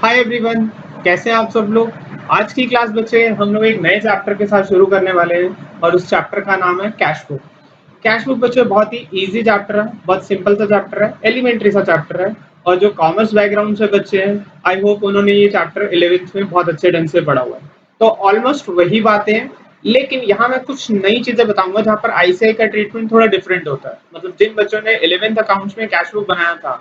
Hi everyone, कैसे हैं आप सब लोग। आज की क्लास बच्चे हम लोग एक नए चैप्टर के साथ शुरू करने वाले हैं और उस चैप्टर का नाम है कैश बुक। कैश बुक बच्चे बहुत ही इजी चैप्टर है, बहुत सिंपल सा चैप्टर है, एलिमेंट्री सा चैप्टर है। और जो कॉमर्स बैकग्राउंड से बच्चे हैं, आई होप उन्होंने ये चैप्टर 11th में बहुत अच्छे ढंग से पढ़ा हुआ है। तो ऑलमोस्ट वही बातें हैं, लेकिन यहाँ मैं कुछ नई चीजें बताऊंगा जहाँ पर आईसीआई का ट्रीटमेंट थोड़ा डिफरेंट होता है। मतलब जिन बच्चों ने 11th अकाउंट्स में कैश बुक बनाया था,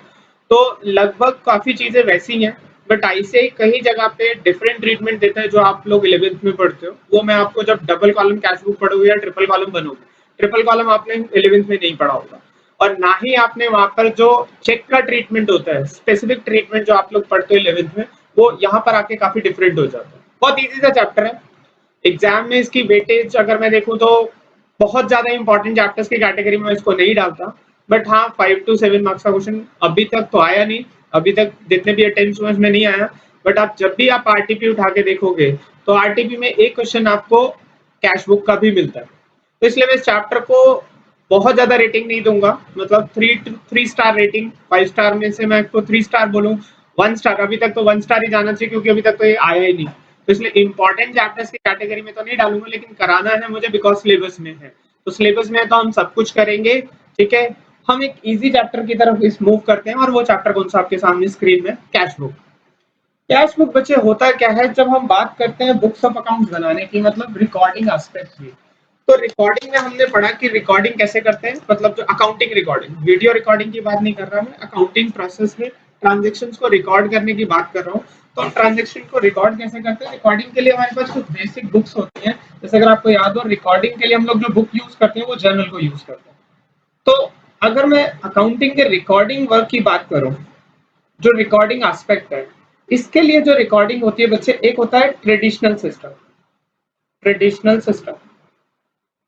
तो लगभग काफी चीजें वैसी हैं, बट आईसीआई कई जगह पे डिफरेंट ट्रीटमेंट देता है जो आप लोग 11th में पढ़ते हो। वो मैं आपको जब डबल कॉलम कैश बुक पढ़ोगे या ट्रिपल कॉलम बनोगे, ट्रिपल कॉलम आपने 11th में नहीं पढ़ा होगा, और ना ही आपने वहां पर जो चेक का ट्रीटमेंट होता है, स्पेसिफिक ट्रीटमेंट जो आप लोग पढ़ते हो 11th में, वो यहाँ पर आके काफी डिफरेंट हो जाता है। बहुत इजी सा चैप्टर है। एग्जाम में इसकी वेटेज अगर मैं देखूं तो बहुत ज्यादा इंपॉर्टेंट चैप्टर्स की कैटेगरी में इसको नहीं डालता, बट हाँ 5 to 7 मार्क्स का क्वेश्चन अभी तक तो आया नहीं। अभी तक जितने भी अटेम्प्ट्स हुए उसमें नहीं आया। बट आप जब भी आप आरटीपी उठा के देखोगे तो आरटीपी में एक क्वेश्चन आपको कैश बुक का भी मिलता है। तो इसलिए मैं इस चैप्टर को बहुत ज्यादा रेटिंग नहीं दूंगा। मतलब 3 स्टार रेटिंग, 5 स्टार में से मैं इसको 3 स्टार बोलूँ, 1 स्टार। अभी तक तो 1 स्टार ही जाना चाहिए क्योंकि अभी तक तो ये आया ही नहीं। तो इसलिए इंपॉर्टेंट चैप्टर्स की कैटेगरी में तो नहीं डालूंगा, लेकिन कराना है मुझे बिकॉज सिलेबस में है। तो सिलेबस में है तो हम सब कुछ करेंगे। ठीक है, हम एक इजी चैप्टर की तरफ इस मूव करते हैं, और वो चैप्टर कौन सा आपके सामने स्क्रीन में, कैश बुक। कैश बुक बच्चे होता क्या है, जब हम बात करते हैं बुक्स ऑफ अकाउंट्स बनाने की, मतलब रिकॉर्डिंग एस्पेक्ट की, तो रिकॉर्डिंग में हमने पढ़ा कि रिकॉर्डिंग कैसे करते हैं। मतलब जो अकाउंटिंग रिकॉर्डिंग, वीडियो रिकॉर्डिंग की बात नहीं कर रहा मैं, अकाउंटिंग प्रोसेस में ट्रांजेक्शन्स को रिकॉर्ड करने की बात कर रहा हूँ। तो हम ट्रांजेक्शन को रिकॉर्ड कैसे करते हैं, रिकॉर्डिंग के लिए हमारे पास कुछ बेसिक बुक्स होती हैं। जैसे अगर आपको याद हो, रिकॉर्डिंग के लिए हम लोग जो बुक यूज करते हैं वो जर्नल को यूज करते हैं। तो अगर मैं अकाउंटिंग के रिकॉर्डिंग वर्क की बात करूं, जो रिकॉर्डिंग एस्पेक्ट है, इसके लिए जो रिकॉर्डिंग होती है बच्चे, एक होता है traditional system. Traditional system,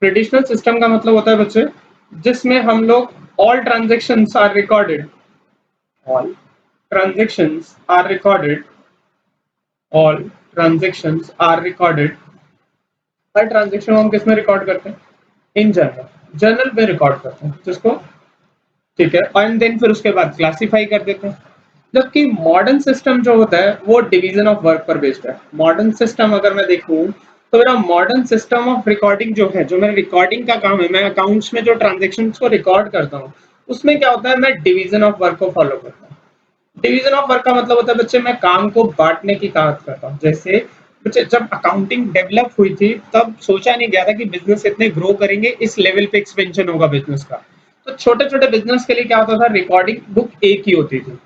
traditional system का मतलब होता है बच्चे जिसमें हम लोग all transactions are recorded, all transactions are recorded, all transactions are recorded. हर ट्रांजेक्शन को हम किस में रिकॉर्ड करते हैं, इन जर्नल, जर्नल में रिकॉर्ड करते हैं जिसको, ठीक है, एंड देन फिर उसके बाद क्लासिफाई कर देते हैं। जबकि मॉडर्न सिस्टम जो होता है वो डिवीजन ऑफ वर्क पर बेस्ड है। मॉडर्न सिस्टम अगर मैं देखूं तो मेरा मॉडर्न सिस्टम ऑफ रिकॉर्डिंग जो है, जो मेरा रिकॉर्डिंग का काम है, मैं अकाउंट्स में जो ट्रांजेक्शन को रिकॉर्ड करता हूँ, उसमें क्या होता है, मैं डिवीजन ऑफ वर्क को फॉलो करता हूँ। डिवीजन ऑफ वर्क का मतलब होता है बच्चे, मैं काम को बांटने की बात करता हूँ। जैसे बच्चे, जब अकाउंटिंग डेवलप हुई थी तब सोचा नहीं गया था कि बिजनेस इतने ग्रो करेंगे, इस लेवल पे एक्सपेंशन होगा बिजनेस का। तो छोटे छोटे बिजनेस के लिए क्या होता था, रिकॉर्डिंग बुक एक ही होती थी।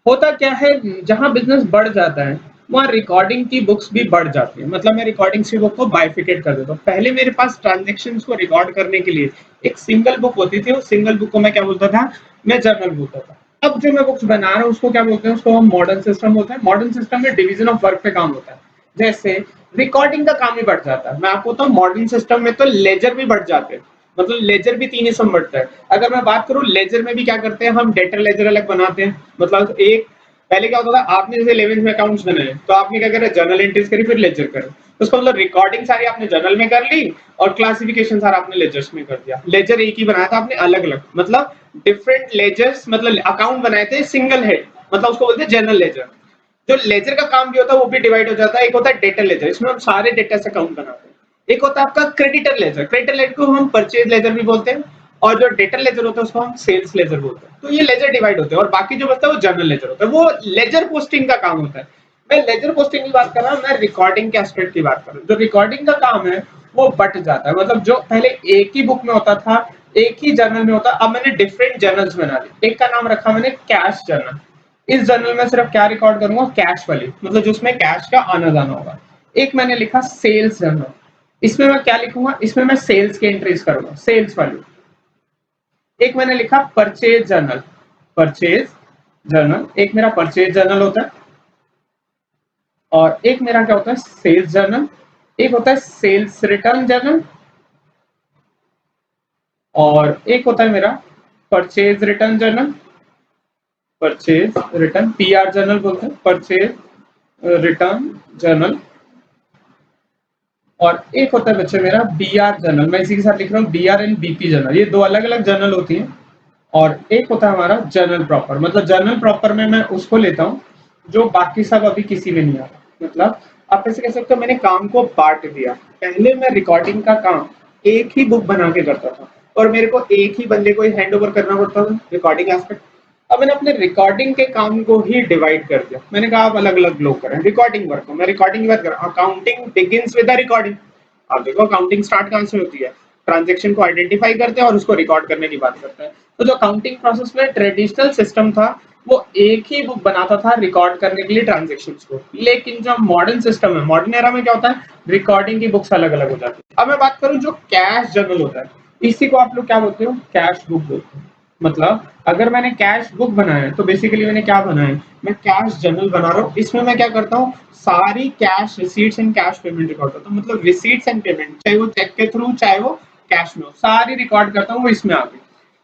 होता क्या है, जहां बिजनेस बढ़ जाता है वहां रिकॉर्डिंग की बुक्स भी बढ़ जाती है। मतलब मैं रिकॉर्डिंग की बुक को बाइफिकेट कर देता हूँ। पहले मेरे पास ट्रांजेक्शन को रिकॉर्ड करने के लिए एक सिंगल बुक होती थी। उस सिंगल बुक को मैं क्या बोलता था, मैं जर्नल बोलता था। अब जो मैं बुक्स बना रहा हूँ उसको क्या बोलते हैं, उसको हम मॉडर्न सिस्टम होता है। मॉडर्न सिस्टम में डिवीजन ऑफ वर्क पे काम होता है। जैसे रिकॉर्डिंग का काम ही बढ़ जाता है। मैं आपको बताऊं, मॉडर्न सिस्टम में तो लेजर भी बढ़ जाते हैं। मतलब लेजर भी 3 हिस्सों में बढ़ता है। अगर मैं बात करूं, लेजर में भी क्या करते हैं, हम डेटर लेजर अलग बनाते हैं। मतलब एक, पहले क्या होता था, आपने जैसे 11th में अकाउंट्स बनाए तो आपने क्या करा, जर्नल एंट्रीज करी, फिर लेजर करी। उसका मतलब रिकॉर्डिंग सारी आपने जर्नल में कर ली और क्लासिफिकेशन सारा आपने लेजर्स में कर दिया। लेजर एक ही बनाया था आपने अलग अलग, मतलब डिफरेंट लेजर्स, मतलब अकाउंट बनाए थे सिंगल हेड, मतलब उसको बोलते हैं जनरल लेजर। जो लेजर का काम भी होता है वो भी डिवाइड हो जाता है। एक होता है डेटा लेजर, इसमें हम सारे डेटा से अकाउंट बनाते हैं। एक होता है आपका क्रेडिटर लेजर, क्रेडिटर लेजर को हम परचेज लेजर भी बोलते हैं। और जो डेटा लेजर होता है उसको हम सेल्स लेजर बोलते हैं। तो ये लेजर डिवाइड होते हैं, और बाकी जो बचता है वो जनरल लेजर होता है। वो लेजर पोस्टिंग का काम होता है। मैं लेजर पोस्टिंग की बात कर रहा हूँ, मैं रिकॉर्डिंग के एस्पेक्ट की बात कर रहा हूँ। जो रिकॉर्डिंग का काम है वो बट जाता है। मतलब जो पहले एक ही बुक में होता था, एक ही जर्नल में होता, अब मैंने डिफरेंट जर्नल्स बना दिए। एक का नाम रखा मैंने कैश जर्नल। इस जर्नल में सिर्फ क्या रिकॉर्ड करूंगा, कैश वाली, मतलब जिसमें कैश का आना जाना होगा। एक मैंने लिखा सेल्स जर्नल, इसमें मैं क्या लिखूंगा, इसमें मैं सेल्स की एंट्रीज करूंगा, सेल्स वाली। एक मैंने लिखा परचेज जर्नल, परचेज जर्नल, एक मेरा परचेज जर्नल होता है। और एक मेरा क्या होता है, सेल्स जर्नल। एक होता है सेल्स रिटर्न जर्नल, और एक होता है मेरा purchase return journal. Purchase return, PR journal बोलते हैं, परचेज रिटर्न जर्नल। और एक होता है बच्चे मेरा बीआर जर्नल, मैं इसी के साथ लिख रहा हूँ बीआर एंड बीपी जर्नल। ये दो अलग अलग जर्नल होती हैं। और एक होता है हमारा जर्नल प्रॉपर, मतलब जर्नल प्रॉपर में मैं उसको लेता हूँ जो बाकी सब अभी किसी में नहीं आ रहा। मतलब आप ऐसे कह सकते हो मैंने काम को बांट दिया। पहले मैं रिकॉर्डिंग का काम एक ही बुक बना के करता था और मेरे को एक ही बंदे को ही हैंड ओवर करना पड़ता था रिकॉर्डिंग एस्पेक्ट। अब मैंने अपने रिकॉर्डिंग के काम को ही डिवाइड कर दिया। मैंने कहा आप अलग अलग लोग करें रिकॉर्डिंग वर्क को, मैं रिकॉर्डिंग की बात कर रहा हूँ। Accounting begins with the recording. आप देखो अकाउंटिंग स्टार्ट कहाँ से होती है, ट्रांजेक्शन को आइडेंटिफाई करते हैं और उसको रिकॉर्ड करने की बात करते हैं। तो जो अकाउंटिंग प्रोसेस में ट्रेडिशनल सिस्टम था वो एक ही बुक बनाता था रिकॉर्ड करने के लिए ट्रांजेक्शन्स को। लेकिन जो मॉडर्न सिस्टम है, मॉडर्न एरा में क्या होता है, रिकॉर्डिंग की बुक्स अलग अलग हो जाती है। अब मैं बात करूं जो कैश जर्नल होता है, इसी को आप लोग क्या बोलते हो, कैश बुक बोलते हो। मतलब अगर मैंने कैश बुक बनाया है तो बेसिकली मैंने क्या बनाया है, मैं कैश जर्नल बना रहा हूँ। इसमें मैं क्या करता हूँ, सारी cash receipts and cash payment record करता हूँ। मतलब रिसीट्स एंड पेमेंट, चाहे वो चेक के थ्रू चाहे वो कैश में हो, सारी रिकॉर्ड करता हूँ, वो इसमें आ गई।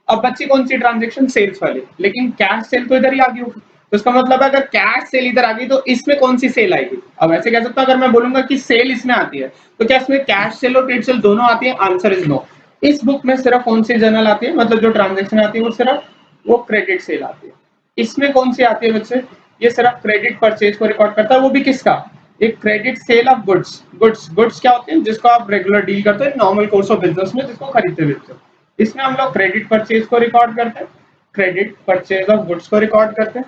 अब बच्ची कौन सी ट्रांजेक्शन, सेल्स वाली, लेकिन कैश सेल तो इधर ही आ गई होगी। तो इसका मतलब अगर कैश सेल इधर आ गई तो इसमें कौन सी सेल आएगी। अब ऐसे कह सकता हूं अगर मैं बोलूंगा कि सेल इसमें आती है तो क्या इसमें कैश सेल और ट्रेड सेल दोनों आती है, आंसर इज नो। इस बुक में सिर्फ कौन सी जर्नल आती है, मतलब जो ट्रांजेक्शन आती है वो सिर्फ वो क्रेडिट सेल आती है। इसमें कौन सी आती है बच्चे, ये सिर्फ क्रेडिट परचेज को रिकॉर्ड करता है, वो भी किसका, एक credit sale of goods. Goods क्या होते हैं, जिसको आप रेगुलर डील करते हैं नॉर्मल कोर्स ऑफ बिजनेस में, जिसको खरीदते बेचते हो। इसमें हम लोग क्रेडिट परचेज को रिकॉर्ड करते हैं, क्रेडिट परचेज ऑफ गुड्स को रिकॉर्ड करते हैं।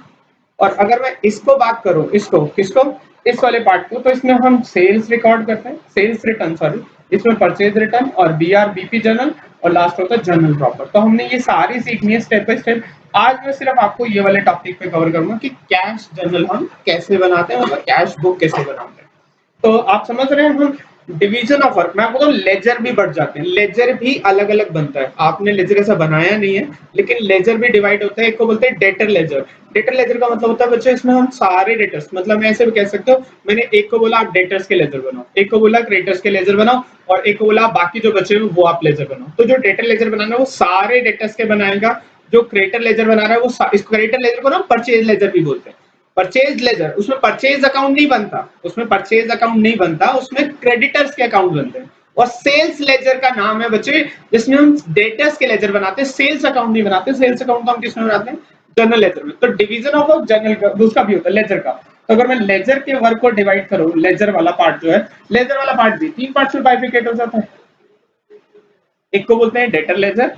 और अगर मैं इसको बात करूं, इसको किसको, इस वाले पार्ट को, तो इसमें हम सेल्स रिकॉर्ड करते हैं, सेल्स रिटर्न सॉरी, इसमें परचेज रिटर्न और बीआरबीपी जर्नल और लास्ट होता है जर्नल प्रॉपर। तो हमने ये सारी सीखनी है स्टेप बाय स्टेप। आज मैं सिर्फ आपको ये वाले टॉपिक पे कवर करूंगा कि कैश जर्नल हम कैसे बनाते हैं, मतलब कैश बुक कैसे बनाते हैं। तो आप समझ रहे हैं हम डिवीजन ऑफ वर्क में आपको तो लेजर भी बढ़ जाते हैं, लेजर भी अलग अलग बनता है। आपने लेजर ऐसा बनाया नहीं है, लेकिन लेजर भी डिवाइड होता है। एक को बोलते हैं डेटर लेजर। डेटर लेजर का मतलब होता है बच्चों इसमें हम सारे डेटर्स, मतलब मैं ऐसे भी कह सकता हूँ, मैंने एक को बोला आप डेटर्स के लेजर बनाओ, एक को बोला क्रेडिटर्स के लेजर बनाओ, और एक को बोला बाकी जो बचे हुए वो आप लेजर बनाओ। तो जो डेटर लेजर बनाना है वो सारे डेटर्स के बनाएगा। जो क्रेडिटर लेजर बना रहा है वो इस क्रेडिटर लेजर को ना परचेज लेजर भी बोलते हैं। परचेज लेजर, उसमें परचेज अकाउंट नहीं बनता, उसमें परचेज अकाउंट नहीं बनता, उसमें क्रेडिटर्स के अकाउंट बनते हैं। और सेल्स लेजर का नाम है बच्चे जिसमें हम डेटर्स के लेजर बनाते हैं, सेल्स अकाउंट नहीं बनाते। सेल्स अकाउंट तो हम किसमें बनाते हैं, जर्नल लेजर में। तो डिवीजन ऑफ वर्क जर्नल का दूसरा भी होता है लेजर का। तो अगर मैं लेजर के वर्क को डिवाइड करूं, लेजर वाला पार्ट जो है, लेजर वाला पार्ट भी तीन पार्ट में बाइफिकेट हो जाता है। एक को बोलते हैं डेटर लेजर,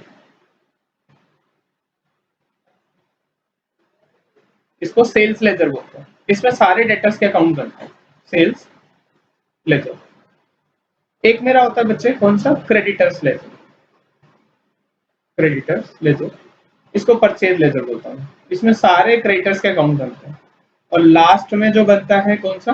इसको सेल्स लेजर बोलते हैं, इसमें सारे डेटर्स के अकाउंट बनते हैं, सेल्स लेजर। एक मेरा होता है बच्चे कौन सा, क्रेडिटर्स लेजर, क्रेडिटर्स लेजर, इसको परचेज लेजर बोलता हूँ। इसमें सारे क्रेडिटर्स के अकाउंट बनते हैं। और लास्ट में जो बनता है कौन सा,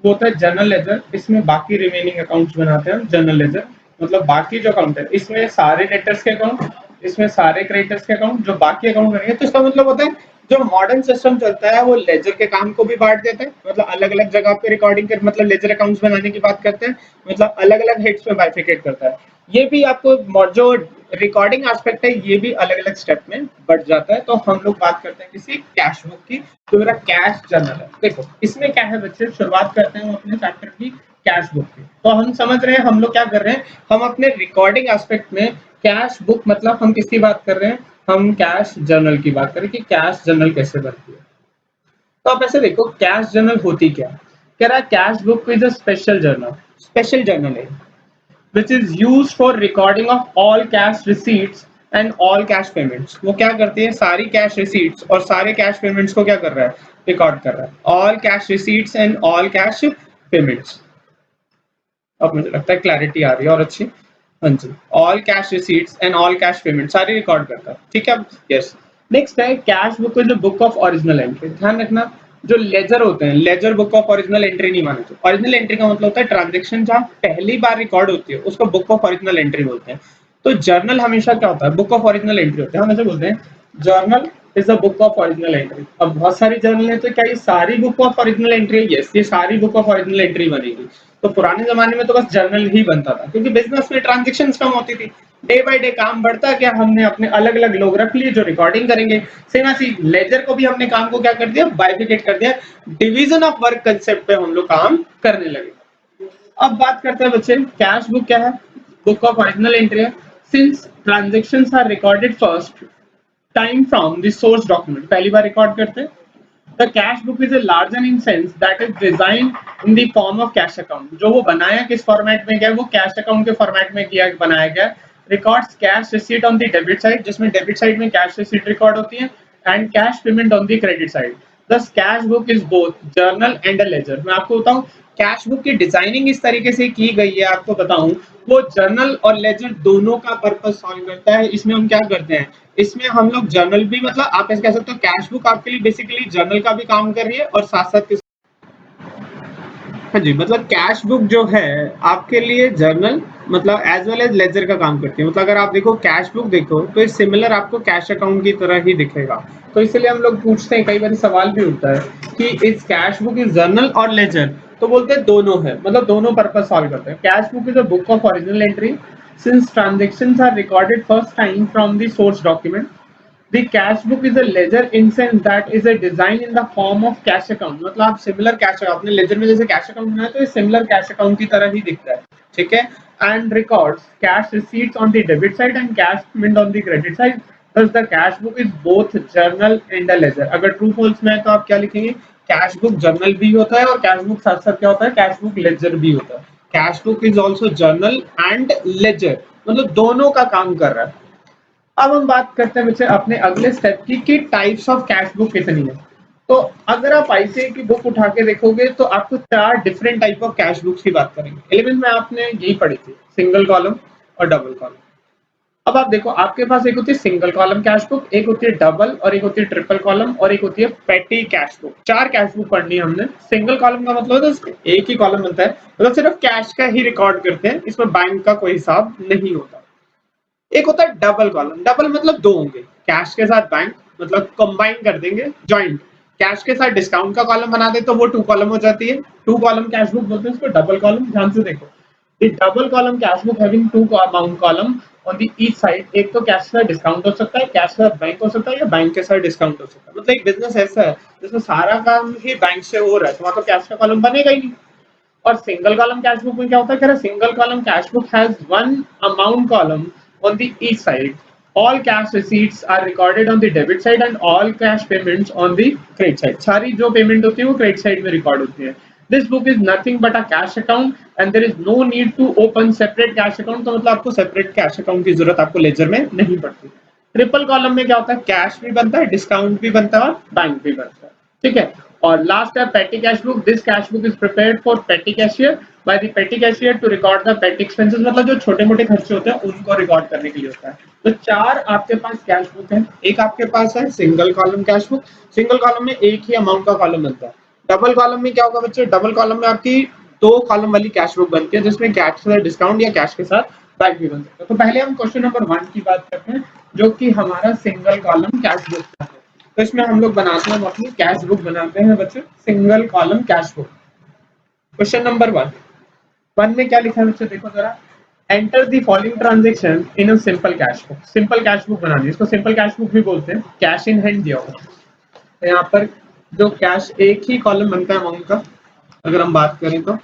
वो होता है जर्नल लेजर। इसमें बाकी रिमेनिंग अकाउंट्स बनाते हैं जर्नल लेजर। मतलब बाकी जो अकाउंट है इसमें सारे डेटर्स के अकाउंट, इसमें सारे क्रेडिटर्स के अकाउंट, जो बाकी अकाउंट बनेंगे। तो इसका मतलब होता है जो मॉडर्न सिस्टम चलता है वो लेजर के काम को भी बांट देता है, मतलब अलग अलग जगह पे रिकॉर्डिंग कर, मतलब लेजर अकाउंट्स बनाने की बात करते हैं, मतलब अलग अलग हेड्स में बाइफिकेट करता है। ये भी आपको जो रिकॉर्डिंग एस्पेक्ट है ये भी अलग अलग स्टेप में बढ़ जाता है। तो हम लोग बात करते हैं किसी कैश बुक की, तो मेरा कैश जर्नल है। देखो इसमें क्या है बच्चे, शुरुआत करते हैं हम अपने चैप्टर की कैश बुक की। तो हम समझ रहे हैं हम लोग क्या कर रहे हैं, हम अपने रिकॉर्डिंग एस्पेक्ट में कैश बुक, मतलब हम किसकी बात कर रहे हैं, हम कैश जर्नल की बात करें कि कैश जर्नल कैसे बनती है। तो आप ऐसे देखो कैश जर्नल होती क्या, कह रहा है cash book is a special journal, special journal है which is used for recording of all cash receipts and all cash payments। वो क्या करती है, सारी कैश रिसीट्स और सारे कैश पेमेंट्स को क्या कर रहा है, रिकॉर्ड कर रहा है। All cash receipts and all cash payments. अब मुझे लगता है क्लैरिटी आ रही है और अच्छी। हाँ जी, all cash receipts and all cash payment सारी रिकॉर्ड करता है, ठीक है। यस, नेक्स्ट है cash book is book of original entry. ध्यान रखना जो लेजर होते हैं, ledger book of original entry नहीं मानते। ओरिजिनल एंट्री का मतलब होता है ट्रांजेक्शन जहां पहली बार रिकॉर्ड होती है उसको बुक ऑफ ओरिजिनल एंट्री बोलते हैं। तो जर्नल हमेशा क्या होता है, बुक ऑफ ओरिजिनल एंट्री होता है। हम ऐसे बोलते हैं journal is a book of original entry. अब बहुत सारी जर्नल है तो क्या ये सारी बुक ऑफ ओरिजिनल एंट्री है, यस ये सारी बुक ऑफ ओरिजिनल एंट्री बनेगी। तो पुराने जमाने में तो बस जर्नल ही बनता था क्योंकि बिजनेस में ट्रांजेक्शन कम होती थी। डे बाय डे काम बढ़ता गया, हमने अपने अलग अलग लोग रख लिए जो रिकॉर्डिंग करेंगे। सेम ऐसी लेजर को भी हमने काम को क्या कर दिया, बाइफिकेट कर दिया। डिवीजन ऑफ वर्क कंसेप्ट पे हम लोग काम करने लगे। अब बात करते हैं बच्चे कैश बुक क्या है, बुक ऑफ ओरिजिनल एंट्री है। Since transactions are recorded first time from the source document, पहली बार रिकॉर्ड करते हैं The cash book is a larger in sense that is designed in the form of cash account. जो वो बनाया किस format में गया, वो कैश अकाउंट के फॉर्मेट में किया बनाया गया. Records cash receipt on the debit side, जिसमें डेबिट साइड में कैश रिसीट रिकॉर्ड होती है, and cash payment on the credit side. Thus cash book is both journal and a ledger. मैं आपको बताऊं कैश बुक की डिजाइनिंग इस तरीके से की गई है, आपको बताऊं वो जर्नल और लेजर दोनों का पर्पस सॉल्व करता है. इसमें हम क्या करते हैं, इसमें हम लोग जर्नल भी, मतलब आप ऐसे कह सकते हो कैश बुक आपके लिए बेसिकली जर्नल का भी काम कर रही है और साथ साथ, हाँ जी, मतलब कैश बुक जो है आपके लिए जर्नल मतलब एज वेल एज लेजर का काम करती है. मतलब अगर आप देखो कैश बुक देखो तो ये सिमिलर आपको कैश अकाउंट की तरह ही दिखेगा. तो इसलिए हम लोग पूछते हैं, कई बार सवाल भी उठता है कि इस कैश बुक इज जर्नल और लेजर, तो बोलते हैं दोनों है, मतलब दोनों पर्पस सॉल्व करते हैं. Cash book is a book of original entry since transactions are recorded first time from the source document. The cash book is a ledger in sense that is a design in the form of cash account. मतलब आप similar cash, आपने laser में जैसे cash account बनाया तो ये similar cash account की तरह ही दिखता है, ठीक है. And records cash receipts on the debit side and cash payment on the credit side. Thus the cash book is both journal and a ledger. अगर ट्रू फॉल्स में है तो आप क्या लिखेंगे, कैश बुक जर्नल भी होता है और कैश बुक साथ साथ क्या होता है, कैश बुक लेजर भी होता है. Cash book is also journal and ledger, मतलब दोनों का काम कर रहा है. अब हम बात करते हैं बच्चे अपने अगले स्टेप की कि टाइप्स ऑफ कैश बुक कितनी है. तो अगर आप आईसीआई की बुक उठा के देखोगे तो आपको 4 different type of cash books की बात करेंगे. 11th में आपने यही पढ़ी थी, सिंगल कॉलम और डबल कॉलम. अब आप देखो आपके पास एक होती है सिंगल कॉलम कैश बुक, एक होती है डबल, और एक होती है ट्रिपल कॉलम, और एक होती है पेटी कैश बुक. 4 कैश बुक पढ़नी है हमने. सिंगल कॉलम का मतलब है तो एक ही कॉलम बनता है, मतलब सिर्फ कैश का ही रिकॉर्ड करते हैं, इसमें बैंक का कोई हिसाब नहीं होता. एक होता है डबल कॉलम. डबल मतलब दो होंगे, कैश के साथ बैंक, मतलब कंबाइन कर देंगे, जॉइंट. कैश के साथ डिस्काउंट का कॉलम बना दे तो वो 2 कॉलम हो जाती है. 2 कॉलम कैश बुक बोलते हैं इसको, डबल कॉलम. ध्यान से देखो, the double column cash book having 2 amount column on the each side. एक तो कैश के साथ डिस्काउंट हो सकता है, कैश के साथ बैंक हो सकता है, या बैंक के साथ डिस्काउंट हो सकता है. मतलब एक बिजनेस ऐसा है जिसमें सारा काम ही बैंक से हो रहा है, तो वहां तो कैश का कॉलम बनेगा ही नहीं. और सिंगल कॉलम कैश बुक में क्या होता है, कह रहा single column cash book has one amount column on the each side. All cash receipts are recorded on the debit side and all cash payments on the credit side. सारी जो payment होती है वो क्रेडिट साइड में record होती है. This book is nothing but a cash account and there is no need to open separate cash account. तो मतलब आपको सेपरेट कैश अकाउंट की जरूरत आपको लेजर में नहीं पड़ती. ट्रिपल कॉलम में क्या होता है, कैश भी बनता है, डिस्काउंट भी बनता है और बैंक भी बनता है, ठीक है. और लास्ट है पेटी cash book. This cash book is prepared for पेटी कैशियर बाय द पेटी कैशियर टू रिकॉर्ड द पेटी एक्सपेंसेस. मतलब जो छोटे मोटे खर्चे होते हैं उनको रिकॉर्ड करने के लिए होता है. तो 4 आपके पास कैश बुक है. एक आपके पास है single column cash book. Single column में एक ही अमाउंट का कॉलम बनता है. डबल कॉलम में क्या होगा बच्चे, डबल कॉलम में आपकी 2 कॉलम वाली कैश बुक बनती है जिसमें कैश के साथ डिस्काउंट या कैश के साथ बैंक भी बन सकता है. तो पहले हम क्वेश्चन नंबर 1 की बात करते हैं जो कि हमारा सिंगल कॉलम कैश बुक का है. तो इसमें हम लोग बनाते हैं, अपनी कैश बुक बनाते हैं बच्चे, single column cash book. Question number 1 में क्या लिखा है बच्चे, देखो जरा. Enter the following transaction in a simple cash book. Simple cash book बनानी है, इसको सिंपल कैश बुक भी बोलते हैं. कैश इन हैंड दिया होगा, तो यहाँ पर जो कैश एक ही कॉलम बनता है अमाउंट का, अगर हम बात करें तो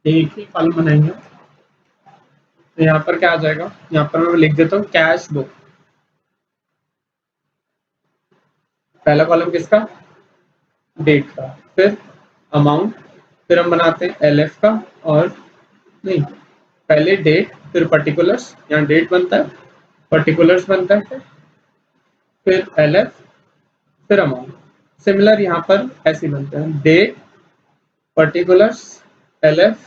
एक ही कॉलम बनाएंगे. तो यहाँ पर क्या आ जाएगा, यहाँ पर मैं लिख देता हूँ कैश बुक. पहला कॉलम किसका, डेट का, फिर अमाउंट, फिर हम बनाते हैं एलएफ का, और नहीं, पहले डेट फिर पर्टिकुलर्स, यहाँ डेट बनता है, पर्टिकुलर्स बनता है, फिर एलएफ, फिर अमाउंट. सिमिलर यहाँ पर ऐसे बनता है, डेट, पर्टिकुलर्स, एलएफ,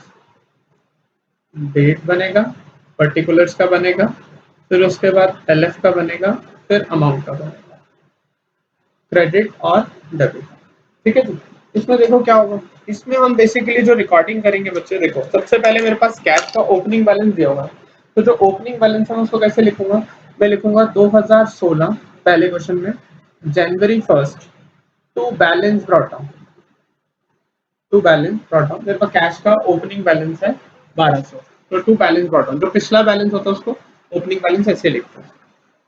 डेट बनेगा, पर्टिकुलर्स का बनेगा, फिर उसके बाद एलएफ का बनेगा, फिर अमाउंट का बनेगा, क्रेडिट और डेबिट, ठीक है जी. इसमें देखो क्या होगा, इसमें हम बेसिकली जो रिकॉर्डिंग करेंगे बच्चे, देखो सबसे पहले मेरे पास कैश का ओपनिंग बैलेंस दिया हुआ है. तो जो ओपनिंग बैलेंस है उसको कैसे लिखूंगा, मैं लिखूंगा 2016 पहले क्वेश्चन में, जनवरी 1 to balance brought down. To balance brought down मेरे पास कैश का ओपनिंग बैलेंस है 1200, तो टू बैलेंस ब्रॉट डाउन जो पिछला बैलेंस होता है उसको ओपनिंग बैलेंस ऐसे लिखते हैं.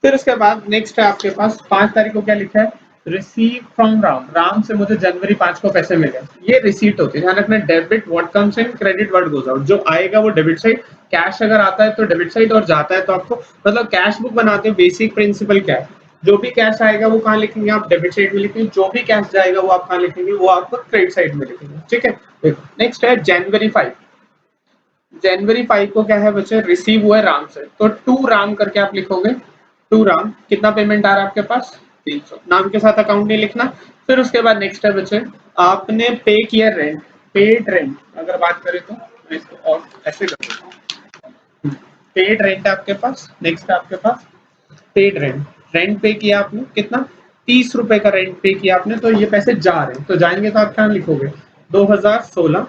फिर उसके बाद नेक्स्ट है आपके पास 5 तारीख को क्या लिखा है, रिसीव फ्रॉम राम, राम से मुझे जनवरी 5 को पैसे मिले, ये रिसीट होती है। ध्यान रखना, debit what comes in, credit what goes out. जो आएगा वो डेबिट साइड, कैश अगर आता है तो डेबिट साइड, और जाता है तो आपको, मतलब कैश बुक बनाते हैं बेसिक प्रिंसिपल क्या है, जो भी कैश आएगा वो कहाँ लिखेंगे आप, डेबिट साइड में लिखेंगे, जो भी कैश जाएगा वो आप कहाँ लिखेंगे, वो आपको क्रेडिट साइड में लिखेंगे। ठीक है, देखो नेक्स्ट है जनवरी 5। जनवरी 5 को क्या है बच्चे, रिसीव हुआ है राम से, तो टू राम करके आप लिखोगे। टू राम, कितना पेमेंट आ रहा है आपके पास, 300, नाम के साथ अकाउंट नहीं लिखना। फिर उसके बाद नेक्स्ट है बच्चे, आपने पे किया रेंट, पेड रेंट अगर बात करें तो मैं इसको और ऐसे कर देता हूँ, पेड रेंट है आपके पास। नेक्स्ट है आपके पास पेड रेंट, रेंट पे किया आपने कितना, 30 रुपए का रेंट पे किया आपने, तो ये पैसे जा रहे हैं, तो जाएंगे तो आप क्या लिखोगे, 2016।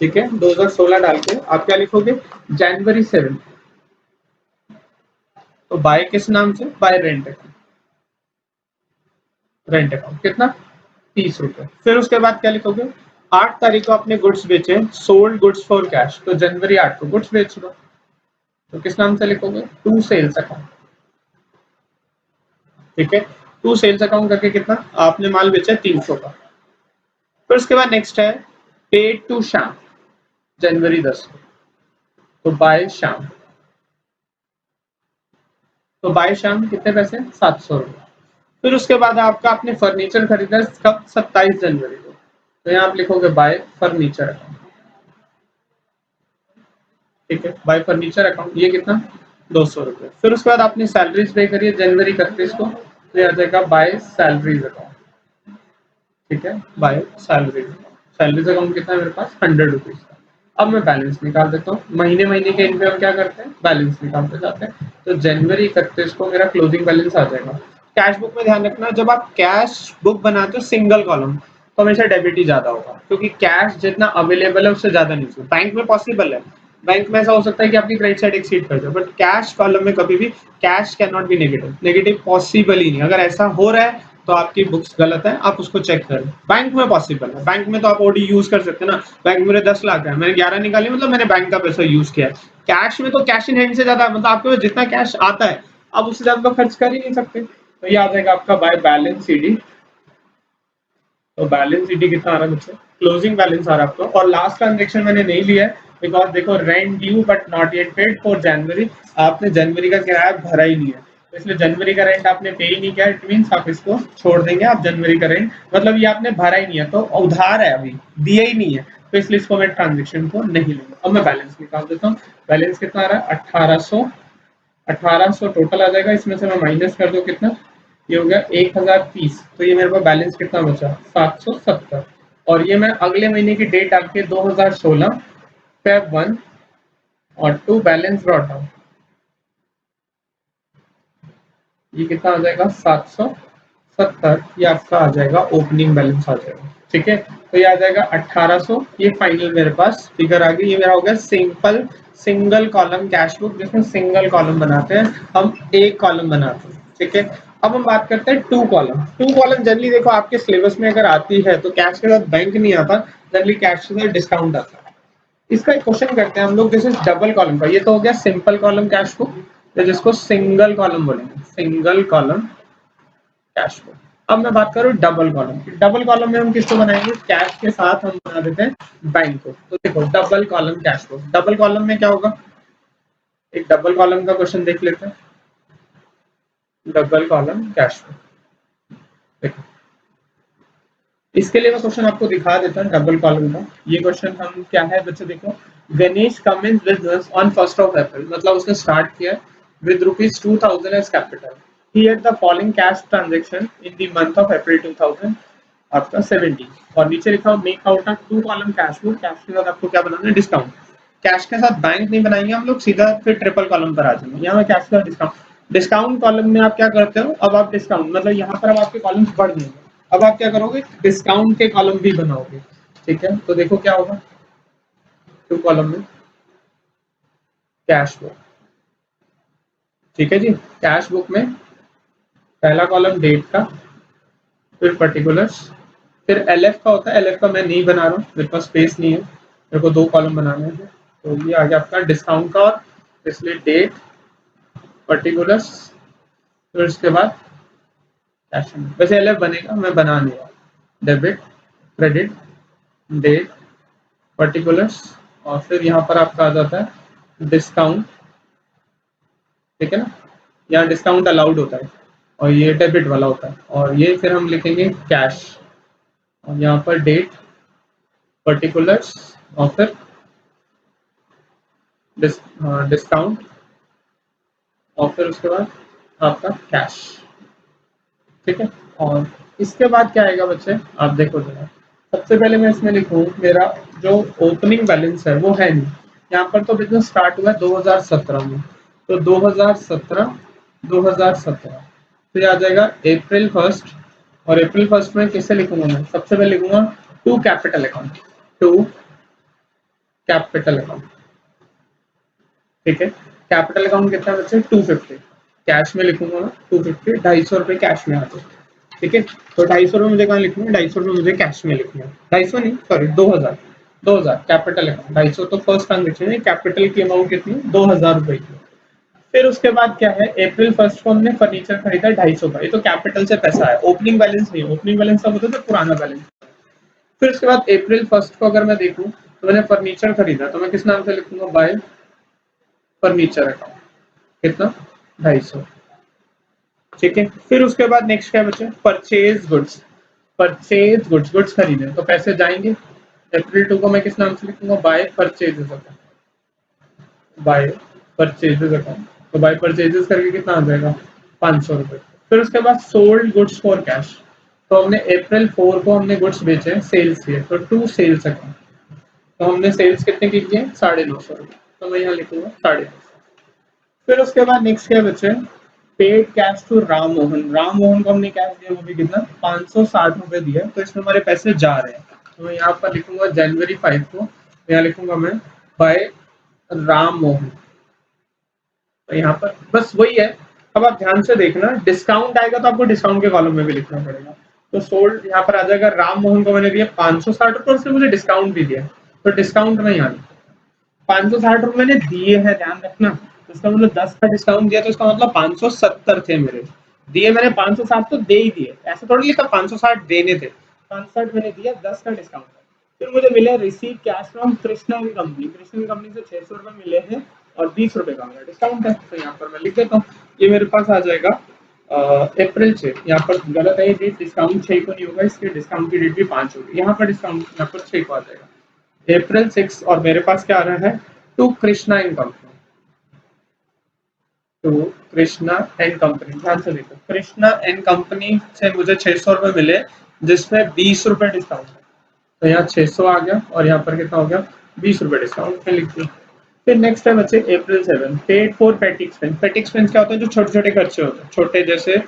ठीक है, 2016 डाल के आप क्या लिखोगे, जनवरी 7। तो बाय किस नाम से, bye rent account, rent account कितना, 30 रुपए। फिर उसके बाद क्या लिखोगे, 8 तारीख को आपने गुड्स बेचे, सोल्ड गुड्स फॉर कैश, तो जनवरी 8 को गुड्स बेच दो, तो किस नाम से लिखोगे, टू सेल्स अकाउंट। ठीक है, टू सेल्स अकाउंट करके कितना आपने माल बेचा, 300 का। फिर उसके बाद नेक्स्ट है पेड टू श्याम, जनवरी 10 को, तो बाय श्याम, तो बाय श्याम कितने पैसे, 700 रुपये। फिर उसके बाद आपका आपने फर्नीचर खरीदा कब, 27 जनवरी को, तो यहाँ आप लिखोगे बाय फर्नीचर अकाउंट। ठीक है, बाय फर्नीचर अकाउंट, ये कितना, 200 रुपये। फिर उसके बाद आपने सैलरीज पे करी है जनवरी 31 को, तो आ जाएगा बाय सैलरीज अकाउंट। ठीक है, by salaries account, salaries account कितना है मेरे पास, 100 रुपीज का। अब मैं बैलेंस निकाल देता हूँ, महीने महीने के इनपे हम क्या करते हैं, बैलेंस निकालते जाते हैं। तो जनवरी 31 को मेरा क्लोजिंग बैलेंस आ जाएगा। कैश बुक में ध्यान रखना, जब आप कैश बुक बनाते हो सिंगल कॉलम, तो हमेशा डेबिट ही ज्यादा होगा, क्योंकि कैश जितना अवेलेबल है उससे ज्यादा नहीं। बैंक में पॉसिबल है, बैंक में ऐसा हो सकता है कि आपकी क्रेडिट साइड एक्सीड कर जाए, बट कैश कॉलम में कभी भी cash can not be negative, negative possible ही नहीं। अगर ऐसा हो रहा है तो आपकी बुक्स गलत है, आप उसको चेक करें। बैंक में पॉसिबल है, बैंक में तो आप ओडी यूज कर सकते हैं ना, बैंक मेरे 10 लाख है, मैंने 11 निकाली, मतलब मैंने बैंक का पैसा यूज किया है। कैश में तो कैश इन हैंड से ज्यादा, मतलब आपके पास जितना कैश आता है आप उससे ज्यादा तो खर्च कर ही नहीं सकते। तो ये आ जाएगा आपका बाय बैलेंस सीडी। तो बैलेंस सीडी कितना आ रहा है मुझसे, क्लोजिंग बैलेंस आ रहा है आपको, और लास्ट ट्रांजेक्शन मैंने नहीं लिया है, बिकॉज देखो rent due but not yet paid for January, आपने जनवरी का किराया भरा ही नहीं है, तो इसलिए जनवरी का रेंट आपने पे ही नहीं किया, इट मींस आप इसको छोड़ देंगे। आप जनवरी का रेंट, मतलब ये आपने भरा ही नहीं है, तो उधार है, अभी दिया ही नहीं है, तो इसलिए इसको मैं ट्रांजेक्शन को नहीं लूंगा। अब मैं बैलेंस निकाल देता हूँ, बैलेंस कितना आ रहा है, 1800, 1800 टोटल आ जाएगा, इसमें से मैं माइनस कर दूं कितना, ये हो गया 1030, तो ये मेरे पास बैलेंस कितना बचा, 770। और ये मैं अगले महीने की डेट डाल के 2016 Feb 1 और 2 बैलेंस ब्रॉट डाउन, ये कितना आ जाएगा, 770, ये आपका आ जाएगा ओपनिंग बैलेंस आ जाएगा। ठीक है, तो ये आ जाएगा 1800, ये फाइनल मेरे पास फिगर आ गई। ये मेरा हो गया simple single column cash book, जिसमें सिंगल कॉलम बनाते हैं हम, एक कॉलम बनाते हैं। ठीक है, अब हम बात करते हैं two column. Two column generally देखो आपके सिलेबस में अगर आती है तो कैश के साथ बैंक नहीं आता, जनरली कैश के साथ डिस्काउंट आता है। इसका एक क्वेश्चन करते हैं हम लोग, जैसे डबल कॉलम का, ये तो हो गया सिंपल कॉलम कैश बुक, तो जिसको सिंगल कॉलम बोलेंगे, सिंगल कॉलम कैश फ्लो। अब मैं बात करूं डबल कॉलम की, डबल कॉलम में हम किसको बनाएंगे, कैश के साथ हम बना देते हैं बैंक को। तो देखो double column cash flow, double column में क्या होगा, एक डबल कॉलम का क्वेश्चन देख लेते हैं, डबल कॉलम कैश फ्लो। देखो इसके लिए मैं क्वेश्चन आपको दिखा देता हूँ डबल कॉलम का। ये क्वेश्चन हम क्या है बच्चे, देखो Ganesh commenced business on 1st of April, मतलब उसने स्टार्ट किया with ₹2000 as capital, he had the following cash transaction in the month of April 2000 आपका 17, और नीचे लिखा हो make out of two column cash book, cash के साथ आपको क्या बनाना है, डिस्काउंट। कैश के साथ बैंक नहीं बनाएंगे हम लोग, सीधा फिर ट्रिपल कॉलम पर आ जाएंगे। यहाँ कैश का डिस्काउंट, डिस्काउंट कॉलम में आप क्या करते हो, अब आप डिस्काउंट, मतलब यहाँ पर अब आपके कॉलम्स बढ़ जाएंगे, अब आप क्या करोगे, डिस्काउंट के कॉलम भी बनाओगे। ठीक है, तो देखो क्या होगा, टू कॉलम में कैश बुक। ठीक है जी, कैश बुक में पहला कॉलम डेट का, फिर पर्टिकुलर्स, फिर एलएफ का होता है, एलएफ का मैं नहीं बना रहा हूँ, मेरे पास स्पेस नहीं है, मेरे को दो कॉलम बनाने हैं। तो ये आ गया आपका डिस्काउंट का, और इसलिए डेट पर्टिकुलर्स, फिर उसके बाद कैश में वैसे एलएफ बनेगा, मैं बना नहीं रहा। डेबिट, क्रेडिट, डेट, पर्टिकुलर्स, और फिर यहाँ पर आपका आ जाता है डिस्काउंट, ठीक है ना, यहाँ डिस्काउंट अलाउड होता है और ये डेबिट वाला होता है, और ये फिर हम लिखेंगे कैश, और यहाँ पर डेट, पर्टिकुलर्स, और फिर डिस्काउंट, और फिर उसके बाद आपका कैश, ठीक है। और इसके बाद क्या आएगा बच्चे, आप देखो जरा, सबसे पहले मैं इसमें लिखूँ मेरा जो ओपनिंग बैलेंस है वो है नहीं, यहाँ पर तो बिजनेस स्टार्ट हुआ है 2017 में, तो 2017 फिर आ जाएगा अप्रैल 1, और अप्रैल 1 में किससे लिखूंगा मैं, सबसे पहले लिखूंगा to capital account, to capital account, ठीक है। कैपिटल अकाउंट कितना है बच्चे, 250, कैश में लिखूंगा मैं 250, 250 रुपये कैश में आते, ठीक है। तो 250 रुपये मुझे कहाँ लिखना है, 250 रुपये मुझे कैश में लिखना है, 250 नहीं सॉरी 2000, 2000 कैपिटल अकाउंट, 250 तो फर्स्ट ट्रांजेक्शन है, कैपिटल की अमाउंट कितनी, 2000 रुपये की। फिर उसके बाद क्या है, अप्रैल 1 को हमने फर्नीचर खरीदा 250 का, ये तो कैपिटल से पैसा है, ओपनिंग बैलेंस नहीं, ओपनिंग बैलेंस तब होता था पुराना बैलेंस। फिर उसके बाद अप्रैल 1 को अगर मैं देखूं तो मैंने फर्नीचर खरीदा, तो मैं किस नाम से लिखूंगा, बाय फर्नीचर अकाउंट, कितना, 250, ठीक है। फिर उसके बाद नेक्स्ट क्या बचे, purchase goods, purchase goods, goods खरीदे तो पैसे जाएंगे, अप्रैल 2 को मैं किस नाम से लिखूंगा, by purchases account, by purchases account, तो बाय परचेजेस करके कितना आ जाएगा, 500 रुपये। फिर उसके बाद सोल्ड गुड्स फॉर कैश, तो हमने अप्रैल 4 को हमने गुड्स बेचे, सेल्स किए, तो टू सेल्स अकाउंट, तो हमने सेल्स कितने की किए, 950 रुपये, तो मैं यहाँ लिखूंगा 950। फिर उसके बाद नेक्स्ट क्या बचे, paid cash to Ram Mohan, Ram Mohan को हमने कैश दिया, वो भी कितना, 560 रुपये दिया, तो इसमें हमारे पैसे जा रहे हैं, तो मैं यहाँ पर लिखूंगा जनवरी 5 को, तो यहाँ लिखूंगा मैं बाय राम मोहन, तो यहाँ पर बस वही है। अब आप ध्यान से देखना, डिस्काउंट आएगा तो आपको डिस्काउंट के कॉलम में भी लिखना पड़ेगा, तो सोल्ड यहाँ पर आ जाएगा, राम मोहन को मैंने दिया 560 रुपये, उसने मुझे डिस्काउंट भी दिया, तो डिस्काउंट में यहाँ 560 रुपये मैंने दिए हैं, ध्यान रखना, तो इसका मतलब 10 का डिस्काउंट दिया, तो इसका मतलब 570 थे मेरे दिए, मैंने 560 तो दे ही दिए, ऐसा थोड़ी लिखा 560 देने थे, 560 मैंने दिया, 10 का डिस्काउंट है। फिर मुझे मिले रिसीव कैश फ्रॉम कृष्णा की कंपनी, कृष्णा की कंपनी से 600 रुपये मिले हैं और 20 रुपये का मेरा डिस्काउंट है, तो यहाँ पर मैं लिख देता हूँ, ये मेरे पास आ जाएगा अप्रैल 6, यहाँ पर गलत है ये डेट, डिस्काउंट 6 को नहीं होगा, इसके डिस्काउंट की डेट भी 5 होगी, यहाँ पर डिस्काउंट यहाँ पर 6 को आ जाएगा अप्रैल 6, और मेरे पास क्या आ रहा है, to Krishna and company, to Krishna and company, ध्यान से देखो, कृष्णा एंड कंपनी से मुझे 600 रुपये मिले, जिसमें 20 रुपये डिस्काउंट है, तो यहाँ 600 आ गया, और यहाँ पर कितना हो गया, 20 रुपये डिस्काउंट में लिख दिया। फिर नेक्स्ट है बच्चे अप्रैल 7, पेड फॉर पेटी एक्सपेंस, पेटी एक्सपेंस क्या होता है, जो छोटे छोटे खर्चे होते हैं, छोटे जैसे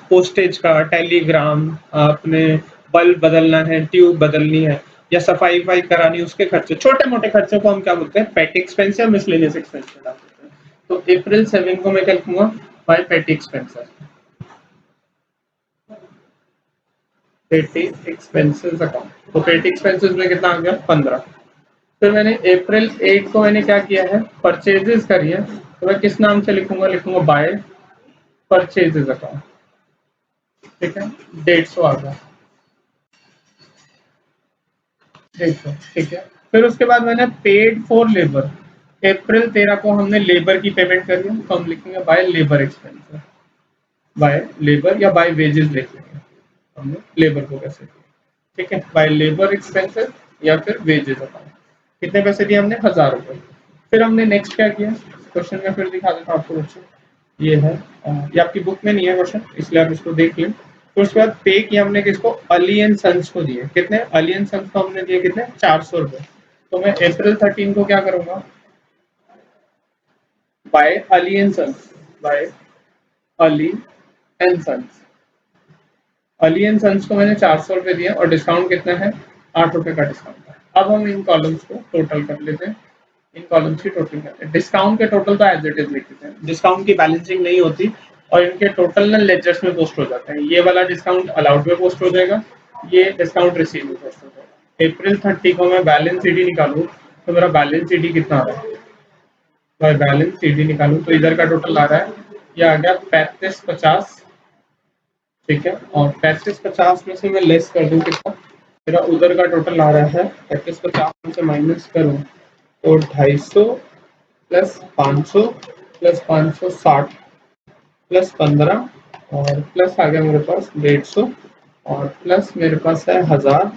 पोस्टेज का, टेलीग्राम, अपने बल्ब बदलना है, ट्यूब बदलनी है, या सफाई वफाई करानी, उसके खर्चे, छोटे मोटे खर्चों को हम क्या बोलते हैं, पेटी एक्सपेंस या मिसलेनियस एक्सपेंस में डाल देते हैं, तो अप्रैल 7 को मैं क्या लिखूंगा, बाय पेटी एक्सपेंसेस, पेटी एक्सपेंसेस अकाउंट, तो पेटी एक्सपेंसेस में कितना आ गया, 15। फिर मैंने अप्रैल 8 को मैंने क्या किया है, परचेजेस करी है, तो मैं किस नाम से लिखूंगा, लिखूंगा बाय परचेजेस अकाउंट, ठीक है, 150 आ गया, 150, ठीक है। फिर उसके बाद मैंने पेड फॉर लेबर, अप्रैल 13 को हमने लेबर की पेमेंट करी है, तो हम लिखेंगे by labour expenses, by labour या बाय वेजेस लिख लेंगे, हमने लेबर को कैसे किया, ठीक है, बाय लेबर एक्सपेंसेस या फिर वेजेस अकाउंट, कितने पैसे दिए हमने, 1000 रुपये। फिर हमने नेक्स्ट क्या किया, क्वेश्चन में फिर दिखा देता हूँ आपको बच्चों, ये है, ये आपकी बुक में नहीं है क्वेश्चन, इसलिए आप इसको देख लें। तो उसके बाद पे किया हमने किसको, अली एंड सन्स को दिए, कितने, अली एंड सन्स को हमने दिए कितने, 400 रुपये, तो मैं अप्रैल 13 को क्या करूंगा, by Ali and sons, by Ali and sons, Ali and sons को मैंने 400 रुपये दिए, और डिस्काउंट कितना है, 8 रुपये का डिस्काउंट है। अब हम इन कॉलम्स को टोटल कर लेते हैं, इन कॉलम्स की टोटल करते हैं, डिस्काउंट के टोटल तो एज इट इज लिख देते हैं, डिस्काउंट की बैलेंसिंग नहीं होती, और इनके टोटल ना लेजर्स में पोस्ट हो जाते हैं, ये वाला डिस्काउंट अलाउड में पोस्ट हो जाएगा, ये डिस्काउंट रिसीव में पोस्ट हो जाएगा। अप्रैल 30 को मैं बैलेंस सीडी निकालूं, तो मेरा बैलेंस सीडी कितना आ रहा है, मैं बैलेंस सीडी निकालूं तो इधर का टोटल आ रहा है, ये आ गया 3550, ठीक है। और 3550 में से मैं लेस कर दूं कितना, मेरा उधर का टोटल आ रहा है 3550 में से माइनस करूं तो 250 प्लस 500 प्लस 560 प्लस 15 और प्लस आ गया मेरे पास 150 और प्लस मेरे पास है 1000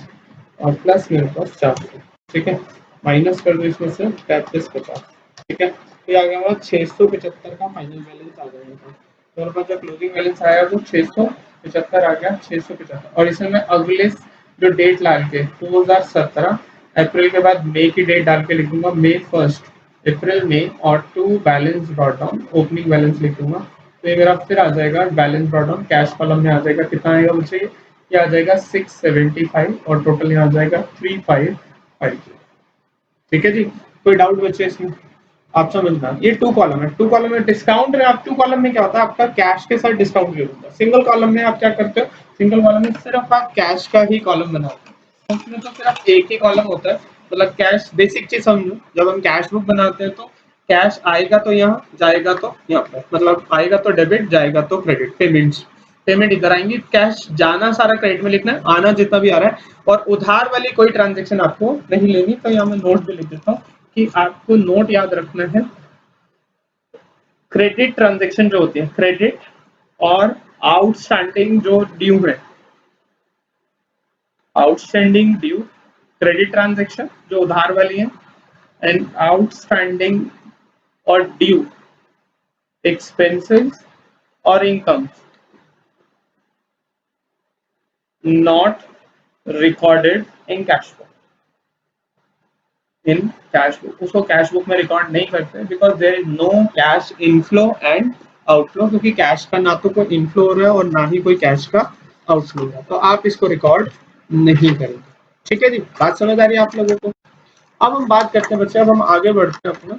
और प्लस मेरे पास 400। ठीक है, माइनस कर दो इसमें से 3550। ठीक है, तो ये आ गया 675 का फाइनल बैलेंस आ जाएगा। तो मेरे पास जो क्लोजिंग बैलेंस आया वो 675 आ गया, 675। और इसमें मैं अगले जो डेट डाल के 2017 अप्रैल के बाद मई की डेट डाल के लिखूंगा मई 1 अप्रैल में और to balance brought down opening balance लिखूंगा। तो ये मेरा फिर आ जाएगा balance brought down cash column में आ जाएगा, कितना आएगा मुझे, ये आ जाएगा 675 और टोटल यहाँ आ जाएगा 355। ठीक है जी, कोई डाउट बचे इसमें? आप समझना, ये टू कॉलम है, टू कॉलम में डिस्काउंट है। आप टू कॉलम में क्या होता है, आपका कैश के साथ डिस्काउंट भी होता है। सिंगल कॉलम में आप क्या करते हो, सिंगल कॉलम में सिर्फ आप कैश का ही कॉलम बनाते हो, उसमें तो सिर्फ एक ही कॉलम होता है। मतलब कैश, बेसिक चीज समझो, जब हम कैश बुक बनाते हैं तो कैश आएगा तो यहाँ, जाएगा तो यहाँ पर, मतलब आएगा तो डेबिट, जाएगा तो क्रेडिट। पेमेंट्स, पेमेंट इधर आएंगी, कैश जाना सारा क्रेडिट में लिखना है, आना जितना भी आ रहा है। और उधार वाली कोई ट्रांजेक्शन आपको नहीं लेनी। तो यहाँ मैं नोट भी लिख देता हूँ कि आपको नोट याद रखना है, क्रेडिट ट्रांजेक्शन जो होती है, क्रेडिट और आउटस्टैंडिंग जो ड्यू है, आउटस्टैंडिंग ड्यू, क्रेडिट ट्रांजेक्शन जो उधार वाली है, एंड आउटस्टैंडिंग और ड्यू एक्सपेंसेस और income not recorded in cash book, in cash book, उसको कैश बुक में रिकॉर्ड नहीं करते because there is no cash inflow and outflow, क्योंकि कैश का ना तो कोई इनफ्लो हो रहा है और ना ही कोई कैश का आउटफ्लो हो रहा है, तो आप इसको रिकॉर्ड नहीं करेंगे। ठीक है जी, बात समझ आ रही है आप लोगों को? अब हम बात करते हैं बच्चे, अब हम आगे बढ़ते हैं अपना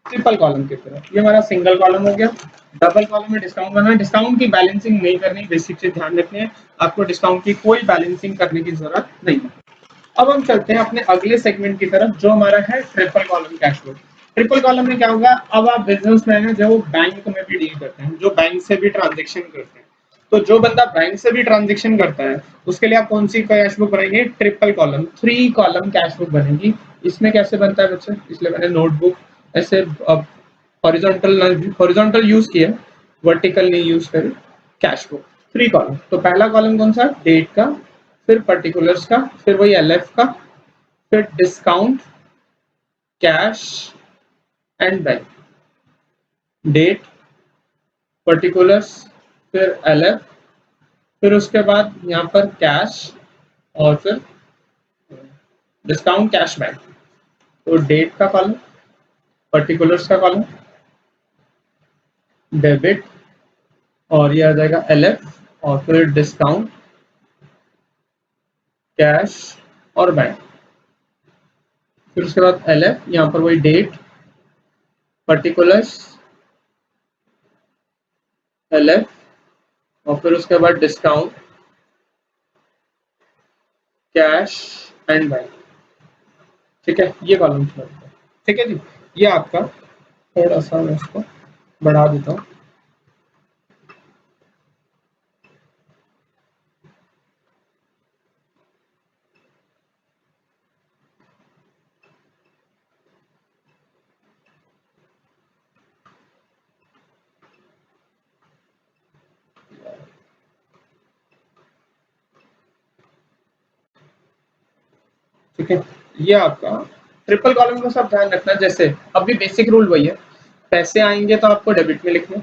ट्रिपल कॉलम की तरफ। ये हमारा सिंगल कॉलम हो गया। डबल कॉलम में डिस्काउंट करना है, डिस्काउंट की बैलेंसिंग नहीं करनी, बेसिक चीज ध्यान रखनी है, आपको डिस्काउंट की कोई बैलेंसिंग करने की जरूरत नहीं है। अब हम चलते हैं अपने अगले सेगमेंट की तरफ जो हमारा है triple column cash flow. Triple column में क्या होगा, अब आप बिजनेसमैन है जो बैंक में भी डील करते हैं, जो बैंक से भी ट्रांजेक्शन करते हैं, तो जो बंदा बैंक से भी ट्रांजेक्शन करता है उसके लिए आप कौन सी कैश बुक बनाएंगे, triple column, 3 column cash book बनेगी। इसमें कैसे बनता है बच्चे, इसलिए मैंने नोटबुक ऐसे हॉरिजॉन्टल हॉरिजॉन्टल यूज किया, वर्टिकल नहीं यूज करी। कैश बुक 3 कॉलम, तो पहला कॉलम कौन सा, डेट का, फिर पर्टिकुलर्स का, फिर वही एलएफ का, फिर discount, cash and bank. Date, particulars, फिर एलएफ, फिर उसके बाद यहाँ पर कैश और फिर डिस्काउंट, कैश, बैंक। तो डेट का कॉलम, पर्टिकुलर्स का कॉलम, डेबिट, और ये आ जाएगा एलएफ, और फिर डिस्काउंट, कैश और बैंक। फिर उसके बाद एलएफ, यहाँ पर वही डेट, पर्टिकुलर्स, एलएफ, और फिर उसके बाद डिस्काउंट, कैश एंड बैंक। ठीक है, ये कॉलम ठीक है जी। ये आपका, थोड़ा सा मैं इसको बढ़ा देता हूँ। ठीक है, ये आपका ट्रिपल कॉलम का सब ध्यान रखना। जैसे अभी बेसिक रूल वही है, पैसे आएंगे तो आपको डेबिट में लिखना,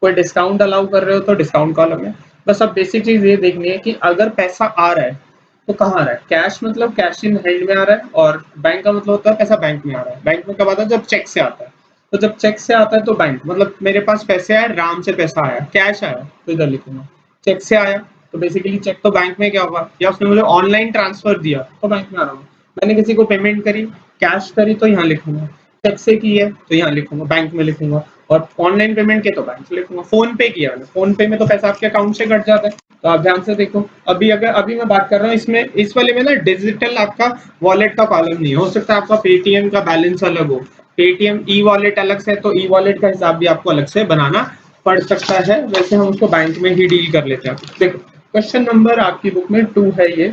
कोई डिस्काउंट अलाउ कर रहे हो तो डिस्काउंट कॉलम में। बस अब बेसिक चीज ये देखनी है कि अगर पैसा आ रहा है तो कहाँ आ रहा है, कैश मतलब कैश इन हैंड में आ रहा है, और बैंक का मतलब होता है पैसा बैंक में आ रहा है। बैंक में कब आता है, जब चेक से आता है। तो जब चेक से आता है तो बैंक, मतलब मेरे पास पैसे आए, राम से पैसा आया, कैश आया तो इधर लिखूंगा, चेक से आया तो बेसिकली चेक तो बैंक में क्या होगा, या उसने मुझे ऑनलाइन ट्रांसफर दिया तो बैंक में आ रहा हूँ, मैंने किसी को पेमेंट करी, कैश करी तो यहाँ लिखूंगा, चेक से की है तो यहाँ लिखूंगा, बैंक में लिखूंगा, और ऑनलाइन पेमेंट के तो बैंक से लिखूंगा। फोन पे किया मैंने, फोन पे में तो पैसा आपके अकाउंट से कट जाता है। तो आप ध्यान से देखो, अभी मैं बात कर रहा हूँ इसमें, इस वाले में ना डिजिटल आपका वॉलेट का कॉलम नहीं है। हो सकता है आपका पेटीएम का बैलेंस अलग हो, पेटीएम ई वॉलेट अलग से, तो ई वॉलेट का हिसाब भी आपको अलग से बनाना पढ़ सकता है, वैसे हम उसको बैंक में ही डील कर लेते हैं। देखो क्वेश्चन नंबर आपकी बुक में 2 है ये,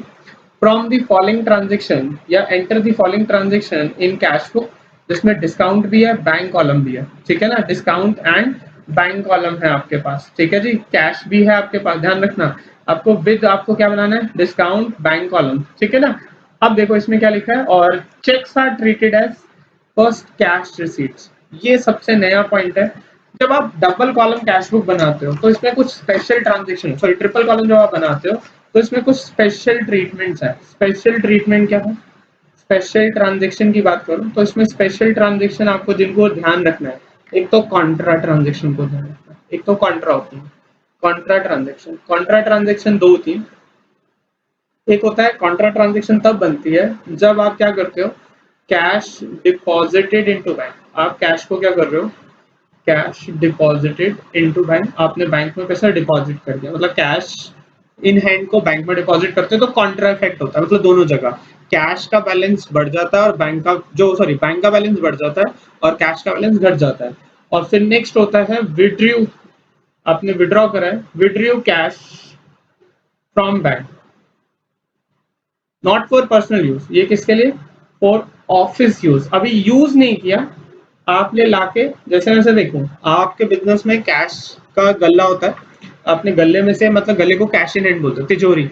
फ्रॉम द फॉलोइंग ट्रांजेक्शन या enter the following transaction in cash book, जिसमें डिस्काउंट भी है, बैंक कॉलम भी है, ठीक है ना, डिस्काउंट एंड बैंक कॉलम है आपके पास, ठीक है जी, कैश भी है आपके पास, ध्यान रखना आपको विद आपको क्या बनाना है, डिस्काउंट बैंक कॉलम, ठीक है ना। अब देखो इसमें क्या लिखा है, और cheques are treated as first cash receipts, ये सबसे नया पॉइंट है। जब आप डबल कॉलम कैश बुक बनाते हो तो इसमें कुछ special transaction, sorry triple column जब आप बनाते हो तो इसमें कुछ स्पेशल ट्रीटमेंट्स है। स्पेशल ट्रीटमेंट क्या है, स्पेशल ट्रांजेक्शन की बात करूं तो इसमें स्पेशल ट्रांजेक्शन आपको जिनको ध्यान रखना है, एक तो कॉन्ट्रा ट्रांजेक्शन को ध्यान रखना है, एक तो कॉन्ट्रा होती है, कॉन्ट्रा ट्रांजेक्शन, कॉन्ट्रा ट्रांजेक्शन दो होती है। एक होता है कॉन्ट्रा ट्रांजेक्शन तब बनती है जब आप क्या करते हो, कैश डिपॉजिटेड इनटू बैंक, आप कैश को क्या कर रहे हो, कैश डिपॉजिटेड इनटू बैंक, आपने बैंक में पैसा डिपॉजिट कर दिया, मतलब कैश इन हैंड को बैंक में डिपॉजिट करते हैं तो कॉन्ट्रा इफेक्ट होता है, मतलब दोनों जगह कैश का बैलेंस बढ़ जाता है और बैंक का जो सॉरी बैंक का बैलेंस बढ़ जाता है और कैश का बैलेंस घट जाता है। और फिर नेक्स्ट होता है विड्रू, आपने विड्रॉ करा है, withdrew cash from bank, not for personal use, ये किसके लिए, फॉर ऑफिस यूज, अभी यूज नहीं किया आपने लाके, जैसे वैसे देखो आपके बिजनेस में कैश का गल्ला होता है, आपने गल्ले में से मतलब गले को कैश इन हैंड बोलते हैं, तिजोरी,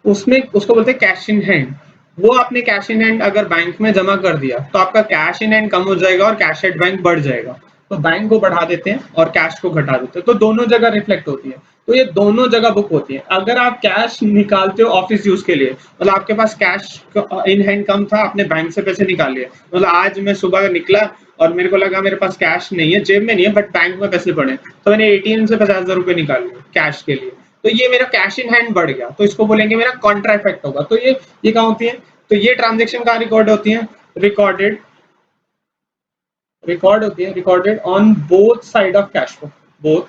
उसमें उसको बोलते हैं कैश इन हैंड, वो आपने कैश इन हैंड अगर बैंक में जमा कर दिया तो आपका कैश इन हैंड कम हो जाएगा और कैश एट बैंक बढ़ जाएगा, तो बैंक को बढ़ा देते हैं और कैश को घटा देते हैं, तो दोनों जगह रिफ्लेक्ट होती है, तो ये दोनों जगह बुक होती है। अगर आप कैश निकालते हो ऑफिस यूज के लिए, मतलब आपके पास कैश इन हैंड कम था, आपने बैंक से पैसे निकाल लिए, मतलब आज मैं सुबह निकला और मेरे को लगा मेरे पास कैश नहीं है, जेब में नहीं है, बट बैंक में पैसे पड़े, तो मैंने एटीएम से 50,000 रुपए निकाल लिए कैश के लिए, तो ये मेरा कैश इन हैंड बढ़ गया, तो इसको बोलेंगे मेरा कॉन्ट्रा इफेक्ट होगा। तो ये कहाँ होती है, तो ये ट्रांजेक्शन कहाँ रिकॉर्ड होती है, रिकॉर्डेड रिकॉर्ड होती है, recorded on both side of cash book, both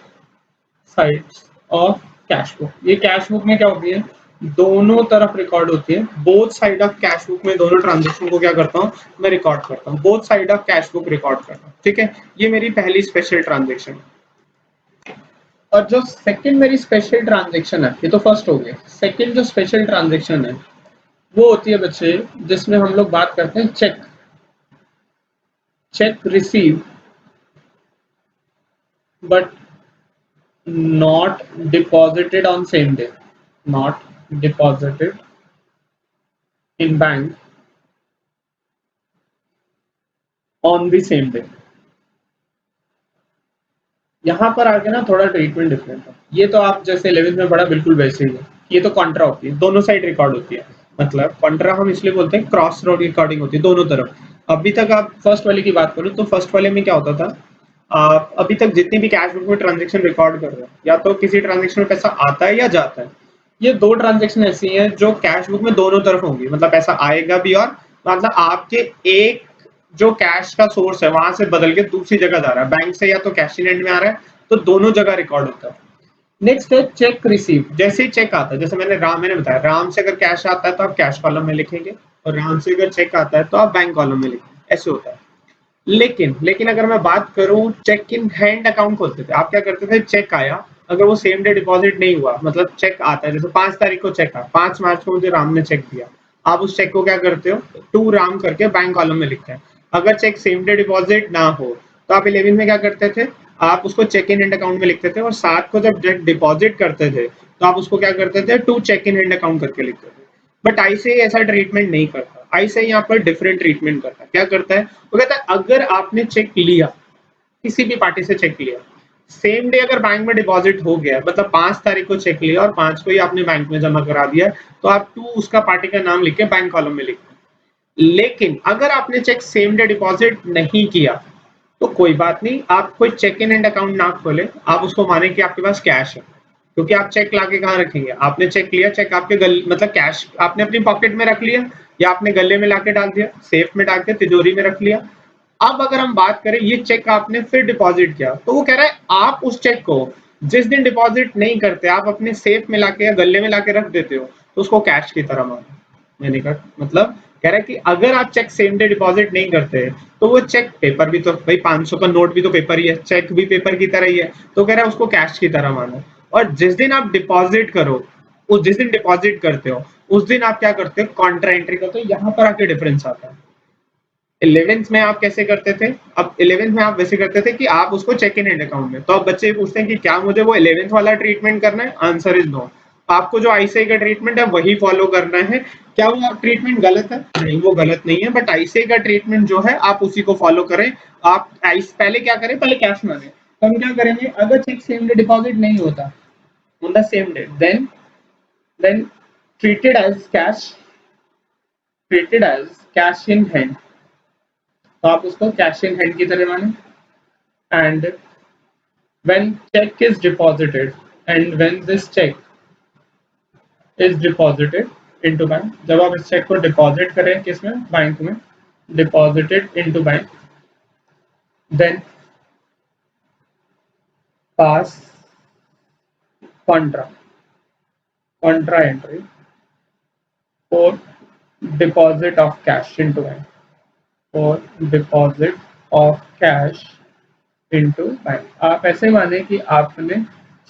sides of cash book, ये कैश बुक में क्या होती है, दोनों तरफ रिकॉर्ड होती है, both side of cash book में दोनों ट्रांजेक्शन को क्या करता हूँ मैं रिकॉर्ड करता हूँ, both side of cash book record करता हूँ, ठीक है, ये मेरी पहली स्पेशल ट्रांजेक्शन। और जो सेकंड मेरी स्पेशल ट्रांजेक्शन है, ये तो फर्स्ट हो गई, सेकंड जो स्पेशल ट्रांजेक्शन है वो होती है बच्चे जिसमें हम लोग बात करते हैं cheque, cheque receive but not deposited on same day, not deposited in bank on the same day। यहाँ पर आगे ना थोड़ा ट्रीटमेंट डिफरेंट है, ये तो आप जैसे 11th में पढ़ा बिल्कुल वैसे ही है, ये तो कॉन्ट्रा होती है, दोनों साइड रिकॉर्ड होती है, मतलब कॉन्ट्रा हम इसलिए बोलते हैं क्रॉस रोड रिकॉर्डिंग होती है दोनों तरफ। अभी तक आप फर्स्ट वाले की बात करो तो फर्स्ट वाले में क्या होता था, आप अभी तक जितनी भी कैश बुक में ट्रांजेक्शन रिकॉर्ड कर रहे हो, या तो किसी ट्रांजेक्शन में पैसा आता है या जाता है, ये दो ट्रांजेक्शन ऐसी हैं जो कैश बुक में दोनों तरफ होंगी, मतलब पैसा आएगा भी और मतलब आपके एक जो कैश का सोर्स है वहां से बदल के दूसरी जगह जा रहा है, बैंक से या तो कैश इन हैंड में आ रहा है, तो दोनों जगह रिकॉर्ड होता है। नेक्स्ट है चेक रिसीव, जैसे ही चेक आता है, जैसे मैंने बताया राम से अगर कैश आता है तो आप कैश कॉलम में लिखेंगे और राम से अगर चेक आता है तो आप बैंक कॉलम में लिखेंगे, ऐसे होता है। लेकिन अगर मैं बात करूं चेक इन हैंड अकाउंट खोलते थे, आप क्या करते थे, चेक आया अगर वो सेम डे डिपॉजिट नहीं हुआ, मतलब चेक आता है जैसे 5 तारीख को चेक आया, 5 मार्च को मुझे राम ने चेक दिया, आप उस चेक को क्या करते हो, टू राम करके बैंक कॉलम में लिखते हैं। अगर चेक सेम डे डिपॉजिट ना हो तो आप 11 में क्या करते थे, आप उसको चेक इन हैंड अकाउंट में लिखते थे, और 7 को जब डिपॉजिट करते थे तो आप उसको क्या करते थे, to cheque in hand account करके लिखते थे। बट आईसीआई ऐसा ट्रीटमेंट नहीं करता, आईसीआई यहाँ पर डिफरेंट ट्रीटमेंट करता है। क्या करता है, वो कहता है अगर आपने चेक लिया, किसी भी पार्टी से चेक लिया, सेम डे अगर बैंक में डिपॉजिट हो गया, मतलब 5 तारीख को चेक लिया और 5 को ही आपने बैंक में जमा करा दिया, तो आप टू उसका पार्टी का नाम लिख के बैंक कॉलम में लिखते हैं। लेकिन अगर आपने चेक सेम डे डिपॉजिट नहीं किया तो कोई बात नहीं, आप कोई चेक इन हैंड अकाउंट ना खोले, आप उसको माने कि आपके पास कैश है, क्योंकि आप चेक लाके कहाँ रखेंगे, आपने चेक लिया, चेक आपके मतलब कैश आपने अपनी पॉकेट में रख लिया या आपने गले में लाके डाल दिया, सेफ में डाल के तिजोरी में रख लिया। अब अगर हम बात करें ये चेक आपने फिर डिपॉजिट किया, तो वो कह रहा है आप उस चेक को जिस दिन डिपॉजिट नहीं करते, आप अपने सेफ में लाके या गले में लाके रख देते हो, तो उसको कैश की तरह मानो। मैंने कहा मतलब कह रहा है कि अगर आप चेक सेम डे डिपॉजिट नहीं करते तो वो चेक पेपर भी तो भाई 500 का नोट भी तो पेपर ही है, चेक भी पेपर की तरह ही है, तो कह रहा है उसको कैश की तरह मानो। और जिस दिन आप डिपॉजिट करो, उस जिस दिन डिपॉजिट करते हो उस दिन आप क्या करते हो, कॉन्ट्रा एंट्री करते हो। यहाँ पर आके डिफरेंस आता है। 11th में आप कैसे करते थे, अब 11th में आप वैसे करते थे कि आप उसको चेक इन एंड अकाउंट में, तो अब बच्चे पूछते हैं कि क्या मुझे वो 11th वाला ट्रीटमेंट करना है, आंसर इज नो। आपको जो आईसीआई का ट्रीटमेंट है वही फॉलो करना है। क्या वो ट्रीटमेंट गलत है? नहीं, वो गलत नहीं है, बट आईसीआई का ट्रीटमेंट जो है आप उसी को फॉलो करें। आप पहले क्या करें, पहले कैश मांगे, तो हम क्या करेंगे, अगर चेक सेम डे डिपॉजिट नहीं होता on the same day, then treated as cash, treated as cash in hand, तो आप उसको कैश इन हैंड की तरह माने। And when check is deposited and when this check is deposited into bank, जब आप इस चेक को डिपॉजिट करें किसमें, बैंक में, deposited into bank, then pass contra entry for deposit of cash into bank, for deposit of cash into bank. आप ऐसे माने कि आपने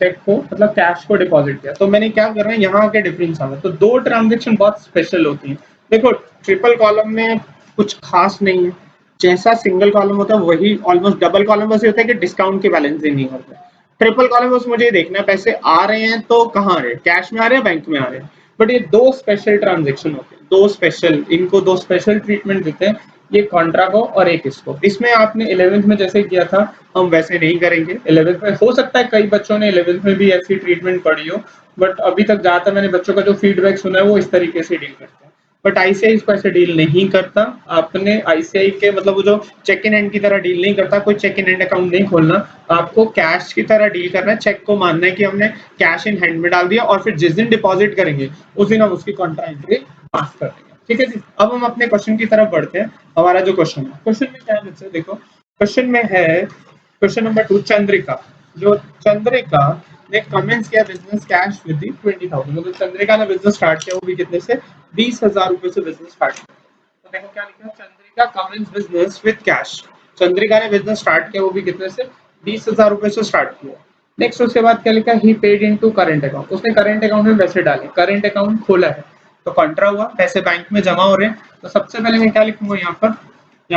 चेक को मतलब कैश को डिपॉजिट किया, तो मैंने क्या करना है, यहाँ आके डिफरेंस आना। तो दो ट्रांजेक्शन बहुत स्पेशल होती है। देखो ट्रिपल कॉलम में कुछ खास नहीं है, जैसा सिंगल कॉलम होता है वही ऑलमोस्ट डबल कॉलम बस ये होता है कि डिस्काउंट के बैलेंस ही नहीं होते। ट्रिपल कॉलम बस मुझे ये देखना है पैसे आ रहे हैं तो कहाँ आ रहे हैं, कैश में आ रहे हैं, बैंक में आ रहे हैं। बट ये दो स्पेशल ट्रांजेक्शन होते हैं, दो स्पेशल, इनको दो स्पेशल ट्रीटमेंट देते हैं, ये कॉन्ट्रा को और एक इसको। इसमें आपने 11th में जैसे किया था हम वैसे नहीं करेंगे। 11th में हो सकता है कई बच्चों ने 11th में भी ऐसी ट्रीटमेंट पढ़ी हो, बट अभी तक ज्यादातर मैंने बच्चों का जो फीडबैक सुना है वो इस तरीके से डील करते हैं। बट आईसीआई इसको ऐसे डील नहीं करता। आपने आईसीआई के मतलब वो जो चेक इन हैंड की तरह डील नहीं करता, कोई चेक इन हैंड अकाउंट नहीं खोलना, आपको कैश की तरह डील करना है। चेक को मानना है कि हमने कैश इन हैंड में डाल दिया और फिर जिस दिन डिपॉजिट करेंगे उस दिन हम उसकी कॉन्ट्रा एंट्री पास कर देंगे। ठीक है जी, अब हम अपने क्वेश्चन की तरफ बढ़ते हैं। हमारा जो क्वेश्चन है, क्वेश्चन में क्या है बच्चे, देखो क्वेश्चन में है क्वेश्चन नंबर 2, चंद्रिका। जो चंद्रिका ने कमेंस किया बिजनेस कैश विद 20,000, मतलब चंद्रिका ने बिजनेस स्टार्ट किया वो भी कितने से, 20,000 रुपए से बिजनेस स्टार्ट किया। तो देखो क्या लिखा है, Chandrika commences business with cash. Chandrika ने बिजनेस स्टार्ट किया वो भी कितने से, 20,000 रुपए से स्टार्ट किया। नेक्स्ट उसके बाद क्या लिखा, ही पेड इनटू करंट अकाउंट, उसने करंट अकाउंट में पैसे डाले, करंट अकाउंट खोला है तो कॉन्ट्रा हुआ, पैसे बैंक में जमा हो रहे हैं। तो सबसे पहले मैं क्या लिखूंगा यहाँ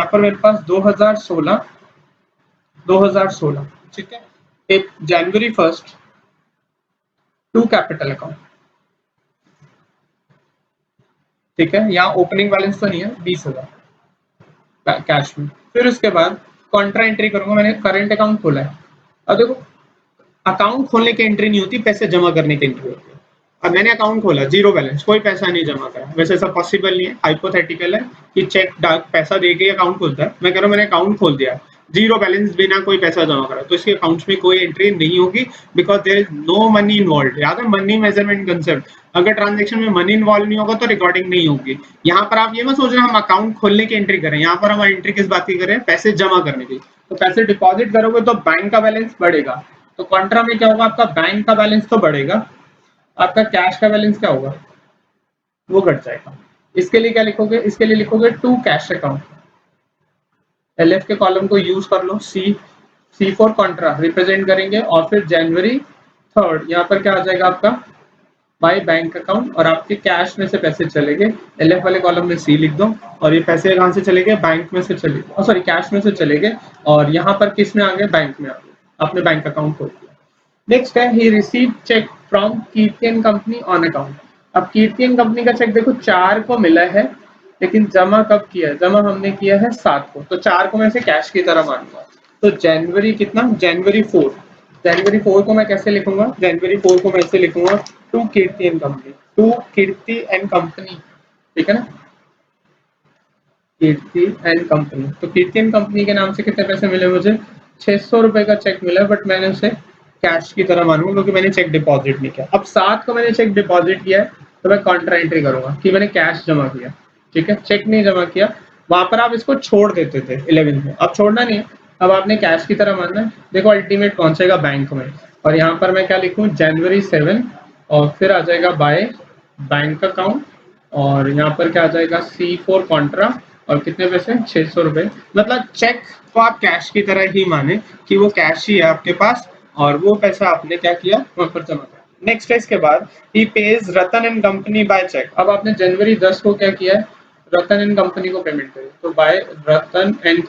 पर मेरे पास 2016, ठीक है, एक जनवरी 1 टू कैपिटल अकाउंट, ठीक है, यहाँ ओपनिंग बैलेंस तो नहीं है, 20,000 कैश में। फिर उसके बाद कॉन्ट्रा एंट्री करूंगा, मैंने करंट अकाउंट खोला है। अब देखो अकाउंट खोलने की एंट्री नहीं होती, पैसे जमा करने की एंट्री होती है। अब मैंने अकाउंट खोला, जीरो बैलेंस, कोई पैसा नहीं जमा करा, वैसे ऐसा पॉसिबल नहीं है, हाइपोथेटिकल है कि चेक डाक पैसा दे के अकाउंट खोलता है। मैं कह रहा हूँ मैंने अकाउंट खोल दिया, जीरो बैलेंस, बिना कोई पैसा जमा करा, तो इसके अकाउंट्स में कोई एंट्री नहीं होगी, because there is no money involve. याद है मनी मेजरमेंट कंसेप्ट, अगर ट्रांजेक्शन में मनी इन्वॉल्व नहीं होगा तो रिकॉर्डिंग नहीं होगी। यहाँ पर आप ये मत सोच रहे हम अकाउंट खोलने की एंट्री करें, यहाँ पर हम एंट्री किस बात की करें, पैसे जमा करने की। तो पैसे डिपॉजिट करोगे तो बैंक का बैलेंस बढ़ेगा, तो कॉन्ट्रा में क्या होगा, आपका बैंक का बैलेंस तो बढ़ेगा, आपका कैश का बैलेंस क्या होगा, वो घट जाएगा। इसके लिए क्या लिखोगे, इसके लिए लिखोगे टू कैश अकाउंट, एलएफ के कॉलम को यूज कर लो, सी फॉर कॉन्ट्रा रिप्रेजेंट करेंगे, और फिर जनवरी 3 यहाँ पर क्या आ जाएगा आपका बाय बैंक अकाउंट, और आपके कैश में से पैसे चले गए, एलएफ वाले कॉलम में सी लिख दो, और ये पैसे कहाँ से चले गए, बैंक में से चले गए, सॉरी कैश में से चले गए, और यहाँ पर किस में आ गए, बैंक में आ गए, आपने बैंक अकाउंट खोल दिया। नेक्स्ट है he received cheque from Kirtiyan company on account. अब कीर्तियन कंपनी का चेक देखो 4 को मिला है, लेकिन जमा कब किया है, जमा हमने किया है 7 को, तो 4 को मैं इसे कैश की तरह मानूंगा। तो जनवरी कितना, जनवरी 4, जनवरी 4 को मैं कैसे लिखूंगा, जनवरी 4 को मैं ऐसे लिखूंगा to Kirti and company, to Kirti and company, ठीक है ना, कीर्ति एंड कंपनी। तो कीर्ति एंड कंपनी के नाम से कितने पैसे मिले मुझे, 600 रुपए का चेक मिला, बट मैंने उसे कैश की तरह मानूंगा क्योंकि मैंने चेक डिपॉजिट नहीं किया। अब 7 को मैंने चेक डिपॉजिट किया है तो मैं कॉन्ट्रा एंट्री करूंगा कि मैंने कैश जमा किया, ठीक है, चेक नहीं जमा किया। वहां पर आप इसको छोड़ देते थे 11 में, अब छोड़ना नहीं है, अब आपने कैश की तरह मानना है। देखो अल्टीमेट पहुंचेगा बैंक में, और यहाँ पर मैं क्या लिखूं, जनवरी 7, और फिर आ जाएगा बाय बैंक अकाउंट, और यहाँ पर क्या आ जाएगा C4 कॉन्ट्रा और कितने पैसे 600 रुपए। मतलब चेक को आप कैश की तरह ही माने कि वो कैश ही है आपके पास और वो पैसा आपने क्या किया वहां पर जमा किया। नेक्स्ट है इसके बाद he paid Ratan and company by cheque. अब आपने जनवरी 10 को क्या किया है रतन एंड कंपनी को पेमेंट करी तो बाय रतन एंड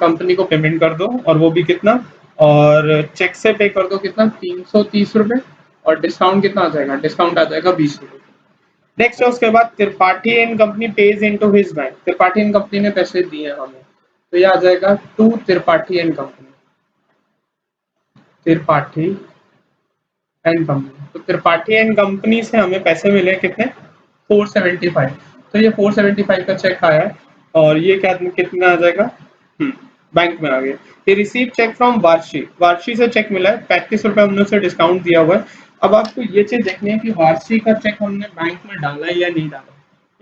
कंपनी को पेमेंट कर दो और वो भी कितना और चेक से पे कर दो कितना 330 रुपए और डिस्काउंट कितना आ जाएगा डिस्काउंट आ जाएगा 20 रुपए। नेक्स्ट है उसके बाद Tripathi and company pays into his bank. Tripathi and company ने पैसे दिए हमें तो ये आ जाएगा to Tripathi and company. Tripathi and company तो त्रिपाठी एंड कंपनी से हमें पैसे मिले कितने 475। तो ये 475 का चेक आया है और ये क्या कितना आ जाएगा बैंक में आ गया। ये रिसीव चेक फ्रॉम वार्षी। वार्षी से चेक मिला है 35 रुपए हमने उसे डिस्काउंट दिया हुआ है। अब आपको ये चीज देखनी है कि वार्षी का चेक हमने बैंक में डाला है या नहीं डाला।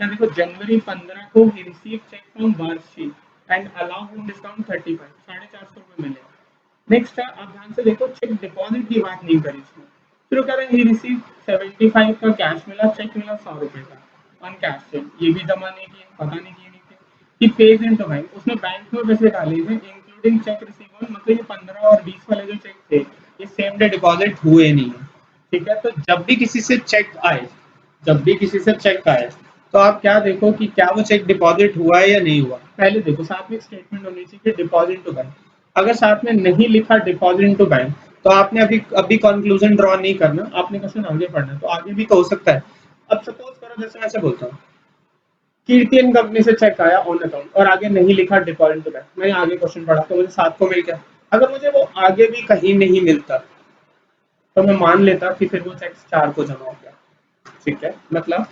यहाँ देखो जनवरी 15 को received cheque from Varshi and allow him discount 35 450 रुपए मिले। नेक्स्ट है आप ध्यान से देखो चेक डिपॉजिट की बात नहीं करी इसमें। फिर वो कह रहे हैं ही रिसीव 75 का कैश मिला चेक मिला 100 रुपए का ऑन कैश चेक। ये भी जमा नहीं किए पता नहीं किए नहीं थे कि पेज इन टू बैंक उसने बैंक में पैसे डाले थे इंक्लूडिंग चेक रिसीवर। मतलब ये 15 और 20 वाले जो चेक थे ये सेम डे डिपॉजिट हुए नहीं है। ठीक है तो जब भी किसी से चेक आए तो आप क्या देखो कि क्या वो चेक डिपॉजिट हुआ है या नहीं हुआ। पहले देखो साथ में स्टेटमेंट होनी चाहिए कि डिपॉजिट टू बैंक। अगर साथ में नहीं लिखा डिपॉजिट टू बैंक तो आपने अभी अभी कंक्लूजन ड्रॉ नहीं करना आपने क्वेश्चन आगे पढ़ना तो आगे भी तो हो सकता है। अब सपोज करो जैसे मैं ऐसे बोलता हूँ कीर्ति एंड कंपनी से चेक आया ऑन अकाउंट और आगे नहीं लिखा डिपॉजिट टू बैंक। मैंने आगे क्वेश्चन पढ़ा तो मुझे 7 को मिल गया। अगर मुझे वो आगे भी कहीं नहीं मिलता तो मैं मान लेता कि फिर वो चेक 4 को जमा हो गया। ठीक है मतलब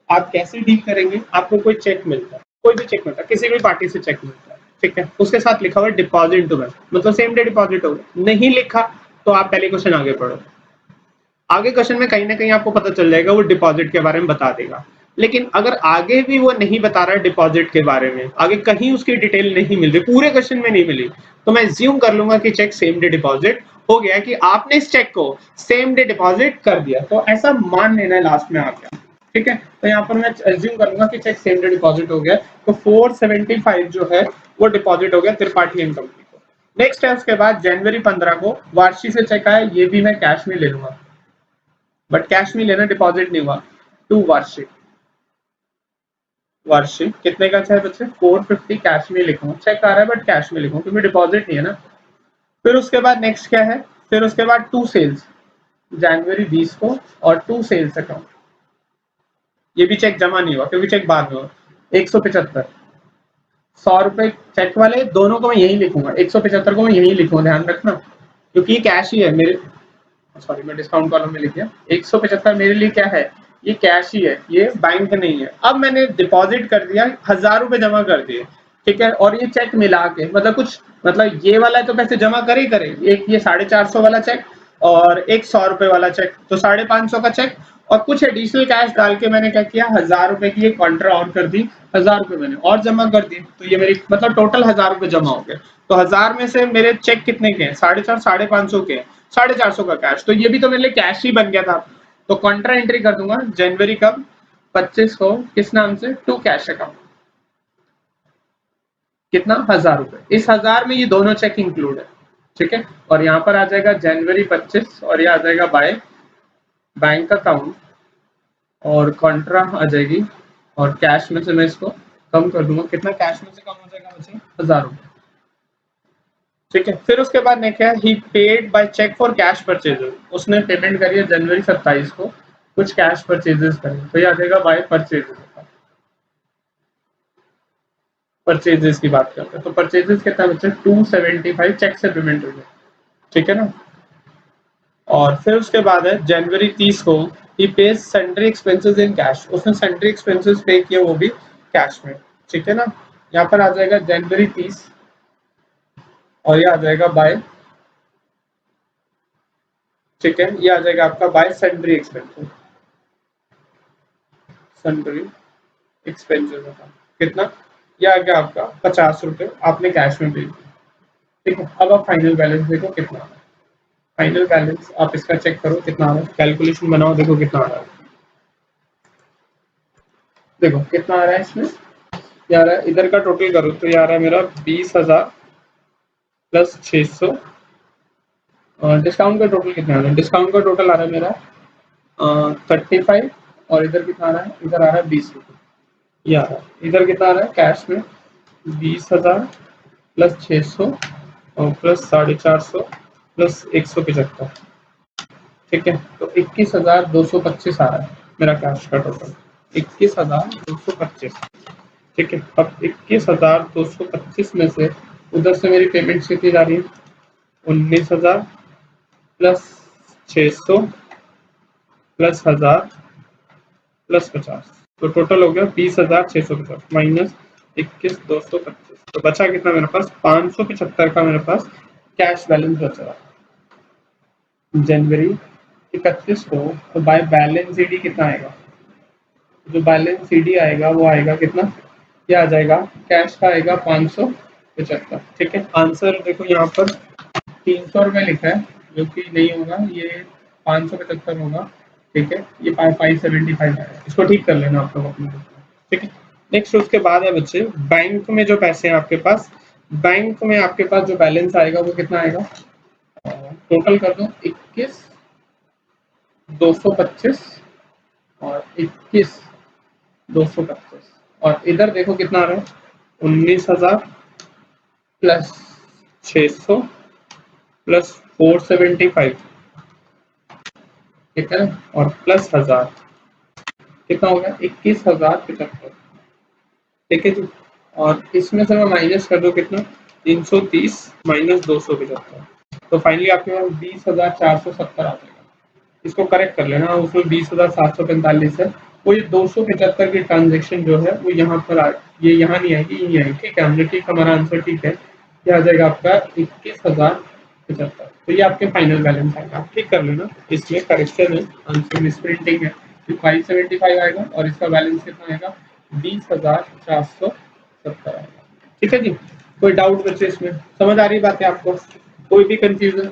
आप कैसे डील करेंगे आपको कोई चेक मिलता है कोई भी चेक मिलता है किसी भी पार्टी से चेक मिलता है ठीक है उसके साथ लिखा हुआ डिपॉजिट टू बैंक मतलब सेम डे डिपॉजिट हो गया। नहीं लिखा तो आप पहले क्वेश्चन आगे पढ़ो। आगे क्वेश्चन में कहीं ना कहीं आपको पता चल जाएगा वो डिपॉजिट के बारे में बता देगा। लेकिन अगर आगे भी वो नहीं बता रहा है डिपॉजिट के बारे में आगे कहीं उसकी डिटेल नहीं मिल रही पूरे क्वेश्चन में नहीं मिली तो मैं ज्यूम कर लूंगा कि चेक सेम डे डिपॉजिट हो गया कि आपने इस चेक को सेम डे डिपॉजिट कर दिया तो ऐसा मान लेना है लास्ट में आ गया। ठीक है तो यहाँ पर मैं एज्यूम करूंगा कि चेक सेम डे डिपॉजिट हो गया तो 475 जो है वो डिपॉजिट हो गया त्रिपाठी एंड कंपनी को। नेक्स्ट है उसके बाद जनवरी 15 को वार्षी से चेक आया ये भी मैं कैश में ले लूंगा बट कैश में लेना डिपॉजिट नहीं हुआ टू वार्षिक। वार्षिक कितने का है बच्चे 450 कैश में लिखूंगा चेक आ रहा है बट कैश में लिखूंगा क्योंकि डिपॉजिट नहीं है ना। फिर उसके बाद नेक्स्ट क्या है फिर उसके बाद टू सेल्स जनवरी 20 को और टू सेल्स अकाउंट ये भी चेक जमा नहीं हुआ क्योंकि चेक बाद में हुआ 175 100 रुपए चेक वाले दोनों को मैं यही लिखूंगा 175 को मैं यही लिखूंगा ध्यान रखना क्योंकि ये कैश ही है मेरे सॉरी मैं डिस्काउंट कॉलम में लिख दिया 175 मेरे लिए क्या है ये कैश ही है ये बैंक नहीं है। अब मैंने डिपॉजिट कर दिया 1000 रुपए जमा कर दिए ठीक है और ये चेक मिला के मतलब कुछ मतलब ये वाला तो पैसे जमा करे ही करे एक ये 450 वाला चेक और एक 100 रुपए वाला चेक तो 550 का चेक और कुछ एडिशनल कैश डाल के मैंने क्या किया 1000 रुपए की एक कॉन्ट्रा और कर दी 1000 रुपए मैंने और जमा कर दिए तो ये मेरी मतलब टोटल 1000 रुपए जमा हो गए। तो 1000 में से मेरे चेक कितने के हैं 450 550 के 450 का कैश तो ये भी तो मेरे लिए कैश ही बन गया था। तो कॉन्ट्रा एंट्री कर दूंगा जनवरी कब 25 को किस नाम से टू कैश अकाउंट कितना 1000 रुपए इस 1000 में ये दोनों चेक इंक्लूड है। ठीक है और यहाँ पर आ जाएगा जनवरी 25 और ये आ जाएगा बाय बैंक अकाउंट और कॉन्ट्रा आ जाएगी और कैश में से मैं इसको कम कर दूंगा कितना कैश में से कम हो जाएगा मुझे 1000 रुपए। ठीक है फिर उसके बाद ने क्या he paid by cheque for cash purchases उसने पेमेंट करी है जनवरी 27 को कुछ कैश परचेजेस करें तो ये आ जाएगा बाय परचेजेस। परचेजेस की बात करते हैं तो परचेजेस कितना बच्चे 275 चेक से पेमेंट हो गया। ठीक है ना और फिर उसके बाद है जनवरी 30 को he paid sundry expenses in cash उसने सन्ड्री एक्सपेंसेस पे किया वो भी कैश में। ठीक है ना यहाँ पर आ जाएगा जनवरी 30 और ये आ जाएगा बाय ठीक है ये आ जाएगा आपका bye sundry expenses sundry expenses कितना ये आ गया आपका 50 रुपए आपने कैश में पे किया। ठीक है अब आप फाइनल बैलेंस देखो कितना आ रहा है फाइनल बैलेंस आप इसका चेक करो कितना आ रहा है कैलकुलेशन बनाओ देखो कितना आ रहा है। देखो कितना आ रहा है इसमें, यार इधर का टोटल करो तो यार है मेरा 20,000 प्लस 600। डिस्काउंट का टोटल कितना आ रहा है, डिस्काउंट का टोटल आ रहा है मेरा 35। और इधर कितना आ रहा है, इधर आ रहा है 20 रुपये। यार इधर कितना आ रहा है कैश में, 20,000 प्लस 600 और प्लस 450 प्लस 175। ठीक है, तो 21,225 आ रहा है मेरा कैश का टोटल, 21,225। ठीक है, अब 21,225 में से उधर से मेरी पेमेंट कितनी जा रही है, 19,000 प्लस 600 प्लस 1,000 प्लस 50, तो टोटल हो गया 20,650 माइनस 21,225। तो बचा कितना मेरे पास, 575 का मेरे पास कैश बैलेंस बचा जनवरी 31 को। तो बाय बैलेंस सीडी कितना आएगा, जो बैलेंस सीडी आएगा वो आएगा कितना, क्या आ जाएगा, कैश का आएगा 575। ठीक है, आंसर देखो यहाँ पर 300 रुपये लिखा है, जो कि नहीं होगा, ये 575 होगा। ठीक है, ये 575 है, इसको ठीक कर लेना आप लोग अपने। ठीक है, नेक्स्ट उसके बाद है बच्चे बैंक में जो पैसे हैं आपके पास, बैंक में आपके पास जो बैलेंस आएगा वो कितना आएगा, टोटल कर दो 21,225 और 21,225, और इधर देखो कितना आ रहा है, 19,000 प्लस 600 प्लस 475। ठीक है, और प्लस 1,000, कितना हो गया, 21,075। ठीक है जी, और इसमें से मैं माइनस कर दो कितना, 330 माइनस 275, तो फाइनली आपके पास 20,470 आ जाएगा। इसको करेक्ट कर लेना, उसमें 20,745 है, वो ये 275 की ट्रांजेक्शन जो है वो यहाँ पर ये यहाँ नहीं आएगी, ये आएगी। ठीक है, हमने ठीक, हमारा आंसर ठीक है, ये आ जाएगा आपका 21,075। तो ये आपके फाइनल बैलेंस आएगा, आप ठीक कर लेना, इसमें करेक्शन है, आंसर मिस प्रिंटिंग है, तो 575 आएगा और इसका बैलेंस कितना आएगा, 20,470 आएगा। ठीक है जी, कोई डाउट बच्चे इसमें, समझ आ रही बात है आपको, कोई भी कंफ्यूजन।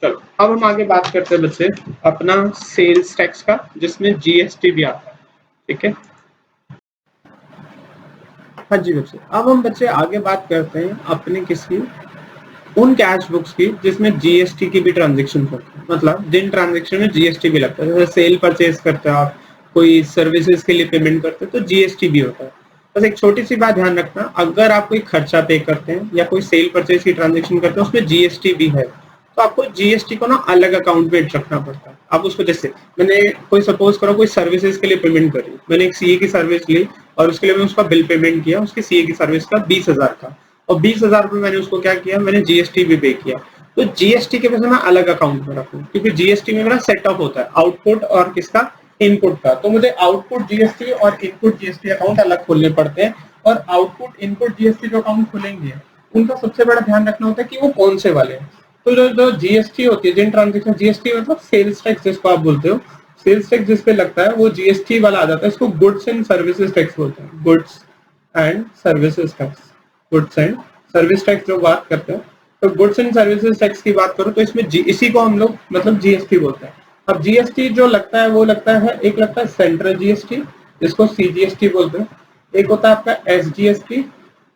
चलो अब हम आगे बात करते हैं बच्चे अपना सेल्स टैक्स का, जिसमें जीएसटी भी आता है। ठीक है, हाँ जी बच्चे, अब हम बच्चे आगे बात करते हैं अपने किसकी, उन कैश बुक्स की जिसमें जीएसटी की भी ट्रांजेक्शन होती है, मतलब जिन ट्रांजेक्शन में जीएसटी भी लगता है, जैसे सेल परचेज करते हो आप, कोई सर्विसेज के लिए पेमेंट करते हो तो जीएसटी भी होता है। बस एक छोटी सी बात ध्यान रखना, अगर आप कोई खर्चा पे करते हैं या कोई सेल परचेज की ट्रांजेक्शन करते हैं उसमें जीएसटी भी है, तो आपको जीएसटी को ना अलग अकाउंट में रखना पड़ता है। आप उसको, जैसे मैंने कोई सपोज करो कोई सर्विसेज के लिए पेमेंट करी, मैंने एक सीए की सर्विस ली और उसके लिए मैंने उसका बिल पेमेंट किया, उसकी सीए की सर्विस का 20,000 का, और 20,000 रुपये मैंने उसको क्या किया, मैंने जीएसटी भी पे किया। तो जीएसटी के पैसे मैं अलग अकाउंट में रखूँ, क्योंकि जीएसटी में मेरा सेटअप होता है आउटपुट और किसका, इनपुट का, तो मुझे आउटपुट जीएसटी और इनपुट जीएसटी अकाउंट अलग खोलने पड़ते हैं। और आउटपुट इनपुट जीएसटी जो अकाउंट खुलेंगे उनका सबसे बड़ा ध्यान रखना होता है कि वो कौन से वाले हैं। तो जो जीएसटी होती है, जिन ट्रांजेक्शन, जीएसटी मतलब सेल्स टैक्स जिसको आप बोलते हो, सेल्स टैक्स जिस पे लगता है वो जीएसटी वाला आ जाता है, इसको गुड्स एंड सर्विसेज टैक्स बोलते हैं, goods and services tax, goods and service tax जो बात करते हैं। तो गुड्स एंड सर्विसेज टैक्स की बात करो तो इसमें इसी को हम लोग मतलब जीएसटी बोलते हैं। अब जीएसटी जो लगता है वो लगता है, एक लगता है सेंट्रल जीएसटी जिसको सीजीएसटी बोलते हैं, एक होता है आपका एसजीएसटी,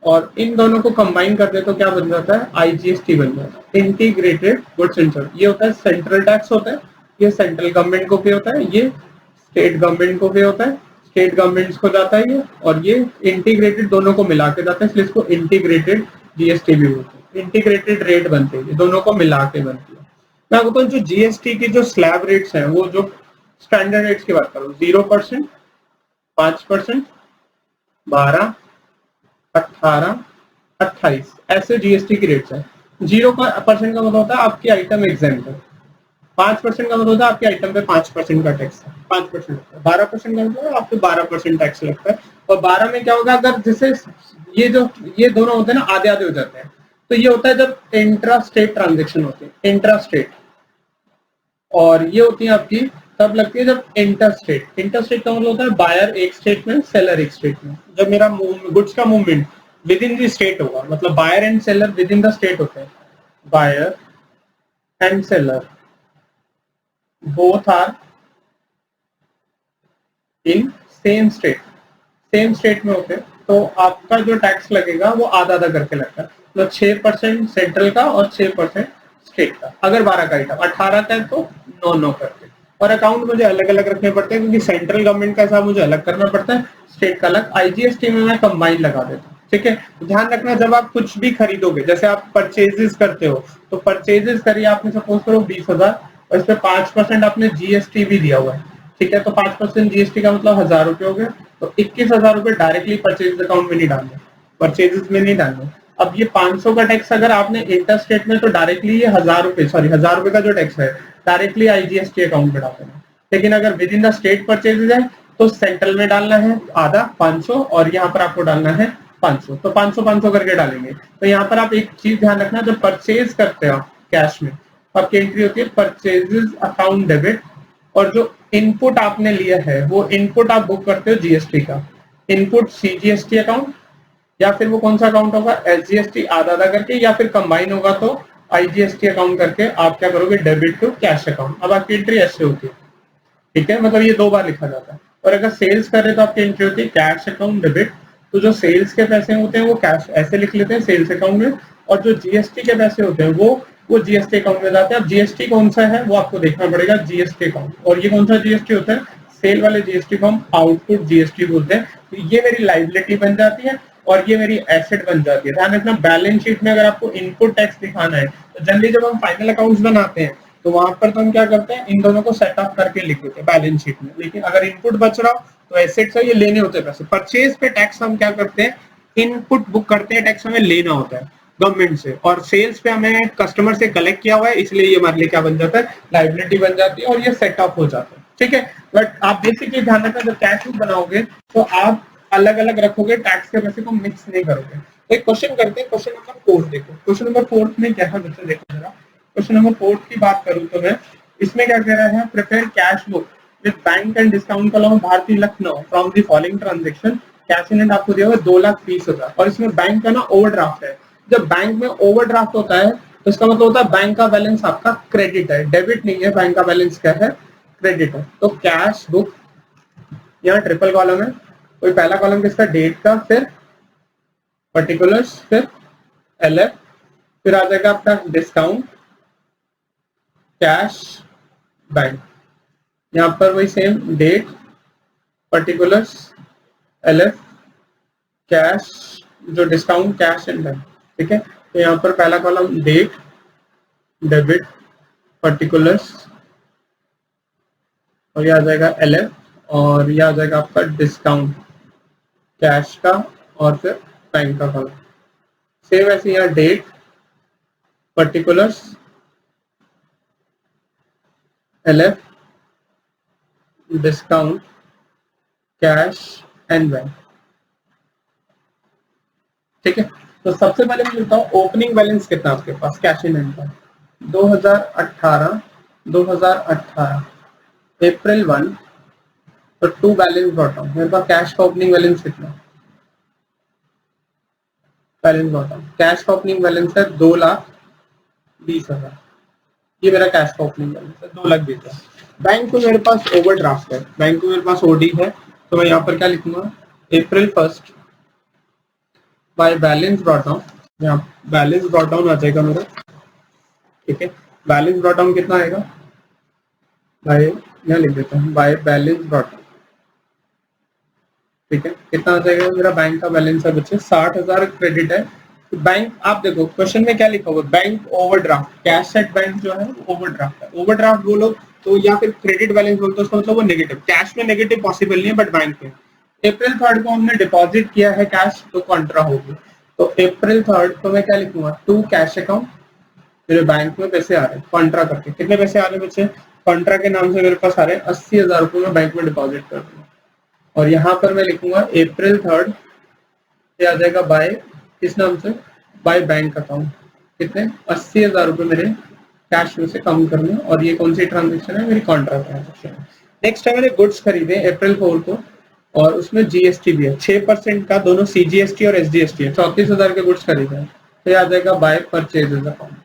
और इन दोनों को कंबाइन कर दे तो क्या बन जाता है, आईजीएसटी बन जाता है, इंटीग्रेटेड गुड्स एंड सर्विस। ये होता है सेंट्रल टैक्स होता है, ये सेंट्रल गवर्नमेंट को पे होता है, ये स्टेट गवर्नमेंट को पे होता है, स्टेट गवर्नमेंट्स को जाता है ये, और ये इंटीग्रेटेड दोनों को मिला के जाता है, इसलिए इसको इंटीग्रेटेड जीएसटी भी बोलते हैं। इंटीग्रेटेड रेट बनते हैं, ये दोनों को मिला के बनती है। मैं आपको जो जीएसटी की जो स्लैब रेट्स हैं, वो जो स्टैंडर्ड रेट्स की बात करूँ, 0%, 5%, 12, 18, 28, ऐसे जीएसटी की रेट्स है। 0% का मतलब होता है आपकी आइटम एग्जेम्प्ट है, 5% का मतलब होता है आपके आइटम पे 5% का टैक्स है, 5%। 12% का मतलब आप पे 12% टैक्स लगता है। और 12 में क्या होगा, अगर जैसे ये दोनों होते हैं ना, आधे आधे हो जाते हैं, तो ये होता है जब इंट्रा स्टेट ट्रांजेक्शन होती है, इंट्रा स्टेट, और ये होती है आपकी तब लगती है जब इंटर स्टेट। इंटर स्टेट का मतलब होता है बायर एक स्टेट में, सेलर एक स्टेट में। जब मेरा गुड्स का movement within the state होगा, मतलब buyer and seller within the state होते हैं, buyer and seller both are in same state, same state में होते हैं तो आपका जो टैक्स लगेगा वो आधा आधा करके लगता है, मतलब 6% सेंट्रल का और 6% स्टेट का। अगर 12 का आइटम 18 का है तो 9-9 करके। और अकाउंट मुझे अलग अलग रखने पड़ते हैं क्योंकि सेंट्रल गवर्नमेंट का हिसाब मुझे अलग करना पड़ता है, स्टेट का अलग। आईजीएसटी में मैं कंबाइन लगा देता हूँ, ठीक है। ध्यान रखना जब आप कुछ भी खरीदोगे, जैसे आप परचेजेस करते हो तो परचेजेस करिए आपने सपोज करो 20,000 और इस पे 5% आपने जीएसटी भी दिया हुआ है, ठीक है। तो 5% जीएसटी का मतलब 1,000 रुपए हो गए, तो 21,000 रुपए डायरेक्टली परचेज अकाउंट में नहीं डालने, परचेजेस में नहीं डालने। अब ये 500 का टैक्स अगर आपने इंटर स्टेट में, तो डायरेक्टली ये 1,000 रुपए, सॉरी 1,000 रुपए का जो टैक्स है डायरेक्टली आईजीएसटी अकाउंट में डाल देना। लेकिन अगर with in the state purchases है तो सेंट्रल में डालना है आधा 500 और यहाँ पर आपको डालना है 500, तो 500 करके डालेंगे। तो यहाँ पर आप एक चीज ध्यान रखना, जब परचेज करते हो कैश में आपकी एंट्री होती है परचेजेस अकाउंट डेबिट, और जो इनपुट आपने लिया है वो इनपुट आप बुक करते हो जीएसटी का, इनपुट सीजीएसटी अकाउंट, या फिर वो कौन सा अकाउंट होगा एसजीएसटी आधा आधा करके, या फिर कंबाइन होगा तो आईजीएसटी अकाउंट करके आप क्या करोगे डेबिट टू कैश अकाउंट। अब आपकी एंट्री ऐसे होती है, ठीक है, मतलब ये 2 बार लिखा जाता है। और अगर सेल्स कर रहे तो आपकी एंट्री होती है कैश अकाउंट डेबिट, तो जो सेल्स के पैसे होते हैं वो कैश ऐसे लिख लेते हैं सेल्स अकाउंट में, और जो जीएसटी के पैसे होते हैं वो जीएसटी अकाउंट में जाते हैं। अब जीएसटी कौन सा है वो आपको देखना पड़ेगा, जीएसटी अकाउंट। और ये कौन सा जीएसटी होता है, सेल वाले जीएसटी को हम आउटपुट जीएसटी बोलते हैं। तो ये मेरी लाइबिलिटी बन जाती है और ये मेरी एसेट बन जाती है। ध्यान रखना बैलेंस शीट में अगर आपको इनपुट टैक्स दिखाना है तो जनरली जब हम फाइनल अकाउंट्स बनाते हैं तो वहां पर तो हम क्या करते हैं इन दोनों को सेटअप करके लिख देते हैं बैलेंस शीट में। लेकिन अगर इनपुट बच रहा हो तो एसेट्स है, ये लेने होते हैं पैसे। परचेज पे टैक्स हम क्या करते हैं इनपुट बुक करते हैं, टैक्स हमें लेना होता है गवर्नमेंट से, और सेल्स पे हमें कस्टमर से कलेक्ट किया हुआ है इसलिए ये हमारे लिए क्या बन जाता है लाइबिलिटी बन जाती है और ये सेटअप हो जाता है, ठीक है। बट आप बेसिकली ध्यान रखना जब कैश बुक बनाओगे तो आप अलग अलग रखोगे, टैक्स के पैसे को मिक्स नहीं करोगे। तो एक क्वेश्चन करते हैं, क्वेश्चन नंबर 4 देखो। क्वेश्चन नंबर 4 में क्या है बच्चे देखो जरा। क्वेश्चन नंबर 4 की बात करूं तो मैं इसमें क्या कह रहा है, prepare cash book with bank and discount allowance Bhartiya Lucknow from the following transaction. Cash in hand आपको दिया हुआ 2,20,000 और इसमें बैंक का ना ओवरड्राफ्ट है। जब बैंक में ओवरड्राफ्ट होता है तो इसका मतलब होता है बैंक का बैलेंस आपका क्रेडिट है, डेबिट नहीं है। बैंक का बैलेंस क्या है, क्रेडिट है। तो कैश बुक यहाँ ट्रिपल कॉलम है, कोई पहला कॉलम किसका डेट का, फिर पर्टिकुलर्स, फिर एलएफ, फिर आ जाएगा आपका डिस्काउंट कैश बैंक। यहाँ पर वही same date particulars LF cash जो डिस्काउंट कैश एंड बैंक, ठीक है। तो यहाँ पर पहला कॉलम डेट डेबिट पर्टिकुलर्स और यह आ जाएगा एलएफ और यह आ जाएगा आपका डिस्काउंट कैश का और फिर बैंक का कॉलम। सेम ऐसे यहाँ date particulars LF discount cash and bank, ठीक है। तो सबसे पहले मैं बताऊं ओपनिंग बैलेंस कितना आपके पास कैश इन हैंड का 2018 अप्रैल 1, तो 2 बैलेंस बॉटम मेरे पास कैश का ओपनिंग बैलेंस कितना, बैलेंस बॉटम कैश का ओपनिंग बैलेंस है 2,20,000। ये मेरा कैश का ओपनिंग बैलेंस है 2,20,000। बैंक को मेरे पास ओवरड्राफ्ट है, बैंक को मेरे पास ओडी है, तो मैं यहाँ पर क्या लिखूंगा अप्रैल 1 बाय बैलेंस ब्रॉट डाउन। यहाँ बैलेंस ब्रॉट डाउन आ जाएगा मेरा, ठीक है। बैलेंस ब्रॉट डाउन कितना आएगा बाय, यहाँ लिख देता हूँ बाय बैलेंस ब्रॉट डाउन, ठीक है। कितना आ जाएगा मेरा बैंक का बैलेंस है बच्चे 60,000 क्रेडिट है। तो बैंक आप देखो क्वेश्चन में क्या लिखा हुआ bank overdraft, cache set bank जो है ओवरड्राफ्ट है। ओवरड्राफ्ट बोलो तो या फिर क्रेडिट बैलेंस बोलते हो, मतलब वो नेगेटिव। कैश में नेगेटिव पॉसिबल नहीं है बट बैंक में अप्रैल 3 को हमने डिपॉजिट किया है कैश, तो कॉन्ट्रा होगी। तो अप्रैल 3 को मैं क्या लिखूंगा टू कैश अकाउंट, मेरे बैंक में पैसे आ रहे हैं कॉन्ट्रा करके। कितने पैसे आ रहे हैं बच्चे, कॉन्ट्रा के नाम से मेरे पास आ रहे हैं 80,000 रुपये में बैंक में डिपॉजिट कर दूंगा। और यहाँ पर मैं लिखूंगा अप्रैल 3 ये आ जाएगा बाय किस नाम से, बाय बैंक अकाउंट। कितने 80,000 रुपये मेरे कैश में से कम करने, और ये कौन सी ट्रांजेक्शन है मेरी कॉन्ट्रा ट्रांजेक्शन है। नेक्स्ट है मैंने गुड्स खरीदे अप्रैल 4 को और उसमें जीएसटी भी है 6% का, दोनों सीजीएसटी और एसजीएसटी है। 34,000 के गुड्स खरीदे हैं, तो ये आ जाएगा बाय परचेजेस अकाउंट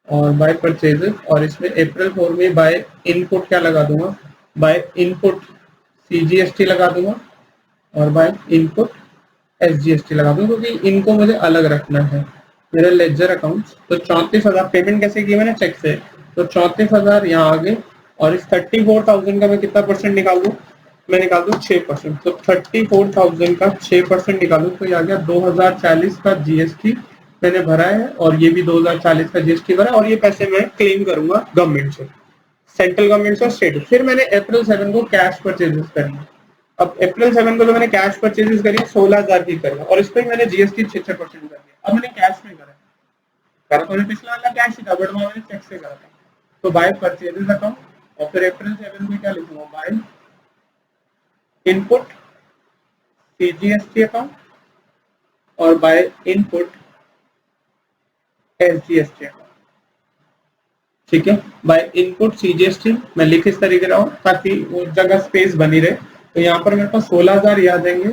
और बाय परचेजेस। और इसमें अप्रैल 4 में बाय इनपुट क्या लगा दूंगा, बाय इनपुट सीजीएसटी लगा दूंगा और बाय इनपुट SGST लगा दूं क्योंकि इनको मुझे अलग रखना है मेरा लेजर अकाउंट। तो 34,000 पेमेंट कैसे की मैंने चेक से, तो 34,000 यहाँ आ गए और इस 34,000 का मैं कितना परसेंट निकाल दूं, मैं निकाल दूं 6%। तो 34,000 का 6% निकालूं तो ये आ गया 2040 का GST मैंने भरा है और ये भी 2040 का GST भरा और ये पैसे मैं क्लेम करूंगा गवर्नमेंट से, सेंट्रल गवर्नमेंट से, स्टेट। फिर मैंने अप्रैल 7 को कैश परचेजेस करनी। अब अप्रैल 7 को जो मैंने कैश परचेजेस करी 16,000 की करी और इस पर मैंने GST 6% कर दिया। अब मैंने कैश में करा तो पिछला वाला कैश ही था बट मैंने चेक से करा था। तो बाय परचेजेस अकाउंट और फिर अप्रैल 7 में क्या लिखूंगा, बाय इनपुट CGST अकाउंट और बाय इनपुट SGST अकाउंट। ठीक है, बाय इनपुट CGST मैं लिख इस तरीके रहा हूँ ताकि वो जगह स्पेस बनी रहे। तो यहाँ पर मेरे पास 16,000 याद आएंगे,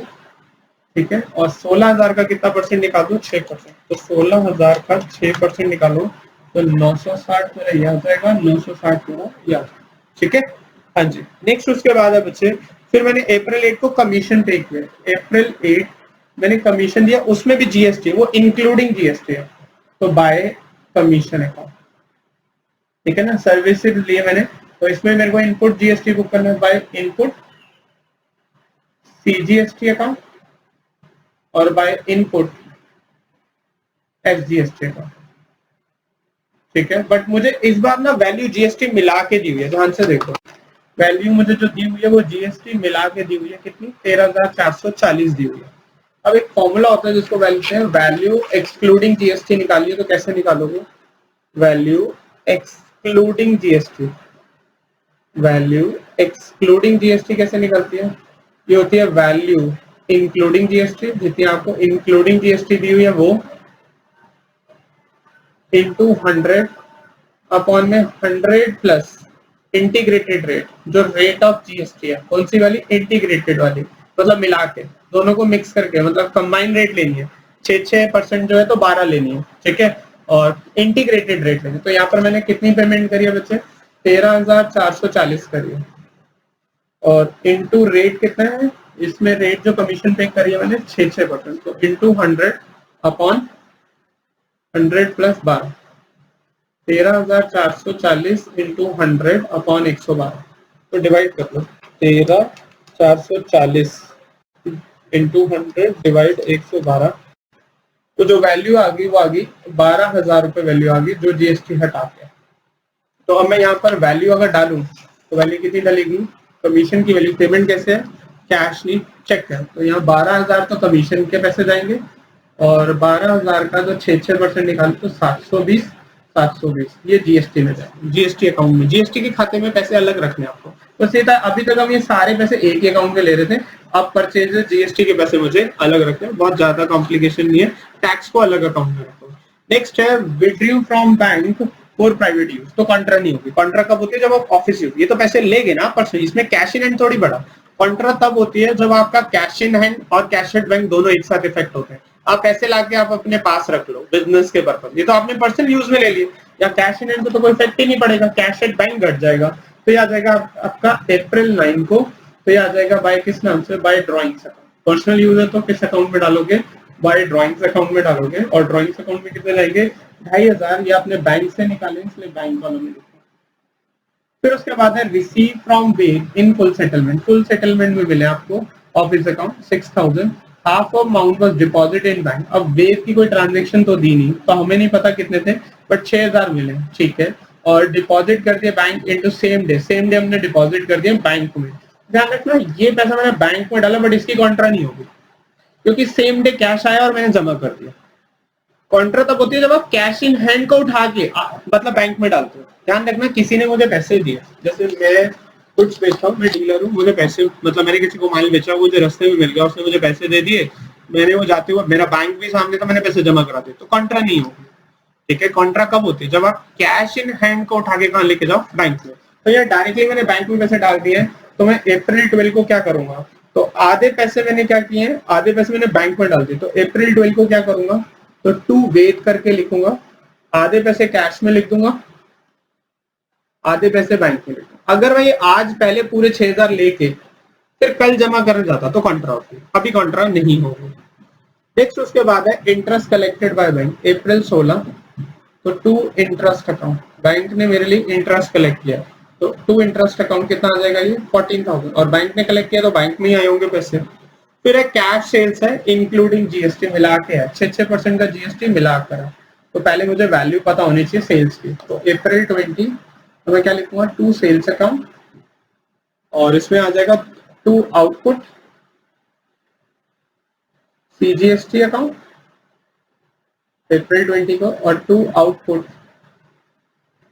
ठीक है, और 16,000 का कितना परसेंट निकाल दो, 6%। तो 16,000 का 6% निकालो तो 960 मेरा यह आ जाएगा, 960 मेरा यह आ जाएगा। ठीक है, हाँ जी। नेक्स्ट उसके बाद है बच्चे, फिर मैंने अप्रैल 8 को कमीशन पे किया। अप्रैल 8 मैंने कमीशन दिया, उसमें भी GST, वो इंक्लूडिंग GST है। तो बाय कमीशन अकाउंट, ठीक है ना, सर्विसेज लिए मैंने, तो इसमें मेरे को इनपुट GST बुक करना है बाय इनपुट CGST अकाउंट और बाय इनपुट SGST अकाउंट। ठीक है, बट मुझे इस बार ना वैल्यू GST मिला के दी हुई है, ध्यान से देखो, वैल्यू मुझे जो दी हुई है वो GST मिला के दी हुई है, कितनी, 13,440 दी हुई है। अब एक फॉर्मूला होता है जिसको वैल्यू एक्सक्लूडिंग GST निकालिए। तो कैसे निकालोगे, value excluding GST, value excluding GST कैसे निकलती है, ये होती है वैल्यू इंक्लूडिंग GST, जितनी आपको इंक्लूडिंग GST दी हुई है वो इंटू 100 अपॉन में 100 प्लस इंटीग्रेटेड रेट, जो रेट ऑफ GST है, कौन सी वाली, इंटीग्रेटेड वाली, मतलब मिला के दोनों को मिक्स करके, मतलब कंबाइन रेट लेनी है, 6% जो है तो 12 लेनी है। ठीक है, और इंटीग्रेटेड रेट लेनी है। तो यहाँ पर मैंने कितनी पेमेंट करी है बच्चे, 13,440 करी है और इंटू रेट कितना है, इसमें रेट जो कमीशन पे करी है मैंने 6%, तो into 100 upon 100 plus 12, 13,440 into 100 upon 112। तो डिवाइड कर लो, 13,440 इंटू 100 डिवाइड 112। तो जो वैल्यू आ गई वो आ गई 12,000 रुपए वैल्यू आ गई, जो GST हटा के। तो अब मैं यहाँ पर वैल्यू अगर डालूं तो वैल्यू कितनी डलेगी, कमीशन की वैल्यू, पेमेंट कैसे है, कैश नहीं चेक है। तो यहाँ 12,000 तो कमीशन के पैसे जाएंगे और 12,000 का जो 6% निकाले तो 720 ये GST में जाए, GST अकाउंट में, GST के खाते में पैसे अलग रखने आपको। तो सीधा अभी तक हम ये सारे पैसे एक ही अकाउंट में ले रहे थे, अब परचेज GST के पैसे मुझे अलग रखने, बहुत ज्यादा कॉम्प्लिकेशन नहीं है, टैक्स को अलग अकाउंट में रखो। नेक्स्ट है withdraw from bank for private use. तो कॉन्ट्रा नहीं होगी, कॉन्ट्रा कब होती है, जब आप ऑफिस यूज, ये तो पैसे लेगे ना पर इसमें कैश इन हैंड थोड़ी बड़ा। कॉन्ट्रा तब होती है जब आपका कैश इन हैंड और कैश एट बैंक दोनों एक साथ इफेक्ट होते हैं। आप पैसे लाके आप अपने पास रख लो बिजनेस के पर्पज, ये तो आपने पर्सनल यूज में ले लिए, या कैश इन हैंड को तो कोई इफेक्ट ही नहीं पड़ेगा, कैश एट बैंक घट जाएगा। तो ये आ जाएगा आपका अप्रैल 9 को, तो ये आ जाएगा बाय किस नाम से, by drawings account. Personal use है तो किस अकाउंट में डालोगे, बाय ड्रॉइंग्स अकाउंट में डालोगे, और ड्रॉइंग्स अकाउंट में कितने लाएंगे, 2,500, ये अपने बैंक से निकाले इसलिए बैंक वालों में लिखो। फिर उसके बाद है receive from wave in full settlement, full settlement में मिले आपको office account 6,000, half of amount was deposit in bank. अब वेव की कोई ट्रांजैक्शन तो दी नहीं, तो हमें नहीं पता कितने थे, बट 6,000 मिले, ठीक है, और डिपॉजिट कर दिया बैंक इनटू सेम डे हमने डिपॉजिट कर दिया बैंक में। ध्यान रखना ये पैसा मैंने बैंक में डाला बट इसकी कॉन्ट्रा नहीं होगी, क्योंकि सेम डे कैश आया और मैंने जमा कर दिया। कॉन्ट्रा तब होती है जब आप कैश इन हैंड को उठा के मतलब बैंक में डालते हो। ध्यान रखना किसी ने मुझे पैसे दिए, जैसे मैं कुछ बेचता हूँ, मैं डीलर हूँ, मुझे पैसे, मतलब मैंने किसी को माल बेचा, मुझे रास्ते में मिल गया, उसने मुझे पैसे दे दिए, मैंने वो जाते हुए, मेरा बैंक भी सामने था, मैंने पैसे जमा करा दिए, तो कॉन्ट्रा नहीं होगी। ठीक है, कॉन्ट्रा कब होती है, जब आप कैश इन हैंड को उठा के कहाँ लेके जाओ, बैंक में। तो यार डायरेक्टली मैंने बैंक में पैसे डाल दिए, तो मैं अप्रैल 12 को क्या करूंगा, तो आधे पैसे मैंने क्या किए, आधे पैसे मैंने बैंक में डाल दिए, तो अप्रैल 12 को क्या करूंगा, तो टू वेट करके लिखूंगा, आधे पैसे कैश में लिख दूंगा, आधे पैसे बैंक में लिख दूंगा। अगर मैं आज पहले पूरे 6,000 लेके फिर कल जमा करने जाता तो कॉन्ट्रा होती, अभी कॉन्ट्रा नहीं होगी। नेक्स्ट उसके बाद है इंटरेस्ट कलेक्टेड बाय बैंक अप्रैल 16, तो टू इंटरेस्ट अकाउंट, बैंक ने मेरे लिए इंटरेस्ट कलेक्ट किया, तो टू इंटरेस्ट अकाउंट कितना आ जाएगा, ये 14,000, और बैंक ने कलेक्ट किया तो बैंक में ही आए होंगे पैसे। फिर है कैश सेल्स है इंक्लूडिंग जीएसटी मिला के है, 6% का जीएसटी मिला कर है, तो पहले मुझे वैल्यू पता होनी चाहिए सेल्स की, तो अप्रैल 20 तो मैं क्या लिखूंगा, टू सेल्स अकाउंट, और इसमें आ जाएगा टू आउटपुट सीजीएसटी अकाउंट अप्रैल 20 को, और टू आउटपुट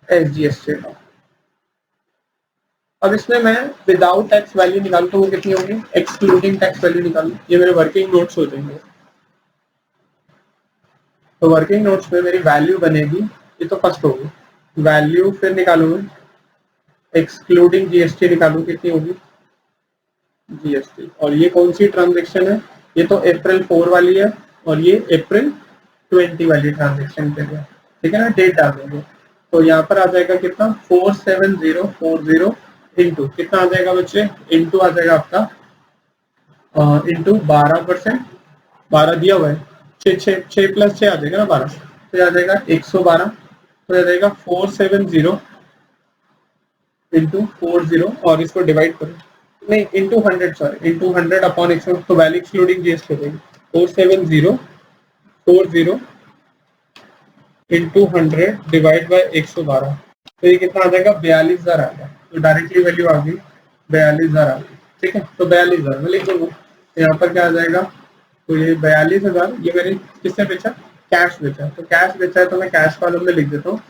एसजीएसटी अकाउंट। अब इसमें मैं विदाउट टैक्स वैल्यू निकालूं तो वो कितनी होगी, एक्सक्लूडिंग टैक्स वैल्यू निकालूं, ये मेरे वर्किंग नोट्स हो जाएंगे। तो वर्किंग नोट्स में मेरी वैल्यू बनेगी, ये तो फर्स्ट होगी वैल्यू, फिर निकालूंगा एक्सक्लूडिंग जीएसटी, निकालूं कितनी होगी जीएसटी, और ये कौन सी ट्रांजेक्शन है, ये तो अप्रैल 4 वाली है, और ये अप्रैल 20 वाली ट्रांजेक्शन के लिए, ठीक है ना, डेट डाल देंगे। तो यहाँ पर आ जाएगा कितना, 47040 इंटू कितना आ जाएगा बच्चे, इंटू आ जाएगा आपका इंटू 12%, 12 दिया हुआ है, 6 प्लस 6 आ जाएगा ना 12, तो आ जाएगा 112, तो आ जाएगा 470 इंटू 40, और इसको डिवाइड करो, नहीं इंटू 100, सॉरी इंटू 100 अपॉन 100, तो वैल्यू एक्सक्लूडिंग जीएसटी हो जाएगी 47040 इंटू 100 डिवाइड बाय 112, तो ये कितना आ जाएगा, 42,000 आ गया, तो डायरेक्टली वैल्यू आ गई 42,000 आ गई, ठीक है, तो 42,000 मैं लिख दूंगा, यहाँ पर क्या आ जाएगा, तो ये 42,000, ये मैंने किससे बेचा, कैश बेचा, तो कैश बेचा है तो मैं कैश कॉलम में लिख देता हूँ,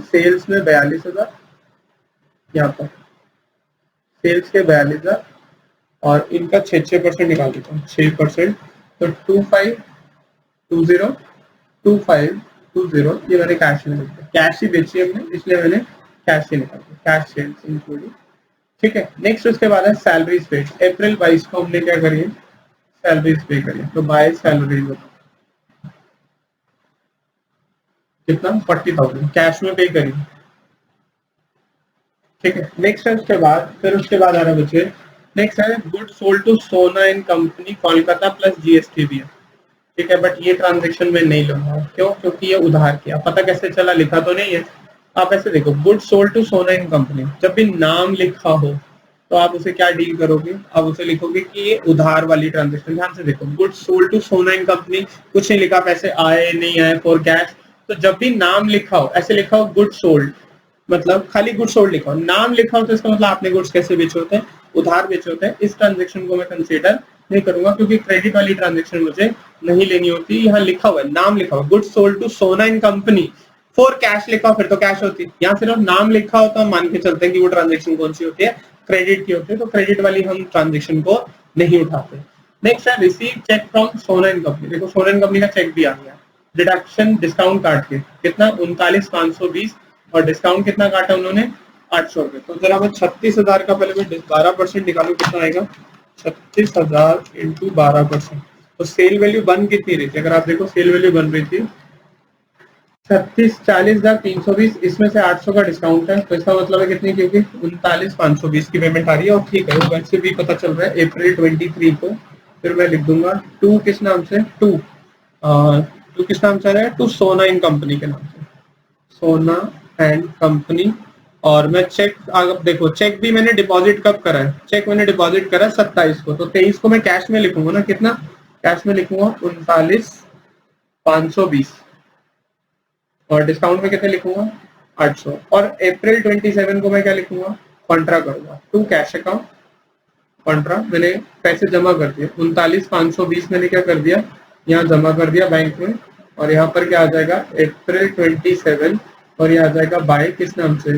सेल्स में 42,000, यहाँ पर सेल्स के 42,000, और इनका 6% निकाल देता हूँ, 6%, तो 2520 ये मैंने कैश में लिखा, कैश ही बेची हमने इसलिए मैंने कैश ही निकाल दिया, कैश सेल्स इंक्लूडिंग, ठीक है। नेक्स्ट उसके बाद है सैलरीज पेड, अप्रैल 22 को हमने क्या करी है, सैलरीज पे करी, तो बाय सैलरीज कितना, 40,000 कैश में पे करी, ठीक है। नेक्स्ट है उसके बाद, फिर उसके बाद आ रहा है बच्चे, नेक्स्ट है गुड सोल्ड टू सोना and company Kolkata plus GST भी है, ठीक है, बट ये ट्रांजेक्शन में नहीं लूंगा, क्यों, क्योंकि ये उधार किया, पता कैसे चला, लिखा तो नहीं है, आप ऐसे देखो, गुड सोल्ड टू सोना एंड कंपनी, जब भी नाम लिखा हो तो आप उसे क्या डील करोगे, आप उसे लिखोगे कि ये उधार वाली ट्रांजेक्शन, ध्यान से देखो, गुड सोल्ड टू सोना एंड कंपनी, कुछ नहीं लिखा, पैसे आए नहीं आए फॉर कैश, तो जब भी नाम लिखा हो ऐसे लिखा हो गुड सोल्ड, मतलब खाली गुड सोल्ड लिखा हो, नाम लिखा हो तो इसका मतलब आपने गुड्स कैसे बेचे होते हैं, उधार बेचे होते हैं, इस ट्रांजेक्शन को मैं कंसीडर नहीं करूंगा, क्योंकि क्रेडिट वाली ट्रांजेक्शन मुझे नहीं लेनी होती, यहाँ लिखा हुआ है, नाम लिखा हुआ, गुड सोल्ड टू सोना एंड कंपनी, फॉर कैश लिखा हो फिर तो कैश होती है, यहाँ सिर्फ नाम लिखा हो तो हम मान के चलते हैं कि वो ट्रांजेक्शन कौन सी होती है, क्रेडिट की होती है, तो क्रेडिट वाली हम ट्रांजेक्शन को नहीं उठाते। नेक्स्ट है रिसीव चेक फ्रॉम सोना एंड कंपनी, देखो सोना एंड कंपनी का चेक भी आ गया, डिडक्शन डिस्काउंट काट के कितना 39,520, और डिस्काउंट कितना काटा उन्होंने 800 रुपए, तो जरा मैं 36,000 का पहले मैं 12% निकालू, कितना आएगा 36,000 इंटू 12%, तो सेल वैल्यू बन कितनी रही थी, अगर आप देखो सेल वैल्यू बन रही थी 40,320, इसमें से 800 का डिस्काउंट है, तो इसका मतलब है कितनी की होगी 39,520 की पेमेंट आ रही है, और ठीक है वो वैसे भी पता चल रहा है अप्रैल 23 को, फिर मैं लिख दूंगा टू किस नाम से, टू किस नाम से आ रहा है, टू सोना एंड कंपनी के नाम से, सोना एंड कंपनी, और मैं चेक, आप देखो चेक भी मैंने डिपॉजिट कब करा है, चेक मैंने डिपॉजिट करा 27 को, तो 23 को मैं कैश में लिखूंगा ना, कितना कैश में लिखूंगा 39,520, और डिस्काउंट में कितने लिखूंगा 800, और अप्रैल 27 को मैं क्या लिखूंगा, कॉन्ट्रा करूंगा, टू कैश अकाउंट कॉन्ट्रा, मैंने पैसे जमा कर दिए 39,520 मैंने क्या कर दिया, यहाँ जमा कर दिया बैंक में, और यहाँ पर क्या आ जाएगा अप्रैल 27, और ये आ जाएगा बाय किस नाम से,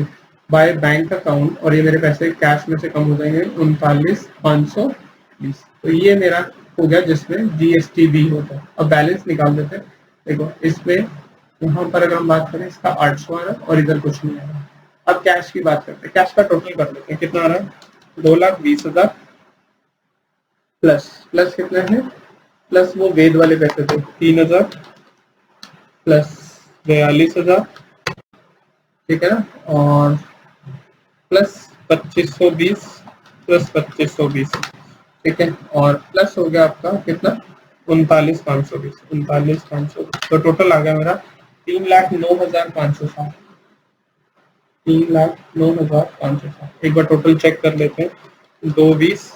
बाय बैंक अकाउंट, और ये मेरे पैसे कैश में से कम हो जाएंगे 39,520, तो ये मेरा हो गया जिसमें जीएसटी भी होता है। अब बैलेंस निकाल देते हैं, देखो इसमें यहाँ पर अगर हम बात करें इसका 800 आ रहा है, और इधर कुछ नहीं आ रहा। अब कैश की बात करते हैं, कैश का टोटल कर लेते हैं, कितना आ रहा है 2,20,000 प्लस कितना है, प्लस वो वेद वाले पैसे थे 3,000 प्लस 42,000, ठीक है ना, और प्लस 2520 प्लस 2520, ठीक है, और प्लस हो गया आपका कितना 39,520, 39,520, तो टोटल आ गया मेरा 3,09,560, 3,09,560। एक बार टोटल चेक कर लेते हैं, 220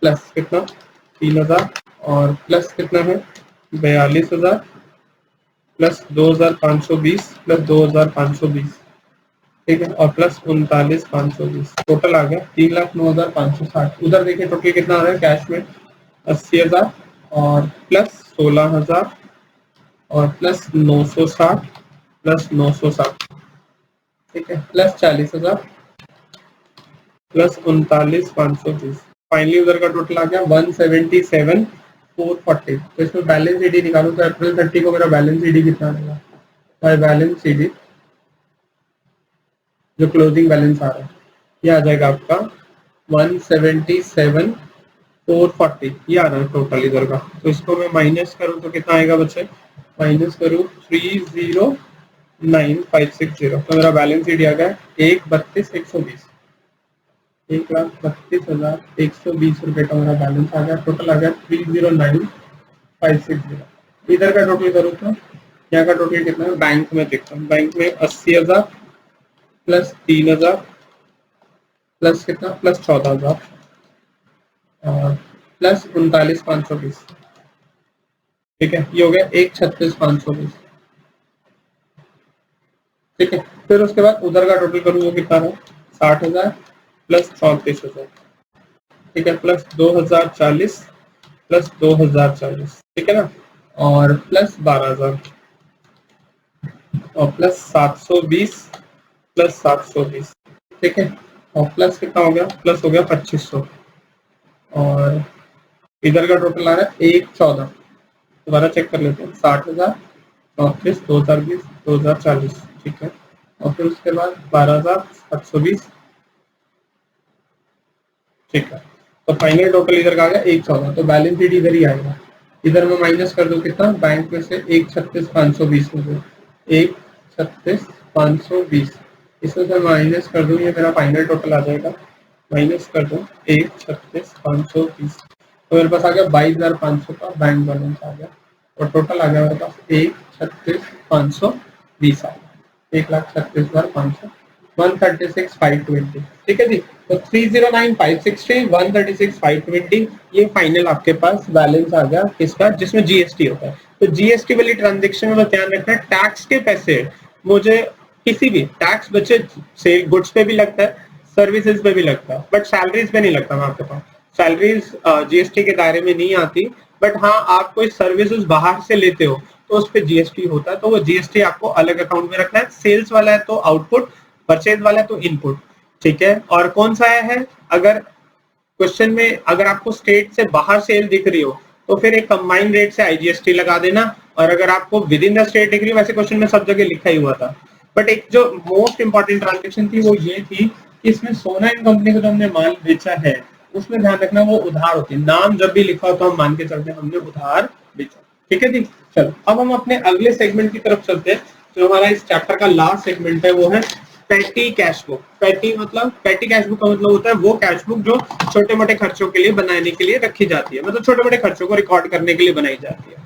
प्लस कितना 3,000 और प्लस कितना है 42,000 प्लस 2,520 प्लस 2,520, ठीक है, और प्लस 39,520, टोटल आ गया 3,09,560। उधर देखिए टोटल कितना आ रहा है कैश में 80,000 और प्लस 16,000 और प्लस 960 प्लस 960, ठीक है, प्लस 40,000 प्लस 39,520। फाइनली उधर का टोटल आ गया 177,440। तो इसमें बैलेंस ईडी निकालू तो अप्रैल 30 को मेरा बैलेंस ईडी कितना आएगा, बाय बैलेंस ईडी जो क्लोजिंग बैलेंस आ रहा है ये आ जाएगा आपका 177,440, ये आ रहा है टोटल इधर का। तो इसको मैं माइनस करूँ तो कितना आएगा बच्चे, माइनस करूँ 309,560, तो मेरा बैलेंस शीट आ गया 1,32,120, 1,32,120 रुपए का मेरा बैलेंस आ गया। टोटल आ गया 309,560। इधर का टोटल करूँ तो यहाँ का टोटल कितना है, बैंक में देखता हूँ, बैंक में 80,000 प्लस 3,000 प्लस कितना प्लस 14,000 और प्लस 39,520, ठीक है, ये हो गया 1,36,520, ठीक है। फिर उसके बाद उधर का टोटल करूँ वो कितना है 60,000 प्लस 34,000, ठीक है, प्लस 2,040 प्लस 2,040, ठीक है ना, और प्लस 12,000 और प्लस 720 प्लस 720, ठीक है, और प्लस कितना हो गया, प्लस हो गया 2,500 और इधर का टोटल आ रहा है 1,14। दोबारा चेक कर लेते हैं, 60,000 34 2,020 2,040, ठीक है, और फिर उसके बाद 12,720, ठीक है। तो फाइनल टोटल इधर का आ गया 1,14। तो बैलेंस शीट इधर ही आएगा, इधर मैं माइनस कर दूं कितना, बैंक में से 1,36,520 में से 1,36,520 इसमें से माइनस कर दूं, ये मेरा फाइनल टोटल आ जाएगा, माइनस कर दूं 1,36,520, तो मेरे पास आ गया 22,500 का बैंक बैलेंस आ गया, और टोटल आ गया मेरे पास 1,36,520 आ गया, 1,36,500 136,520, ठीक है जी। तो 309,560 136,520 ये फाइनल आपके पास बैलेंस आ गया किसका, जिसमें जीएसटी होता है। तो जीएसटी वाली ट्रांजेक्शन में ध्यान रखना, टैक्स के पैसे मुझे किसी भी टैक्स बचे से गुड्स पे भी लगता है, सर्विसेज पे भी लगता है, बट सैलरीज पे नहीं लगता। मैं आपके पास सैलरीज जीएसटी के दायरे में नहीं आती, बट हाँ आप कोई सर्विसेज बाहर से लेते हो तो उस पर जीएसटी होता है, तो वो जीएसटी आपको अलग अकाउंट में रखना है। सेल्स वाला है तो आउटपुट, परचेज वाला है तो इनपुट, ठीक है। और कौन सा है, अगर क्वेश्चन में अगर आपको स्टेट से बाहर सेल दिख रही हो तो फिर एक कंबाइंड रेट से आईजीएसटी लगा देना, और अगर आपको विद इन द स्टेट दिख रही हो, वैसे क्वेश्चन में सब जगह लिखा ही हुआ था। बट एक जो मोस्ट इंपॉर्टेंट ट्रांजेक्शन थी वो ये थी कि इसमें सोना इन कंपनी को जो हमने माल बेचा है उसमें ध्यान रखना वो उधार होती है, नाम जब भी लिखा हो तो हम मान के चलते हैं हमने उधार बेचा, ठीक है जी। चलो अब हम अपने अगले सेगमेंट की तरफ चलते हैं, जो हमारा इस चैप्टर का लास्ट सेगमेंट है वो है पेटी कैश बुक। पेटी मतलब, पेटी कैश बुक का मतलब होता है वो कैश बुक जो छोटे मोटे खर्चों के लिए बनाने के लिए रखी जाती है, मतलब छोटे मोटे खर्चों को रिकॉर्ड करने के लिए बनाई जाती है।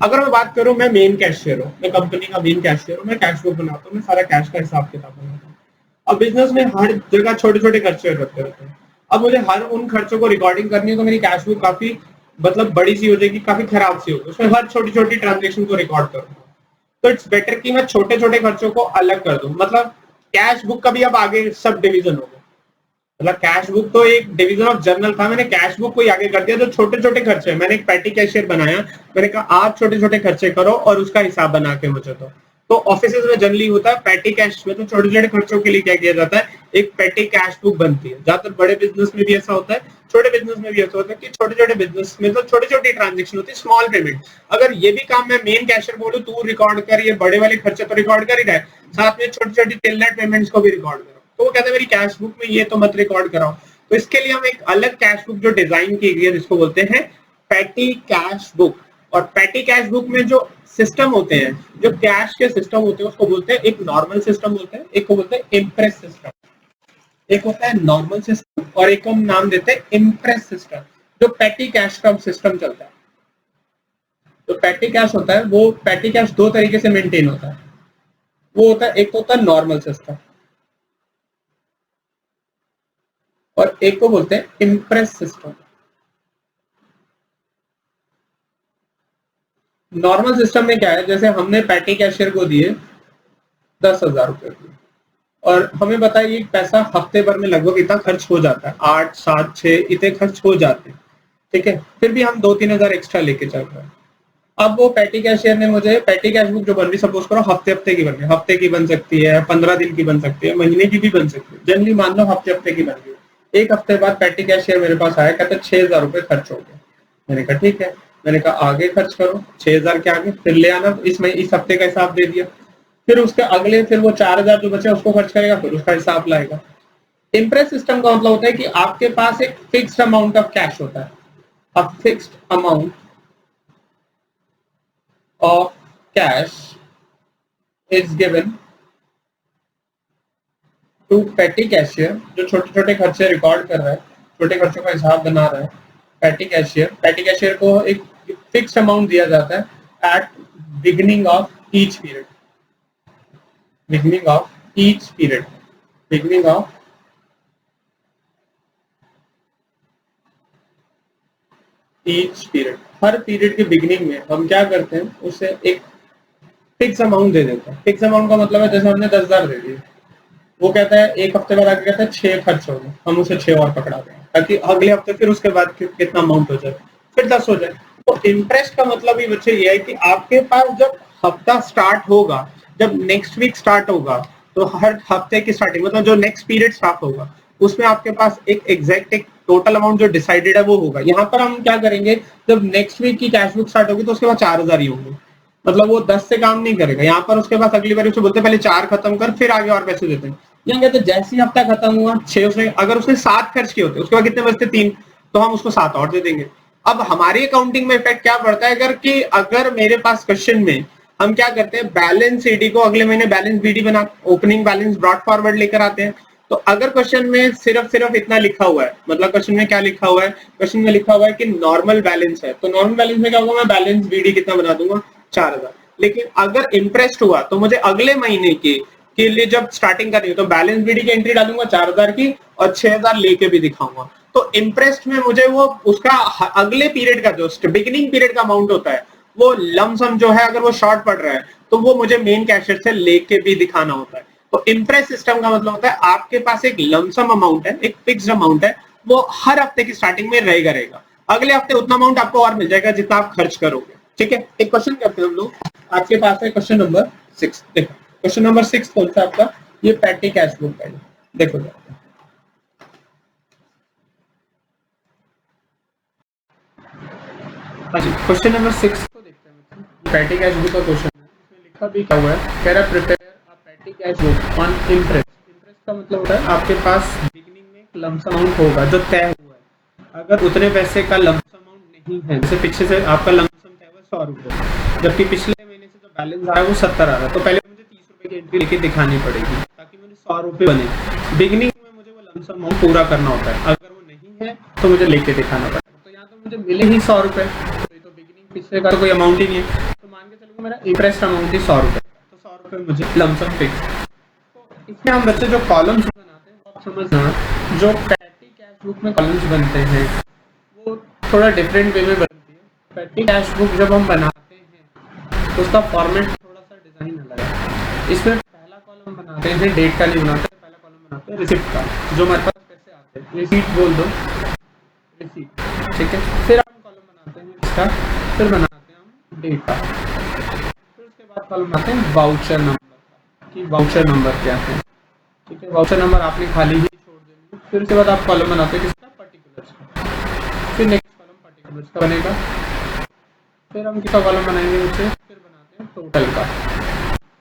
अगर मैं बात करूं, मैं मेन कैशियर हूं, मैं कंपनी का मेन कैशियर हूं, मैं कैश बुक बनाता हूं, मैं सारा कैश का हिसाब किताब बनाता हूं। अब बिजनेस में हर जगह छोटे छोटे खर्चे रखते रहते हैं, अब मुझे हर उन खर्चों को रिकॉर्डिंग करनी है तो मेरी कैश बुक काफी मतलब बड़ी सी हो जाएगी, काफी खराब सी होगी, उसमें हर छोटी छोटी ट्रांजेक्शन को रिकॉर्ड करूंगा। तो इट्स बेटर कि मैं छोटे छोटे खर्चों को अलग कर दूं, मतलब कैश बुक का भी अब आगे सब डिवीजन होगा, मतलब कैश बुक तो एक डिवीजन ऑफ जर्नल था, मैंने कैश बुक को ही आगे कर दिया। जो छोटे छोटे खर्चे हैं, मैंने एक पैटी कैशियर बनाया, मैंने कहा आप छोटे छोटे खर्चे करो और उसका हिसाब बना के मुझे दो। तो ऑफिसेज में जनरली होता है पैटी कैश में, तो छोटे छोटे खर्चों के लिए क्या किया जाता है, एक पैटी कैश बुक बनती है। ज्यादातर बड़े बिजनेस में भी ऐसा होता है, छोटे बिजनेस में भी ऐसा होता है कि छोटे छोटे बिजनेस में तो छोटी छोटी ट्रांजेक्शन होती है, स्मॉल पेमेंट। अगर ये भी काम मैं मेन कैशियर बोलूं तू रिकॉर्ड कर, ये बड़े वाले खर्चे तो रिकॉर्ड कर ही रहा है, साथ में छोटी छोटी टिल नेट पेमेंट्स को भी रिकॉर्ड करो, तो वो कहते हैं मेरी कैश बुक में ये तो मत रिकॉर्ड कराओ। तो इसके लिए हम एक अलग कैश बुक जो डिजाइन की गई है जिसको बोलते हैं पैटी कैश बुक। और पैटी कैश बुक में जो सिस्टम होते हैं, जो कैश के सिस्टम होते हैं, उसको बोलते हैं, एक नॉर्मल सिस्टम बोलते हैं, एक को बोलते हैं इम्प्रेस सिस्टम। एक होता है नॉर्मल सिस्टम और एक हम नाम देते हैं इम्प्रेस सिस्टम। जो पैटी कैश का सिस्टम चलता है, जो पैटी कैश होता है वो पैटी कैश दो तरीके से मेंटेन होता है। वो होता है, एक तो होता है नॉर्मल सिस्टम और एक को बोलते हैं इम्प्रेस सिस्टम। नॉर्मल सिस्टम में क्या है, जैसे हमने पैटी कैशियर को दिए 10,000 रुपए की और हमें पता है ये पैसा हफ्ते भर में लगभग इतना खर्च हो जाता है, 8, 7, 6 इतने खर्च हो जाते हैं, ठीक है। फिर भी हम 2-3 हजार एक्स्ट्रा लेके चल रहे हैं। अब वो पैटी कैशियर ने मुझे पैटी कैश बुक जो बन रही, सपोज करो हफ्ते हफ्ते की बन रही, हफ्ते की बन सकती है, 15 दिन की बन सकती है, महीने की भी बन सकती है। जनरली मान लो हफ्ते हफ्ते की बन गई। एक हफ्ते बाद पैटी कैशियर मेरे पास आया, कहते 6,000 रुपए खर्च हो गए। मैंने कहा ठीक है, मैंने कहा आगे खर्च करो 6,000 के आगे, फिर ले आना, इस हफ्ते का हिसाब दे दिया। फिर उसके अगले फिर वो 4,000 जो बचे उसको खर्च करेगा, फिर उसका हिसाब लाएगा। इम्प्रेस सिस्टम का मतलब होता है कि आपके पास एक फिक्स्ड अमाउंट ऑफ कैश होता है, a fixed amount of cash is given to petty cashier, जो छोटे छोटे खर्चे रिकॉर्ड कर रहा है, छोटे खर्चों का हिसाब बना रहा है। पैटी कैशियर को एक फिक्स अमाउंट दिया जाता है at beginning of each period, beginning of each period, beginning of each period. Her period के बिगिनिंग में हम क्या करते हैं, उसे एक फिक्स अमाउंट दे देते हैं। फिक्स अमाउंट का मतलब है जैसे हमने 10,000 दे दिए, वो कहता है एक हफ्ते बाद आके कहता है 6 खर्च हो गए, हम उसे 6 और पकड़ा दें ताकि अगले हफ्ते फिर उसके बाद कितना अमाउंट हो जाए, फिर 10 हो जाए। तो इंटरेस्ट का मतलब ही बच्चे ये है कि आपके पास जब हफ्ता स्टार्ट होगा, जब नेक्स्ट वीक स्टार्ट होगा, तो हर हफ्ते की स्टार्टिंग मतलब जो नेक्स्ट पीरियड स्टार्ट होगा उसमें आपके पास एक एग्जैक्ट एक टोटल अमाउंट जो डिसाइडेड है वो होगा। यहाँ पर हम क्या करेंगे, जब नेक्स्ट वीक की कैश बुक स्टार्ट होगी तो उसके बाद 4,000 ही होंगे, मतलब वो 10 से काम नहीं करेगा। यहाँ पर उसके बाद अगली बार उसे बोलते पहले 4 खत्म कर फिर आगे और पैसे देते हैं। यहाँ कहते जैसे ही हफ्ता खत्म हुआ 6, उसने अगर उसने 7 खर्च किए होते उसके बाद कितने बचते 3, तो हम उसको 7 और दे देंगे। अब हमारी अकाउंटिंग में इफेक्ट क्या पड़ता है, अगर मेरे पास क्वेश्चन में हम क्या करते हैं, बैलेंस ईडी को अगले महीने बैलेंस बीडी बना, ओपनिंग बैलेंस ब्रॉड फॉरवर्ड लेकर आते हैं। तो अगर क्वेश्चन में सिर्फ इतना लिखा हुआ है, मतलब क्वेश्चन में क्या लिखा हुआ है, क्वेश्चन में लिखा हुआ है कि नॉर्मल बैलेंस है, तो नॉर्मल बैलेंस में क्या होगा, मैं बैलेंस बीडी कितना बना दूंगा 4,000। लेकिन अगर इंटरेस्ट हुआ तो मुझे अगले महीने के लिए जब स्टार्टिंग करनी हो तो बैलेंस बीडी की एंट्री डालूंगा 4,000 की और 6,000 लेके भी दिखाऊंगा। तो इंटरेस्ट में मुझे वो उसका अगले पीरियड का जो बिगिनिंग पीरियड का अमाउंट होता है वो लमसम जो है, अगर वो शॉर्ट पड़ रहा है तो वो मुझे मेन कैशियर से लेके भी दिखाना होता है। तो इंप्रेस सिस्टम का मतलब होता है आपके पास एक लमसम अमाउंट है, एक फिक्स्ड अमाउंट है, वो हर हफ्ते की स्टार्टिंग में रहेगा। अगले हफ्ते उतना अमाउंट आपको और मिल जाएगा जितना आप खर्च करोगे। ठीक है, एक क्वेश्चन करते हैं हम लोग। आपके पास है क्वेश्चन नंबर 6। देखो क्वेश्चन नंबर 6 कौन सा आपका, ये पैटी कैश बुक है। देखो क्वेश्चन नंबर 6 को देखते हैं। पैटी कैश बुक का क्वेश्चन है, इसमें लिखा भी क्या हुआ है, कह रहा prepare a petty cash book on interest. Interest का मतलब होता है आपके पास बिगिनिंग में एक लमसम अमाउंट होगा जो तय हुआ है। अगर उतने पैसे का लमसम अमाउंट नहीं है, जैसे पीछे से आपका लमसम तय हुआ 100 रुपये, जबकि पिछले महीने से जो बैलेंस आया वो 70 आ रहा है, तो पहले मुझे 30 रुपए की एंट्री लेके दिखानी पड़ेगी ताकि मुझे 100 रुपये बने। बिगिनिंग में मुझे वो लमसम अमाउंट पूरा करना होता है, अगर वो नहीं है तो मुझे लेके दिखाना पड़ेगा। तो यहाँ तो मुझे मिले ही 100 रुपये, तो बिगिनिंग पिछले का तो कोई अमाउंट ही नहीं है, तो मान के चलो मेरा इंटरेस्ट अमाउंट ही 100 रुपये, तो 100 रुपये मुझे लमसम फिक्स। तो इसमें हम बच्चे जो कॉलम्स बनाते हैं आप समझना, जो पैटी कैश बुक में कॉलम्स बनते हैं वो थोड़ा डिफरेंट वे में बनती है। पैटी कैश बुक जब हम बनाते हैं तो उसका फॉर्मेट थोड़ा सा डिजाइन अलग है। इसमें पहला कॉलम बनाते हैं, डेट का नहीं बनाते, पहला कॉलम बनाते हैं रिसिप्ट का, जो हमारे पास पैसे आते हैं, रिसीट बोल दो, रिसीट, ठीक है। फिर हम कॉलम बनाते हैं इसका, फिर बनाते हैं हम डेट का, फिर उसके बाद कॉलम बनाते हैं वाउचर नंबर का, कि वाउचर नंबर क्या है, ठीक है। वाउचर नंबर आपने खाली ही छोड़ देंगे। फिर उसके बाद आप कॉलम बनाते हैं किसका, पर्टिकुलर्स का, फिर नेक्स्ट कॉलम पर्टिकुलर्स का बनेगा, फिर हम किसका कॉलम बनाएंगे बच्चे, फिर बनाते हैं टोटल का,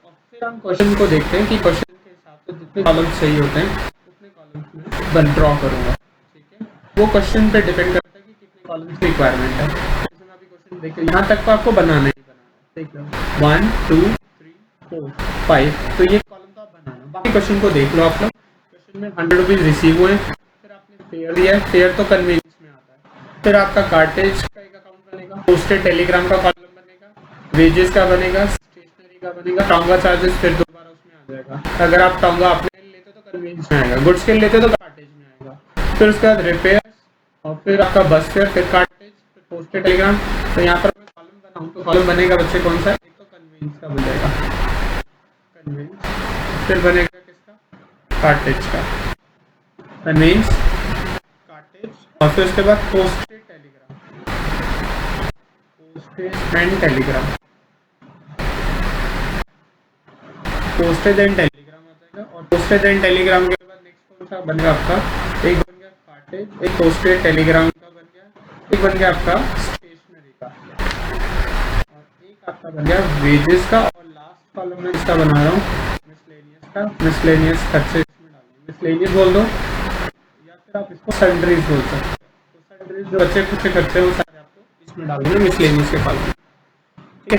और फिर हम क्वेश्चन को देखते हैं कि क्वेश्चन के हिसाब से जितने कॉलम्स चाहिए होते हैं उतने कॉलम्स में ड्रॉ करूँगा, ठीक है। वो क्वेश्चन पे डिपेंड करता है कि कितने कॉलम्स की रिक्वायरमेंट है। जैसे मैं अभी क्वेश्चन देखिए, यहाँ तक तो आपको बनाना ही बनाना है, ठीक है, 1 2 3 4 5, तो ये कॉलम तो आप बनाना। बाकी क्वेश्चन को देख लो आप लोग। क्वेश्चन में 100 रुपीज़ रिसीव हुए, फिर आपने फेयर दिया है, फेयर तो कन्वीनियंस में आता है, फिर आपका कार्टेज का एक अकाउंट बनेगा, पोस्टेड टेलीग्राम का कॉलम बनेगा, वेजेस का बनेगा, स्टेशनरी का बनेगा, टोंगा चार्जेस फिर दोबारा उसमें आ जाएगा। अगर आप टोंगा अपने लिए लेते हो तो कन्वीनियंस में आएगा, गुड्स के लिए लेते हो तो कार्टेज में आएगा। फिर उसके बाद रिपेयर्स और फिर आपका बस फेयर, फिर कार्टेज, फिर पोस्टेड टेलीग्राम। तो यहाँ पर मैं कॉलम बनाऊँ तो कॉलम बनेगा बच्चे कौन सा, एक तो कन्वीनियंस का बन जाएगा, कन्वीनियंस, फिर बनेगा किसका, कार्टेज का, कन्वीनियंस, कार्टेज, और फिर उसके बाद posted telegram, postage and telegram, postage and telegram आ जाएगा। और पोस्टेज एंड टेलीग्राम के बाद नेक्स्ट कौन सा बनेगा आपका, एक बन गया कार्टेज, एक पोस्टेड टेलीग्राम का बन गया, एक बन गया आपका स्टेशनरी का, और एक आपका बन गया वेजेस का। और लास्ट कॉलम में इसका बना रहा हूँ मिसलेनियस का, मिसलेनियस खर्चे इसमें डालूंगा, मिसलेनियस बोल दो या फिर आप इसको सन्ड्रीज बोल सकते हो। तो सन्ड्रीज जो बच्चे कुछ खर्चे हैं वो सारे आपको इसमें डालूंगा मिसलेनियस के कॉलम में। ठीक है,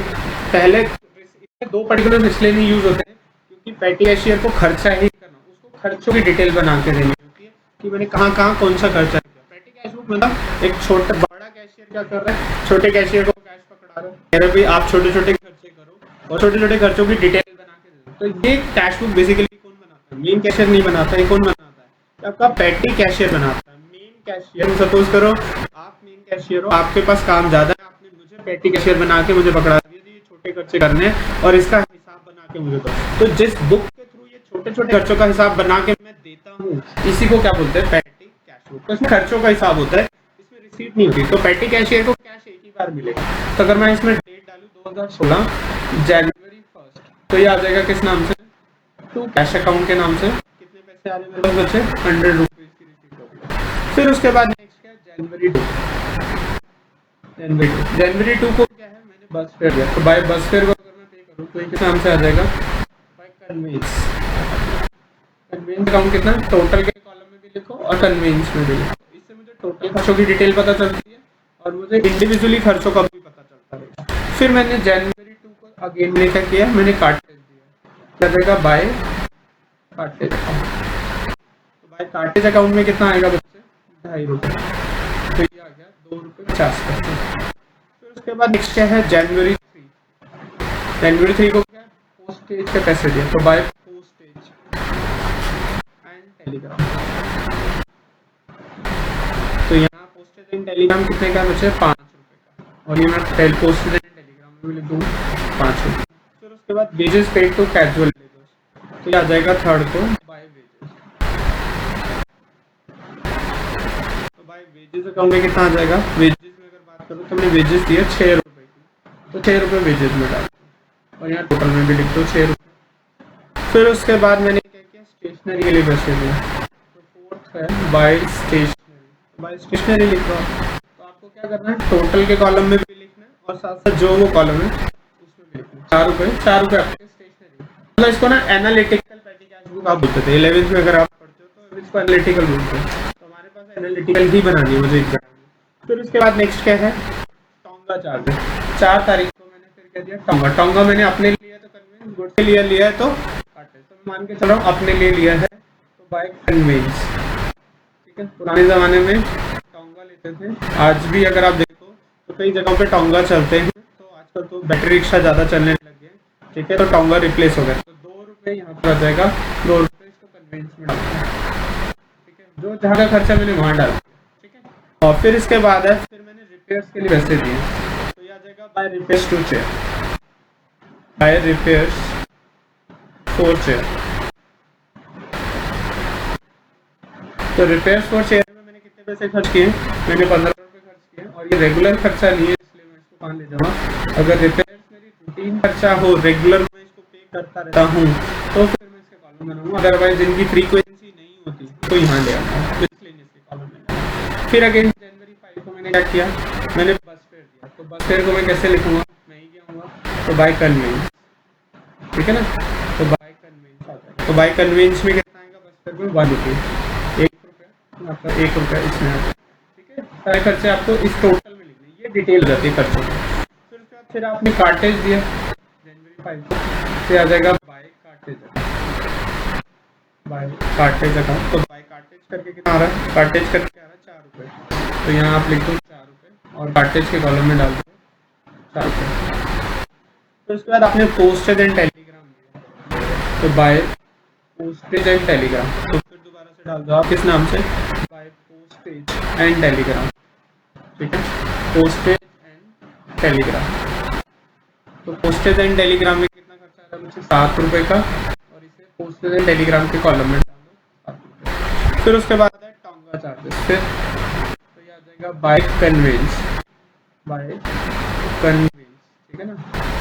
पहले इसमें दो पर्टिकुलर इसलिए नहीं यूज होते हैं क्योंकि पेटी कैशियर को खर्चा ही करना, उसको खर्चों की डिटेल बना के देनी होती है कि मैंने कहाँ कहाँ कौन सा खर्चा किया। पेटी कैश बुक मतलब एक छोटा बड़ा कैशियर क्या कर रहा है, छोटे कैशियर को कैश पकड़ा रहा है, कह रहा है भाई आप छोटे छोटे खर्चे करो और छोटे छोटे खर्चों की डिटेल बना के दे दो। तो ये कैश बुक बेसिकली कौन बनाता है, मेन कैशियर नहीं बनाता है, कौन बनाता है, आपका पेटी कैशियर बनाता है। मेन कैशियर, सपोज करो आप मेन कैशियर हो, आपके पास काम ज्यादा है, आपने मुझे पेटी कैशियर बना के मुझे पकड़ा दिया ये छोटे खर्चे करने हैं और इसका हिसाब बना के मुझे दो। तो जिस बुक के थ्रू ये छोटे छोटे खर्चों का हिसाब बना के मैं देता हूँ इसी को क्या बोलते हैं, पेटी कैश बुक। तो इसमें खर्चों का हिसाब होता है, इसमें रिसीट नहीं होती। तो पेटी कैशियर को कैश एक ही बार मिलेगा। तो अगर मैं इसमें डेट डालूं 2016 जनवरी 1, तो ये आ जाएगा किस नाम से, टू कैश अकाउंट के नाम से। कितने पैसे आ रहे हैं मेरे पास बच्चे, 100 रुपीज की रिसीट होगी। फिर उसके बाद नेक्स्ट क्या है, जनवरी 2, जनवरी 2 को क्या है, मैंने बस फेयर दिया, तो बाय बस फेयर को अगर मैं पे करूं तो ये किस नाम से आ जाएगा, बाय कन्वेंस। कन्वेंस अकाउंट कितना, टोटल के कॉलम में भी लिखो और कन्वेंस में भी लिखो, इससे मुझे टोटल खर्चों की डिटेल पता चलती है और मुझे इंडिविजुअली खर्चों का भी पता चलता है। फिर मैंने जनवरी 2 को अगेन मैंने क्या किया, मैंने कार्टेज दिया, क्या देगा, बाय कार्टेज अकाउंट। तो बाय कार्टेज अकाउंट में कितना आएगा बच्चे, 2.5 रुपये, तो ये आ गया 2 रुपये 50 पैसे। फिर उसके बाद नेक्स्ट क्या है, जनवरी 3, जनवरी 3 को क्या पोस्टेज के पैसे दिए, तो बाय पोस्टेज एंड टेलीग्राम। तो यहाँ पोस्टेज एंड टेलीग्राम कितने का बचे, 5 रुपये का, और ये मैं पोस्टेज एंड टेलीग्राम में भी लिख दूँ 5 रुपये। फिर उसके बाद wages paid to casual labours, तो ये आ जाएगा 3rd को बाय वेजेस। तो बाय वेजेस अकाउंट में कितना आ जाएगा, वेजेस में अगर बात करूँ तो मैंने वेजेस दिए 6 रुपये की, तो 6 रुपये वेजेस में डाल और यहाँ टोटल में भी लिख दो 6 रुपये। फिर उसके बाद मैंने क्या किया, स्टेशनरी के लिए पैसे दिए, तो 4th है बाय स्टेशनरी, बाय स्टेशनरी लिख रहा हूँ। तो आपको क्या करना है, टोटल के कॉलम में भी लिखना है और साथ साथ जो वो कॉलम है उसमें भी लिखना है। 4 रुपये आपके स्टेशनरी, मतलब इसको ना एनालिटिकल पेटी कैश बुक आप बोलते थे 11th में, अगर आप पढ़ते हो तो इसको एनालिटिकल बोलते हैं। तो हमारे पास एनालिटिकल ही बनानी है मुझे एग्जाम में। फिर उसके बाद नेक्स्ट क्या है, टोंगा चार्जेस। 4 तारीख को मैंने फिर क्या दिया, टोंगा। टोंगा मैंने अपने लिए लिया तो कन्वेंस, गुड के लिए लिया है तो कार्टेज। तो मैं मान के चल रहा हूँ अपने लिए लिया है तो बाय कन्वेंस। ठीक है, पुराने ज़माने में टोंगा लेते थे, आज भी अगर आप देखो तो कई जगहों पे टोंगा चलते हैं। तो आजकल तो बैटरी रिक्शा ज़्यादा चलने लग गए, ठीक है, तो टोंगा रिप्लेस हो गया। तो 2 रुपये यहाँ पर आ जाएगा, 2 रुपये इसको कन्वेंस में डालना। ठीक है, जो जहाँ का खर्चा मैंने वहाँ डाल, ठीक है। और फिर इसके बाद है, फिर मैंने रिपेयर्स के लिए पैसे दिए, तो ये आ जाएगा by repairs to chair, by repairs 4 chair. तो रिपेयर्स 4 चेयर में मैंने कितने पैसे खर्च किए, मैंने 15 रुपये खर्च किए। और ये रेगुलर खर्चा नहीं है इसलिए मैं इसको कहाँ ले जाऊँगा, अगर रिपेयर्स मेरी रूटीन खर्चा हो, रेगुलर मैं इसको पे करता रहता हूँ तो फिर मैं इसके कॉलम बनाऊँगा। अदरवाइज जिनकी फ्रीक्वेंसी नहीं होती तो यहाँ ले आऊँगा, इसके कॉलम में। फिर अगेन जनवरी 5 को मैंने क्या किया, मैंने बस फेयर दिया, तो बस फेयर को मैं कैसे लिखूँगा, मैं ही क्या होगा, तो बाय कन्वेंस, ठीक है ना। तो बाय कन्वेंस आ जाएगा, तो बाय कन्वेंस में कितना आएगा, बस फेयर में 1 रुपये, 1 रुपये, आपका 1 रुपये इसमें आ जाएगा। ठीक है, सारे खर्चे आपको इस टोटल में लिखने, ये डिटेल हो जाती है खर्चों में। फिर उसके बाद फिर आपने कार्टेज दिया जनवरी 5 को, फिर आ जाएगा by cartage account, by cartage account. तो बाय कार्टेज करके कितना आ रहा है, कार्टेज करके आ रहा है 4 रुपये, तो यहाँ आप लिख दो 4 और कार्टेज के कॉलम में डाल दो 4 रुपये। तो उसके बाद आपने पोस्टेज एंड टेलीग्राम दिया, तो बाय पोस्टेज एंड टेलीग्राम, तो फिर दोबारा से डाल दो आप किस नाम से, बाय पोस्टेज एंड टेलीग्राम, ठीक है, पोस्टेज एंड टेलीग्राम। तो पोस्टेज एंड टेलीग्राम में कितना खर्चा आ रहा है मुझे, 7 रुपये का, और इसे पोस्टेज एंड टेलीग्राम के कॉलम में डाल दो 7 रुपये। फिर उसके बाद है टोंगा चार्जेस, फिर तो ये आ जाएगा बाय कन्वेंस, बाय कन्वेंस, ठीक है ना,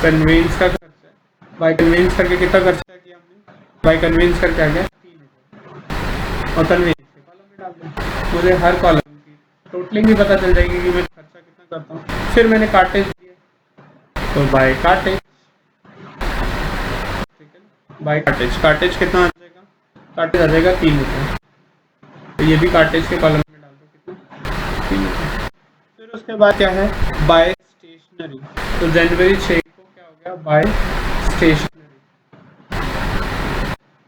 कन्वेंस का खर्चा है, बाय कन्वेंस करके कितना खर्चा किया हमने, बाय कन्वेंस करके आ गया 3 रुपये, और कन्वेंस के कॉलम में डाल दो, मुझे हर कॉलम की टोटलिंग भी पता चल जाएगी कि मैं खर्चा कितना करता हूँ। फिर मैंने कार्टेज दिया, तो बाय कार्टेज, ठीक है, बाय कार्टेज, कार्टेज कितना आ जाएगा, कार्टेज आ जाएगा 3 रुपये, तो ये भी कार्टेज के कॉलम में डाल दो, कितना 3 रुपये। फिर उसके बाद क्या है, बाय स्टेशनरी, तो जनवरी 6 को क्या हो गया, by stationery,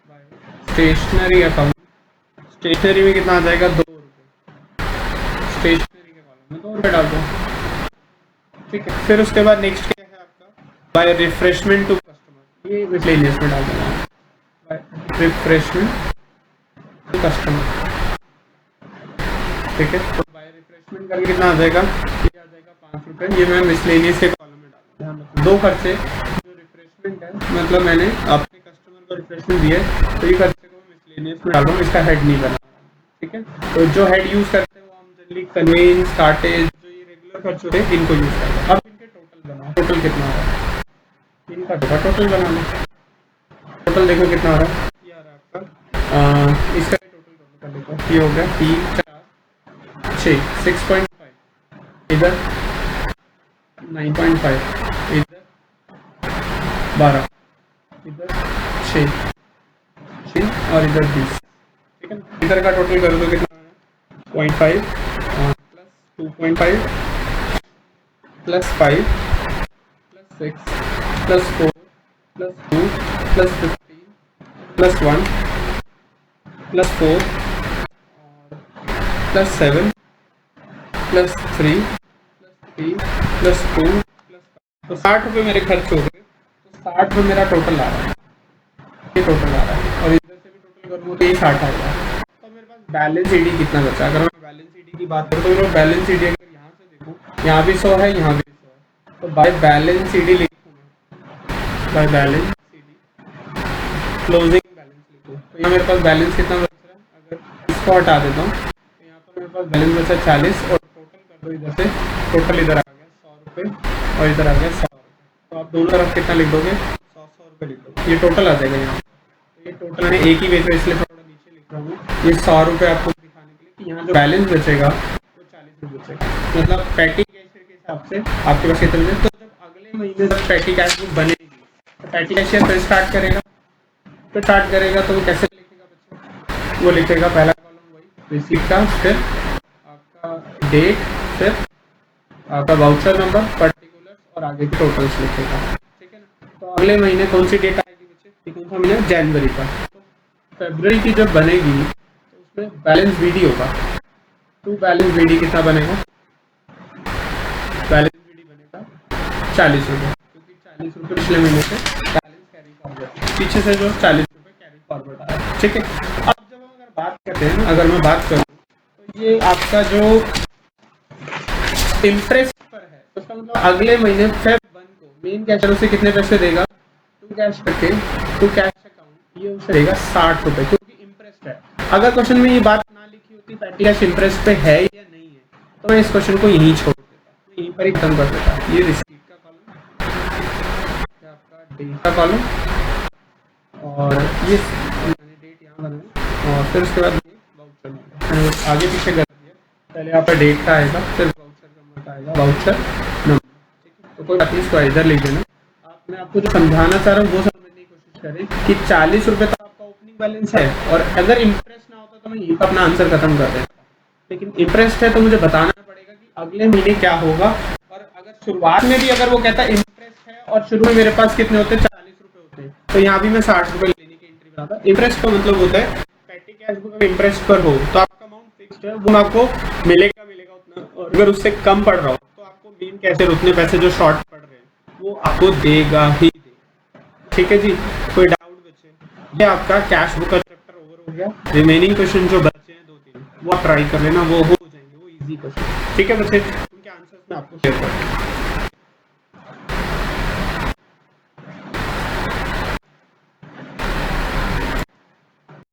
by stationery account, stationery में कितना आ जाएगा 2 रुपये, स्टेशनरी के कॉलम में 2 रुपये डाल दो, ठीक है। फिर उसके बाद नेक्स्ट क्या है आपका, बाय रिफ्रेशमेंट टू कस्टमर, ये मिसलेनियस में डाल देना, बाय रिफ्रेशमेंट टू कस्टमर, ठीक है। तो बाय रिफ्रेशमेंट करके कितना आ जाएगा, ये आ जाएगा 5 रुपये, ये मैं मिसलेनियस के कॉलम में डाल दूँ। दो खर्चे, जो रिफ्रेशमेंट है मतलब मैंने अपने कस्टमर को रिफ्रेशमेंट दिया है, तो ये खर्चे को मिसलेनियस में डाल रहा हूँ, इसका हेड नहीं बना, ठीक है। तो जो हेड यूज़ करते हैं वो हम जनरली कन्वेंस, कार्टेज, जो ये रेगुलर खर्च होते हैं इनको यूज़ करते हैं। अब इनके टोटल बनाओ, टोटल कितना आ रहा है, इनका टोटल बनाना, टोटल देखो कितना आ रहा है, ये आ रहा है आपका, इसका टोटल कर देखो, ये हो गया 3 4 6 6.5, इधर 9.5, इधर 12, इधर 6 और इधर 20, ठीक है। इधर का टोटल कर दो कितना है 0.5 plus 2.5 plus 5 plus 6 plus 4 plus 2 plus 15 plus 1 plus 4 और प्लस 7 प्लस 3 प्लस 2 प्लस 5, तो 60 रुपये मेरे खर्च हो गए, तो 60 रुपये मेरा टोटल आ रहा है, ये टोटल आ रहा है, और इधर से भी टोटल करूँगा तो ये 60 आएगा। तो मेरे पास बैलेंस ईडी कितना बचा, अगर मैं बैलेंस ईडी की बात करूँ तो मेरा बैलेंस ईडी अगर यहाँ से देखूँ, यहाँ भी 100 है, यहाँ भी 100 है, तो बाय बैलेंस ईडी लिखूँगा, by balance ED closing balance लिखूँ, तो यहाँ मेरे पास बैलेंस कितना बच रहा है, अगर इसको हटा देता हूँ तो यहाँ पर मेरे पास बैलेंस बचा 40, और टोटल कर दो इधर से, टोटल इधर आ गया 100 रुपये और इधर आ गया 100 रुपये, तो आप दोनों तरफ कितना लिख दोगे, 100 रुपये लिख दोगे, ये टोटल आ जाएगा यहाँ। तो ये टोटल मैंने एक ही बेच रहा है इसलिए थोड़ा नीचे लिख रहा हूँ, ये 100 रुपये आपको दिखाने के लिए कि यहाँ जो बैलेंस बचेगा वो 40 रुपये बचेगा, मतलब पैटी कैशियर के हिसाब से आपके पास कितने बचे। तो जब अगले महीने जब पैटी कैश बुक बनेगी तो पैटी कैशियर फिर स्टार्ट करेगा, तो स्टार्ट करेगा तो वो कैसे लिखेगा बच्चों, वो लिखेगा पहला कॉलम वही रिसीप्ट का, फिर आपका डेट, फिर आपका वाउचर नंबर, पर्टिकुलर और आगे की टोटल्स लिखेगा, ठीक है ना। तो अगले महीने कौन सी डेट आएगी बच्चे, कौन सा महीना, जनवरी का, तो फरवरी की जब बनेगी तो उसमें बैलेंस बीडी होगा, तो बैलेंस बीडी कितना बनेगा, बैलेंस बीडी बनेगा 40 रुपये, क्योंकि 40 रुपये पिछले महीने से बैलेंस कैरी फॉरवर्ड, पीछे से जो 40 रुपये कैरी फॉरवर्ड आ रहा है, ठीक है। अब जब हम अगर बात करते हैं, अगर मैं बात करूँ तो ये आपका जो इंटरेस्ट पर है, तो उसका मतलब अगले महीने फेब 1 को मेन कैशर उसे कितने पैसे देगा, टू कैश करके, टू कैश अकाउंट, ये उसे देगा 60 रुपये, क्योंकि इंटरेस्ट है। अगर क्वेश्चन में ये बात ना लिखी होती पैटी कैश इंटरेस्ट पे है या नहीं है, तो मैं इस क्वेश्चन को यहीं छोड़ देता, यहीं पर ही खत्म कर देता। ये रिसीट का कॉलम, आपका डेट का कॉलम, और ये मैंने डेट यहाँ बनाई, और फिर उसके बाद वाउचर नंबर आगे पीछे कर दिया, पहले यहाँ पर डेट का आएगा, फिर वाउचर नंबर का आएगा, वाउचर नंबर, ठीक है। तो कोई बात नहीं, इसको इधर लिख देना। मैं आपको जो समझाना चाह रहा हूँ वो समझने की कोशिश करें कि 40 रुपये तो आपका ओपनिंग बैलेंस है, और अगर इंटरेस्ट ना होता तो मैं यहीं पर अपना आंसर खत्म कर देता, लेकिन इंटरेस्ट है तो मुझे बताना पड़ेगा कि अगले महीने क्या होगा। और अगर शुरुआत में भी अगर वो कहता है इंटरेस्ट है और शुरू में मेरे पास कितने होते हैं 40 रुपये होते हैं, तो यहाँ भी मैं 60 रुपये लेने की एंट्री बनाता। इंटरेस्ट का मतलब होता है पैटी कैश बुक अगर इंटरेस्ट पर हो तो आपका अमाउंट फिक्स्ड है, वो आपको मिलेगा उतना, और अगर उससे कम पड़ रहा हो तो गेन कैसे और उतने पैसे जो शॉर्ट पड़ रहे हैं वो आपको देगा ही देगा। ठीक है जी, कोई डाउट बचे? ये आपका कैश बुक का चैप्टर ओवर हो गया। रिमेनिंग क्वेश्चन जो बचे हैं 2-3 वो आप ट्राई कर लेना, वो हो जाएंगे, वो इजी क्वेश्चन। ठीक है बच्चे, उनके आंसर्स मैं आपको शेयर करूँगा।